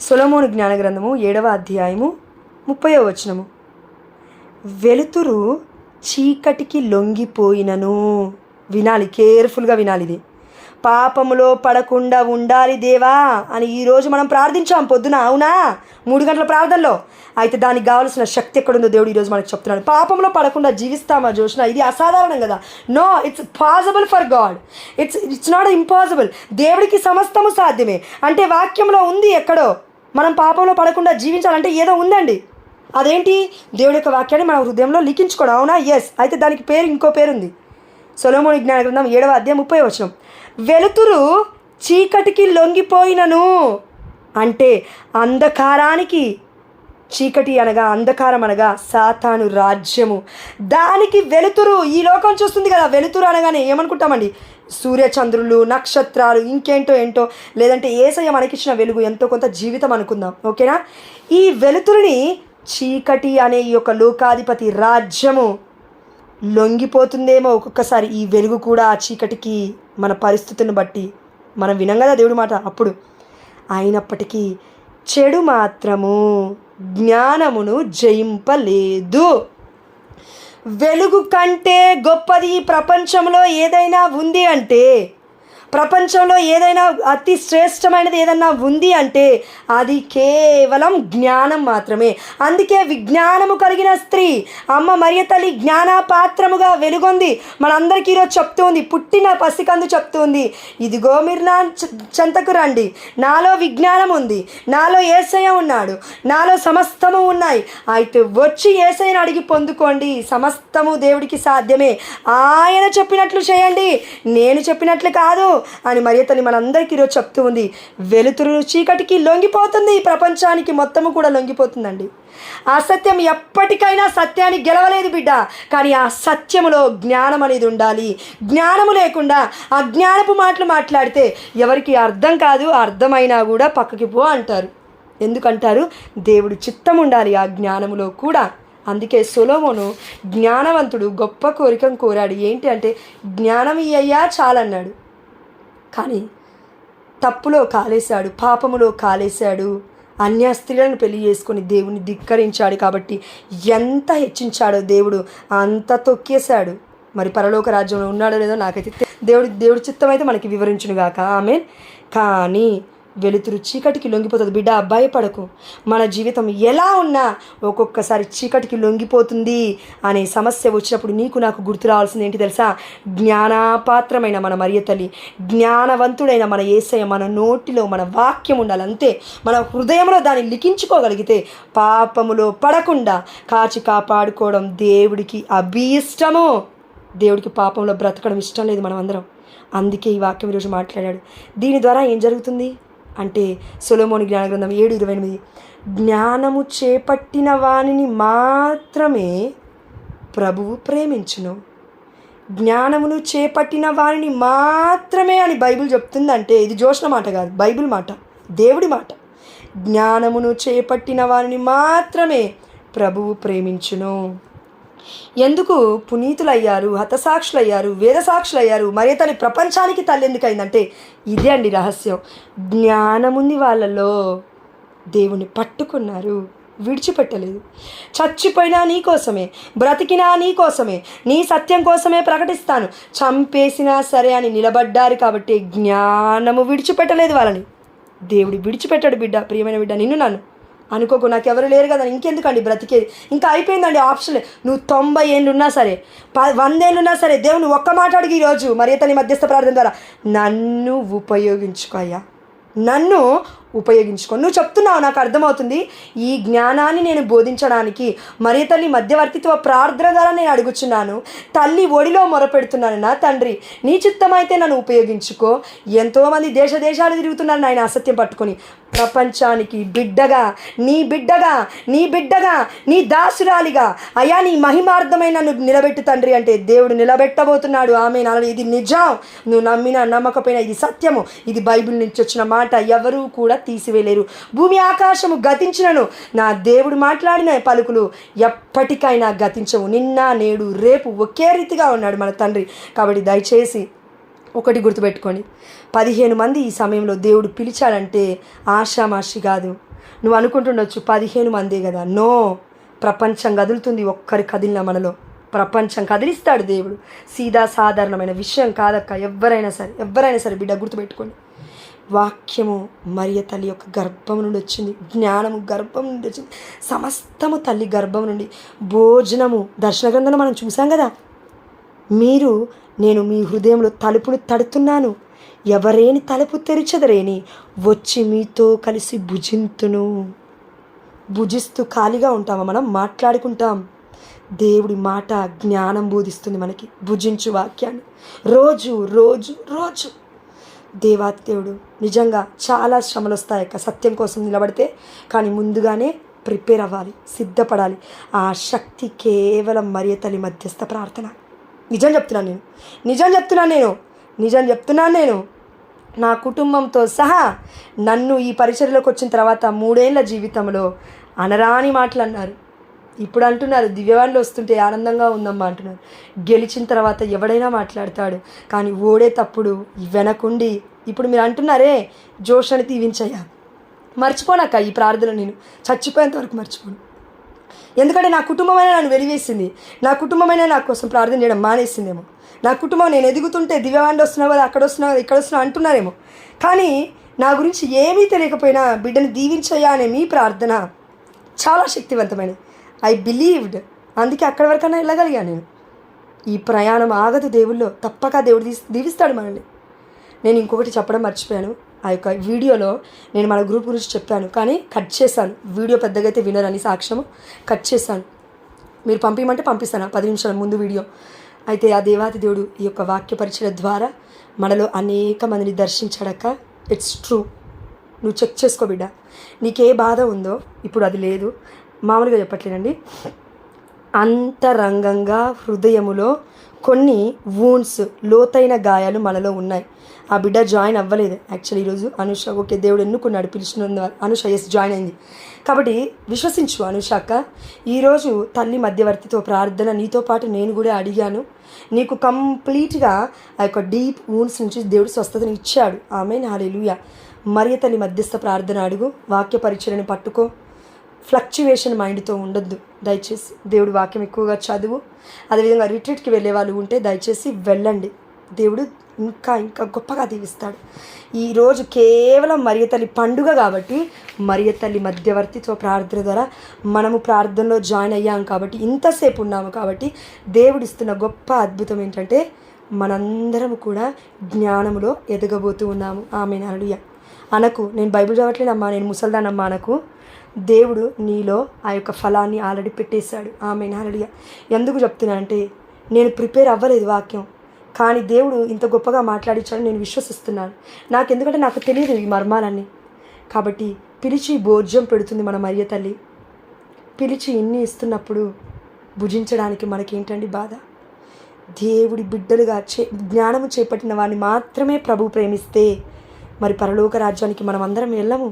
సొలొమోను జ్ఞాన గ్రంథము 7వ అధ్యాయము 30వ వచనము. వెలుతురు చీకటికి లొంగిపోయినను, వినాలి, కేర్ఫుల్గా వినాలి. ఇది పాపములో పడకుండా ఉండాలి దేవా అని ఈరోజు మనం ప్రార్థించాం పొద్దున, అవునా? 3 గంటల ప్రార్థనలో. అయితే దానికి కావాల్సిన శక్తి ఎక్కడుందో దేవుడు ఈరోజు మనకు చెప్తున్నాడు. పాపంలో పడకుండా జీవిస్తామా జోష్న? ఇది అసాధారణం కదా. No, it's possible for God. It's not impossible. దేవుడికి సమస్తము సాధ్యమే. అంటే వాక్యంలో ఉంది ఎక్కడో మనం పాపంలో పడకుండా జీవించాలంటే ఏదో ఉందండి. అదేంటి? దేవుడి యొక్క వాక్యాన్ని మన హృదయంలో లిఖించుకోవడం, అవునా? ఎస్. అయితే దానికి ఇంకో పేరు ఉంది. సొలొమోను జ్ఞాన గ్రంథం 7వ అధ్యాయం 30వ వచనం. వెలుతురు చీకటికి లొంగిపోయినను అంటే అంధకారానికి, చీకటి అనగా అంధకారం అనగా సాతాను రాజ్యము, దానికి వెలుతురు. ఈ లోకం చూస్తుంది కదా, వెలుతురు అనగానే ఏమనుకుంటామండి? సూర్యచంద్రులు, నక్షత్రాలు, ఇంకేంటో లేదంటే యేసయ్య మనకిచ్చిన వెలుగు, ఎంతో కొంత జీవితం అనుకుందాం, ఓకేనా? ఈ వెలుతురుని చీకటి అనే ఈ యొక్క లోకాధిపతి రాజ్యము లొంగిపోతుందేమో ఒక్కొక్కసారి. ఈ వెలుగు కూడా ఆ చీకటికి మన పరిస్థితిని బట్టి మనం వినం కదా దేవుడి మాట. అప్పుడు అయినప్పటికీ చెడు మాత్రము జ్ఞానమును జయింపలేదు. వెలుగు కంటే గొప్పది ఈ ప్రపంచంలో ఏదైనా ఉంది అంటే, ప్రపంచంలో ఏదైనా అతి శ్రేష్టమైనది ఏదైనా ఉంది అంటే అది కేవలం జ్ఞానం మాత్రమే. అందుకే విజ్ఞానము కలిగిన స్త్రీ అమ్మ మరియతల్లి జ్ఞానపాత్రముగా వెలుగొంది. మనందరికీ ఈరోజు చెప్తూ ఉంది, పుట్టిన పసికందు చెప్తూ ఉంది, ఇదిగో మీరు నా చెంతకు రండి, నాలో విజ్ఞానం ఉంది, నాలో యేసయ్య ఉన్నాడు, నాలో సమస్తము ఉన్నాయి. అయితే వచ్చి యేసయ్యను అడిగి పొందుకోండి, సమస్తము దేవుడికి సాధ్యమే. ఆయన చెప్పినట్లు చేయండి, నేను చెప్పినట్లు కాదు అని మరియతల్లి మనందరికీ ఈరోజు చెప్తూ ఉంది. వెలుతురు చీకటికి లొంగిపోతుంది, ప్రపంచానికి మొత్తము కూడా లొంగిపోతుందండి. అసత్యం ఎప్పటికైనా సత్యాన్ని గెలవలేదు బిడ్డ. కానీ ఆ సత్యములో జ్ఞానం అనేది ఉండాలి. జ్ఞానము లేకుండా అజ్ఞానపు మాటలు మాట్లాడితే ఎవరికి అర్థం కాదు, అర్థమైనా కూడా పక్కకి పో అంటారు. ఎందుకంటారు? దేవుడి చిత్తం ఉండాలి ఆ జ్ఞానములో కూడా. అందుకే సొలొమోను జ్ఞానవంతుడు గొప్ప కోరికను కోరాడు. ఏంటి అంటే, జ్ఞానం ఇయ్యా చాలన్నాడు. కానీ తప్పులో కాలేశాడు, పాపములో కాలేశాడు, అన్య స్త్రీలను పెళ్లి చేసుకొని దేవుని ధిక్కరించాడు. కాబట్టి ఎంత హెచ్చించాడో దేవుడు అంత తొక్కేశాడు. మరి పరలోక రాజ్యంలో ఉన్నాడో లేదో నాకైతే దేవుడి చిత్తం అయితే మనకి వివరించును గాక, ఆమేన్. కానీ వెలుతురు చీకటికి లొంగిపోతుంది. బిడ్డ, భయపడకు. మన జీవితం ఎలా ఉన్నా ఒక్కొక్కసారి చీకటికి లొంగిపోతుంది అనే సమస్య వచ్చినప్పుడు నీకు నాకు గుర్తు రావాల్సింది ఏంటి తెలుసా? జ్ఞానపాత్రమైన మన మరియతల్లి, జ్ఞానవంతుడైన మన యేసయ్య మన నోటిలో మన వాక్యం ఉండాలి. అంతే. మన హృదయంలో దాన్ని లిఖించుకోగలిగితే పాపములో పడకుండా కాచి కాపాడుకోవడం దేవుడికి అభీష్టము. దేవుడికి పాపంలో బ్రతకడం ఇష్టం లేదు మనం అందరం. అందుకే ఈ వాక్యం ఈరోజు మాట్లాడాడు. దీని ద్వారా ఏం జరుగుతుంది అంటే సొలొమోను జ్ఞానగ్రంథం 7:28, జ్ఞానము చేపట్టిన వానిని మాత్రమే ప్రభువు ప్రేమించును. జ్ఞానమును చేపట్టిన వారిని మాత్రమే అని బైబిల్ చెప్తుందంటే ఇది జోష్న మాట కాదు, బైబిల్ మాట, దేవుడి మాట. జ్ఞానమును చేపట్టిన వారిని మాత్రమే ప్రభువు ప్రేమించును. ఎందుకు పునీతులయ్యారు, హతసాక్షులయ్యారు, వేదసాక్షులయ్యారు, మరి తల్లి ప్రపంచానికి తల్లి ఎందుకైందంటే ఇదే అండి రహస్యం. జ్ఞానముంది వాళ్ళలో, దేవుని పట్టుకున్నారు, విడిచిపెట్టలేదు. చచ్చిపోయినా నీ కోసమే, బ్రతికినా నీ కోసమే, నీ సత్యం కోసమే ప్రకటిస్తాను, చంపేసినా సరే అని నిలబడ్డారు. కాబట్టి జ్ఞానము విడిచిపెట్టలేదు వాళ్ళని. దేవుడు విడిచిపెట్టాడు బిడ్డ, ప్రియమైన బిడ్డ, నిన్ను నన్ను. అనుకోకు నాకు ఎవరు లేరు కదా ఇంకెందుకండి బ్రతికేది, ఇంకా అయిపోయిందండి ఆప్షన్. నువ్వు 90 ఏళ్ళు ఉన్నా సరే, 100 ఏళ్ళు ఉన్నా సరే, దేవుని ఒక్క మాట అడిగి ఈరోజు మరి తన మధ్యస్థ ప్రార్థన ద్వారా నన్ను ఉపయోగించుకో అయ్యా, నన్ను ఉపయోగించుకో. నువ్వు చెప్తున్నావు, నాకు అర్థమవుతుంది. ఈ జ్ఞానాన్ని నేను బోధించడానికి మరి తల్లి మధ్యవర్తిత్వ ప్రార్థన ద్వారా నేను అడుగుచున్నాను. తల్లి ఒడిలో మొరపెడుతున్నాను, నా తండ్రి నీ చిత్తమైతే నన్ను ఉపయోగించుకో. ఎంతోమంది దేశాలు తిరుగుతున్నారు నాయన అసత్యం పట్టుకొని. ప్రపంచానికి బిడ్డగా, నీ బిడ్డగా, నీ బిడ్డగా, నీ దాసురాలిగా అయ్యా నీ మహిమార్థమైన నన్ను నిలబెట్టు తండ్రి అంటే దేవుడు నిలబెట్టబోతున్నాడు. ఆమె ఇది నిజం, నువ్వు నమ్మినా నమ్మకపోయినా ఇది సత్యము, ఇది బైబిల్ నుంచి వచ్చిన మాట, ఎవరూ కూడా తీసివేయలేరు. భూమి ఆకాశము గతించినను నా దేవుడు మాట్లాడిన పలుకులు ఎప్పటికైనా గతించవు. నిన్న నేడు రేపు ఒకే రీతిగా ఉన్నాడు మన తండ్రి. కాబట్టి దయచేసి ఒకటి గుర్తుపెట్టుకోండి, 15 మంది ఈ సమయంలో దేవుడు పిలిచాడంటే ఆషామాషి కాదు. నువ్వు అనుకుంటుండొచ్చు 15 మందే కదా, నో, ప్రపంచం కదులుతుంది ఒక్కరి కదిలిన మనలో. ప్రపంచం కదిలిస్తాడు దేవుడు. సీదా సాధారణమైన విషయం కాదక్క. ఎవరైనా సరే బిడ్డ గుర్తుపెట్టుకోండి, వాక్యము మరియ తల్లి యొక్క గర్భం నుండి వచ్చింది, జ్ఞానము గర్భం నుండి వచ్చింది, సమస్తము తల్లి గర్భం నుండి. భోజనము దర్శన గ్రంథంలో మనం చూసాం కదా, నేను మీ హృదయంలో తలుపును తడుతున్నాను, ఎవరేని తలుపు తెరిచెదరేని వచ్చి మీతో కలిసి భుజింతును. భుజిస్తూ ఖాళీగా ఉంటామా మనం? మాట్లాడుకుంటాం. దేవుడి మాట జ్ఞానం బోధిస్తుంది మనకి. భుజించు వాక్యాన్ని రోజు రోజు రోజు. దేవాతి దేవుడు నిజంగా చాలా శ్రమలు వస్తాయి అక్క సత్యం కోసం నిలబడితే. కానీ ముందుగానే ప్రిపేర్ అవ్వాలి, సిద్ధపడాలి. ఆ శక్తి కేవలం మరియ తల్లి మధ్యస్థ ప్రార్థన. నిజం చెప్తున్నాను నేను. నా కుటుంబంతో సహా నన్ను ఈ పరిచర్యలోకి వచ్చిన తర్వాత 3 ఏళ్ల జీవితంలో అనరాని మాటలు అన్నారు. ఇప్పుడు అంటున్నారు దివ్యవాణిలో వస్తుంటే ఆనందంగా ఉందమ్మా అంటున్నారు. గెలిచిన తర్వాత ఎవడైనా మాట్లాడతాడు, కానీ ఓడే తప్పుడు వెనకుండి ఇప్పుడు మీరు అంటున్నారే జోష్ అని దీవించయ్యా. మర్చిపోనాక ఈ ప్రార్థన నేను చచ్చిపోయేంత వరకు మర్చిపోను. ఎందుకంటే నా కుటుంబమైనా నన్ను వెలివేసింది, నా కుటుంబమైనా నా కోసం ప్రార్థన చేయడం మానేసిందేమో. నా కుటుంబం నేను ఎదుగుతుంటే దివ్యవాణిలో వస్తున్నావు కదా, అక్కడ వస్తున్నావు కదా, ఇక్కడ వస్తున్నావు అంటున్నారేమో. కానీ నా గురించి ఏమీ తెలియకపోయినా బిడ్డను దీవించయ్యా అనే మీ ప్రార్థన చాలా శక్తివంతమైనది. ఐ బిలీవ్డ్, అందుకే అక్కడి వరకన్నా వెళ్ళగలిగా నేను. ఈ ప్రయాణం ఆగదు దేవుల్లో, తప్పక దేవుడు దీవిస్తాడు మనల్ని. నేను ఇంకొకటి చెప్పడం మర్చిపోయాను. ఆ యొక్క వీడియోలో నేను మన గ్రూప్ గురించి చెప్పాను, కానీ కట్ చేశాను. వీడియో పెద్దగా అయితే వినరని సాక్ష్యము కట్ చేశాను. మీరు పంపించమంటే పంపిస్తాను 10 నిమిషాల ముందు వీడియో. అయితే ఆ దేవాతి దేవుడు ఈ యొక్క వాక్య పరిచయం ద్వారా మనలో అనేక మందిని దర్శించాడక్క. It's true. నువ్వు చెక్ చేసుకో బిడ్డ, నీకే బాధ ఉందో ఇప్పుడు అది లేదు. మామూలుగా చెప్పట్లేనండి, అంతరంగంగా హృదయములో కొన్ని వూండ్స్, లోతైన గాయాలు మనలో ఉన్నాయి. ఆ బిడ్డ జాయిన్ అవ్వలేదు యాక్చువల్లీ ఈరోజు. అనుష ఓకే దేవుడు ఎన్నుకున్నాడు, పిలిచిన అనుష జాయిన్ అయింది. కాబట్టి విశ్వసించు అనుష అక్క. ఈరోజు తల్లి మధ్యవర్తితో ప్రార్థన నీతో పాటు నేను కూడా అడిగాను. నీకు కంప్లీట్గా ఆ యొక్క డీప్ వూండ్స్ నుంచి దేవుడు స్వస్థతను ఇచ్చాడు. ఆమేన్, హల్లెలూయా. మరియ తల్లి మధ్యస్థ ప్రార్థన అడుగు, వాక్య పరిచయని పట్టుకో. ఫ్లక్చువేషన్ మైండ్తో ఉండొద్దు దయచేసి. దేవుడు వాక్యం ఎక్కువగా చదువు. అదేవిధంగా రిట్రీట్కి వెళ్ళే వాళ్ళు ఉంటే దయచేసి వెళ్ళండి. దేవుడు ఇంకా ఇంకా గొప్పగా దీవిస్తాడు. ఈరోజు కేవలం మరియ తల్లి పండుగ కాబట్టి మరియ తల్లి మధ్యవర్తిత్వ ప్రార్థన ద్వారా మనము ప్రార్థనలో జాయిన్ అయ్యాం కాబట్టి, ఇంతసేపు ఉన్నాము కాబట్టి దేవుడిస్తున్న గొప్ప అద్భుతం ఏంటంటే మనందరం కూడా జ్ఞానములో ఎదగబోతూ ఉన్నాము. ఆమేన్, హల్లెలూయా. అనకు నేను బైబిల్ చదవట్లేనమ్మా, నేను ముసల్దానమ్మా అనకు. దేవుడు నీలో ఆ యొక్క ఫలాన్ని ఆల్రెడీ పెట్టేశాడు. ఆమేన్, హల్లెలూయా. ఎందుకు చెప్తున్నా అంటే నేను ప్రిపేర్ అవ్వలేదు వాక్యం, కానీ దేవుడు ఇంత గొప్పగా మాట్లాడించాడని నేను విశ్వసిస్తున్నాను. ఎందుకంటే నాకు తెలియదు ఈ మర్మాలన్నీ. కాబట్టి పిలిచి భోజ్యం పెడుతుంది మన మరియ తల్లి. పిలిచి ఇన్ని ఇస్తున్నప్పుడు భుజించడానికి మనకేంటండి బాధ? దేవుడి బిడ్డలుగా జ్ఞానము చేపట్టిన వాడిని మాత్రమే ప్రభువు ప్రేమిస్తే మరి పరలోక రాజ్యానికి మనం అందరం వెళ్ళము.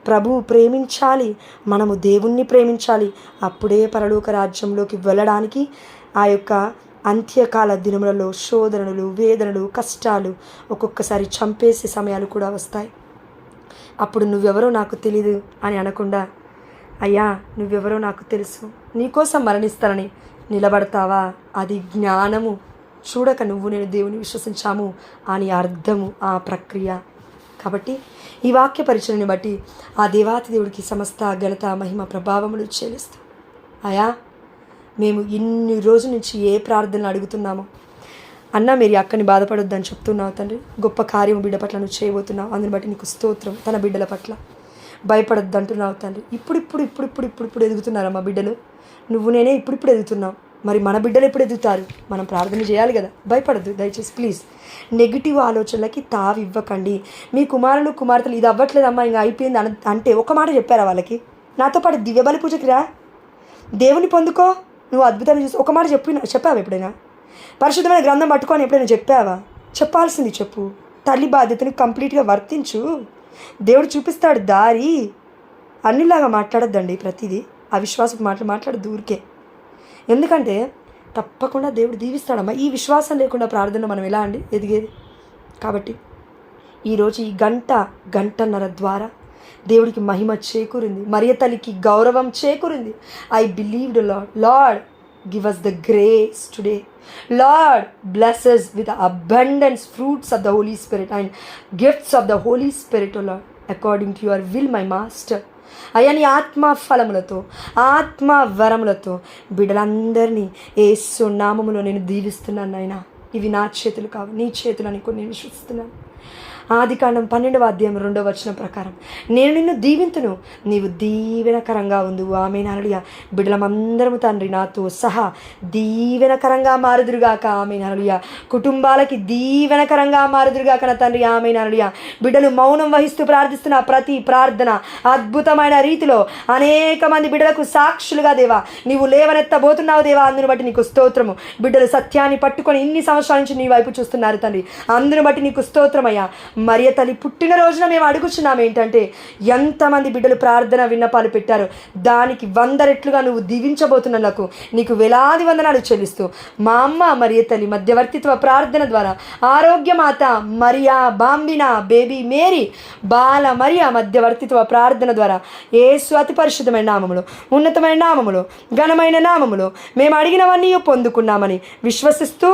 ప్రభువు ప్రేమించాలి, మనము దేవుణ్ణి ప్రేమించాలి. అప్పుడే పరలోక రాజ్యంలోకి వెళ్ళడానికి ఆ యొక్క అంత్యకాల దినములలో శోధనలు, వేదనలు, కష్టాలు, ఒక్కొక్కసారి చంపేసే సమయాలు కూడా వస్తాయి. అప్పుడు నువ్వెవరో నాకు తెలీదు అని అనకుండా, అయ్యా నువ్వెవరో నాకు తెలుసు, నీకోసం మరణిస్తానని నిలబడతావా? అది జ్ఞానము. చూడక నువ్వు నేను దేవుని విశ్వసించాము అని అర్థము, ఆ ప్రక్రియ. కాబట్టి ఈ వాక్య పరిచయని బట్టి ఆ దేవాతి దేవుడికి సమస్త ఘనత, మహిమ, ప్రభావములు చెల్లిస్తూ, అయా మేము ఇన్ని రోజుల నుంచి ఏ ప్రార్థనలు అడుగుతున్నామో అన్నా మీరు అక్కని బాధపడొద్దని చెప్తున్నావు తండ్రి. గొప్ప కార్యము బిడ్డ పట్ల నువ్వు చేయబోతున్నావు, అందుని బట్టి నీకు స్తోత్రం. తన బిడ్డల పట్ల భయపడొద్దు అంటున్నావు తండ్రి. ఇప్పుడు ఎదుగుతున్నారమ్మా బిడ్డలు. నువ్వు నేనే ఇప్పుడు ఎదుగుతున్నావు. మరి మన బిడ్డలు ఎప్పుడు ఎదుగుతారు? మనం ప్రార్థన చేయాలి కదా. భయపడద్దు దయచేసి ప్లీజ్. నెగిటివ్ ఆలోచనలకి తావివ్వకండి. మీ కుమారులు కుమార్తెలు ఇది అవ్వట్లేదమ్మా ఇంకా అయిపోయింది అంటే ఒక మాట చెప్పారా వాళ్ళకి? నాతో పాటు దివ్యబలి పూజకి రా, దేవుని పొందుకో, నువ్వు అద్భుతాన్ని చూసి ఒక మాట చెప్పావా ఎప్పుడైనా? పరిశుద్ధమైన గ్రంథం పట్టుకొని ఎప్పుడైనా చెప్పావా? చెప్పాల్సింది చెప్పు. తల్లి బాధ్యతను కంప్లీట్గా వర్తించు. దేవుడు చూపిస్తాడు దారి. అన్నిలాగా మాట్లాడొద్దండి ప్రతిదీ. అవిశ్వాసపు మాటలు మాట్లాడద్దు ఊరికే. ఎందుకంటే తప్పకుండా దేవుడు దీవిస్తాడమ్మా. ఈ విశ్వాసం లేకుండా ప్రార్థన మనం ఎలా అండి ఎదిగేది? కాబట్టి ఈరోజు ఈ గంటన్నర ద్వారా దేవుడికి మహిమ చేకూరింది, మరియ తల్లికి గౌరవం చేకూరింది. I believed lord give us the grace today. Lord bless us with abundance fruits of the Holy Spirit and gifts of the Holy Spirit, O Lord, according to your will, my Master. అయ్యా నీ ఆత్మ ఫలములతో, ఆత్మ వరములతో బిడ్డలందరినీ యేసు నామములో నేను దీవిస్తున్నాను నాయనా. ఇవి నా చేతులు కావు, నీ చేతులు అని కొన్ని నేను విశ్వసిస్తున్నాను. ఆదికాండం 12వ అధ్యాయం 2వ వచనం ప్రకారం నేను నిన్ను దీవింతును, నీవు దీవెనకరంగా ఉండు. ఆమేన్ హల్లెలూయా. బిడ్డలమందరము తండ్రి నాతో సహా దీవెనకరంగా మారుదురుగాక. ఆమేన్ హల్లెలూయా. కుటుంబాలకి దీవెనకరంగా మారుదురుగాక నా తండ్రి. ఆమేన్ హల్లెలూయా. బిడ్డలు మౌనం వహిస్తూ ప్రార్థిస్తున్న ప్రతి ప్రార్థన అద్భుతమైన రీతిలో అనేక మంది బిడ్డలకు సాక్షులుగా దేవా నీవు లేవనెత్తబోతున్నావు దేవా. అందుని బట్టి నీకు స్తోత్రము. బిడ్డలు సత్యాన్ని పట్టుకొని ఇన్ని సంవత్సరాల నుంచి నీ వైపు చూస్తున్నారు తండ్రి. అందుని బట్టి నీకు స్తోత్రమయ్యా. మరియ తల్లి పుట్టినరోజున మేము అడుగుచున్నాం ఏంటంటే ఎంతమంది బిడ్డలు ప్రార్థన విన్నపాలు పెట్టారో దానికి 100 రెట్లుగా నువ్వు దీవించబోతున్నందుకు నీకు వేలాది వందనాలు చెల్లిస్తూ మా అమ్మ మరియ తల్లి మధ్యవర్తిత్వ ప్రార్థన ద్వారా ఆరోగ్యమాత మరియా, బాంబినా, బేబీ మేరీ, బాల మరియా మధ్యవర్తిత్వ ప్రార్థన ద్వారా యేసు అతి పరిశుద్ధమైన నామములో, ఉన్నతమైన నామములో, ఘనమైన నామములో మేము అడిగినవన్నీ పొందుకున్నామని విశ్వసిస్తూ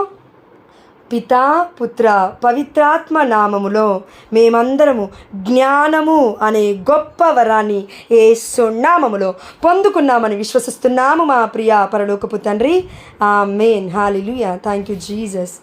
పితా, పుత్ర, పవిత్రాత్మ నామములో మేమందరము జ్ఞానము అనే గొప్ప వరాన్ని యేసు నామములో పొందుకున్నామని విశ్వసిస్తున్నాము మా ప్రియ పరలోకపు తండ్రి. Amen. Hallelujah. Thank you Jesus.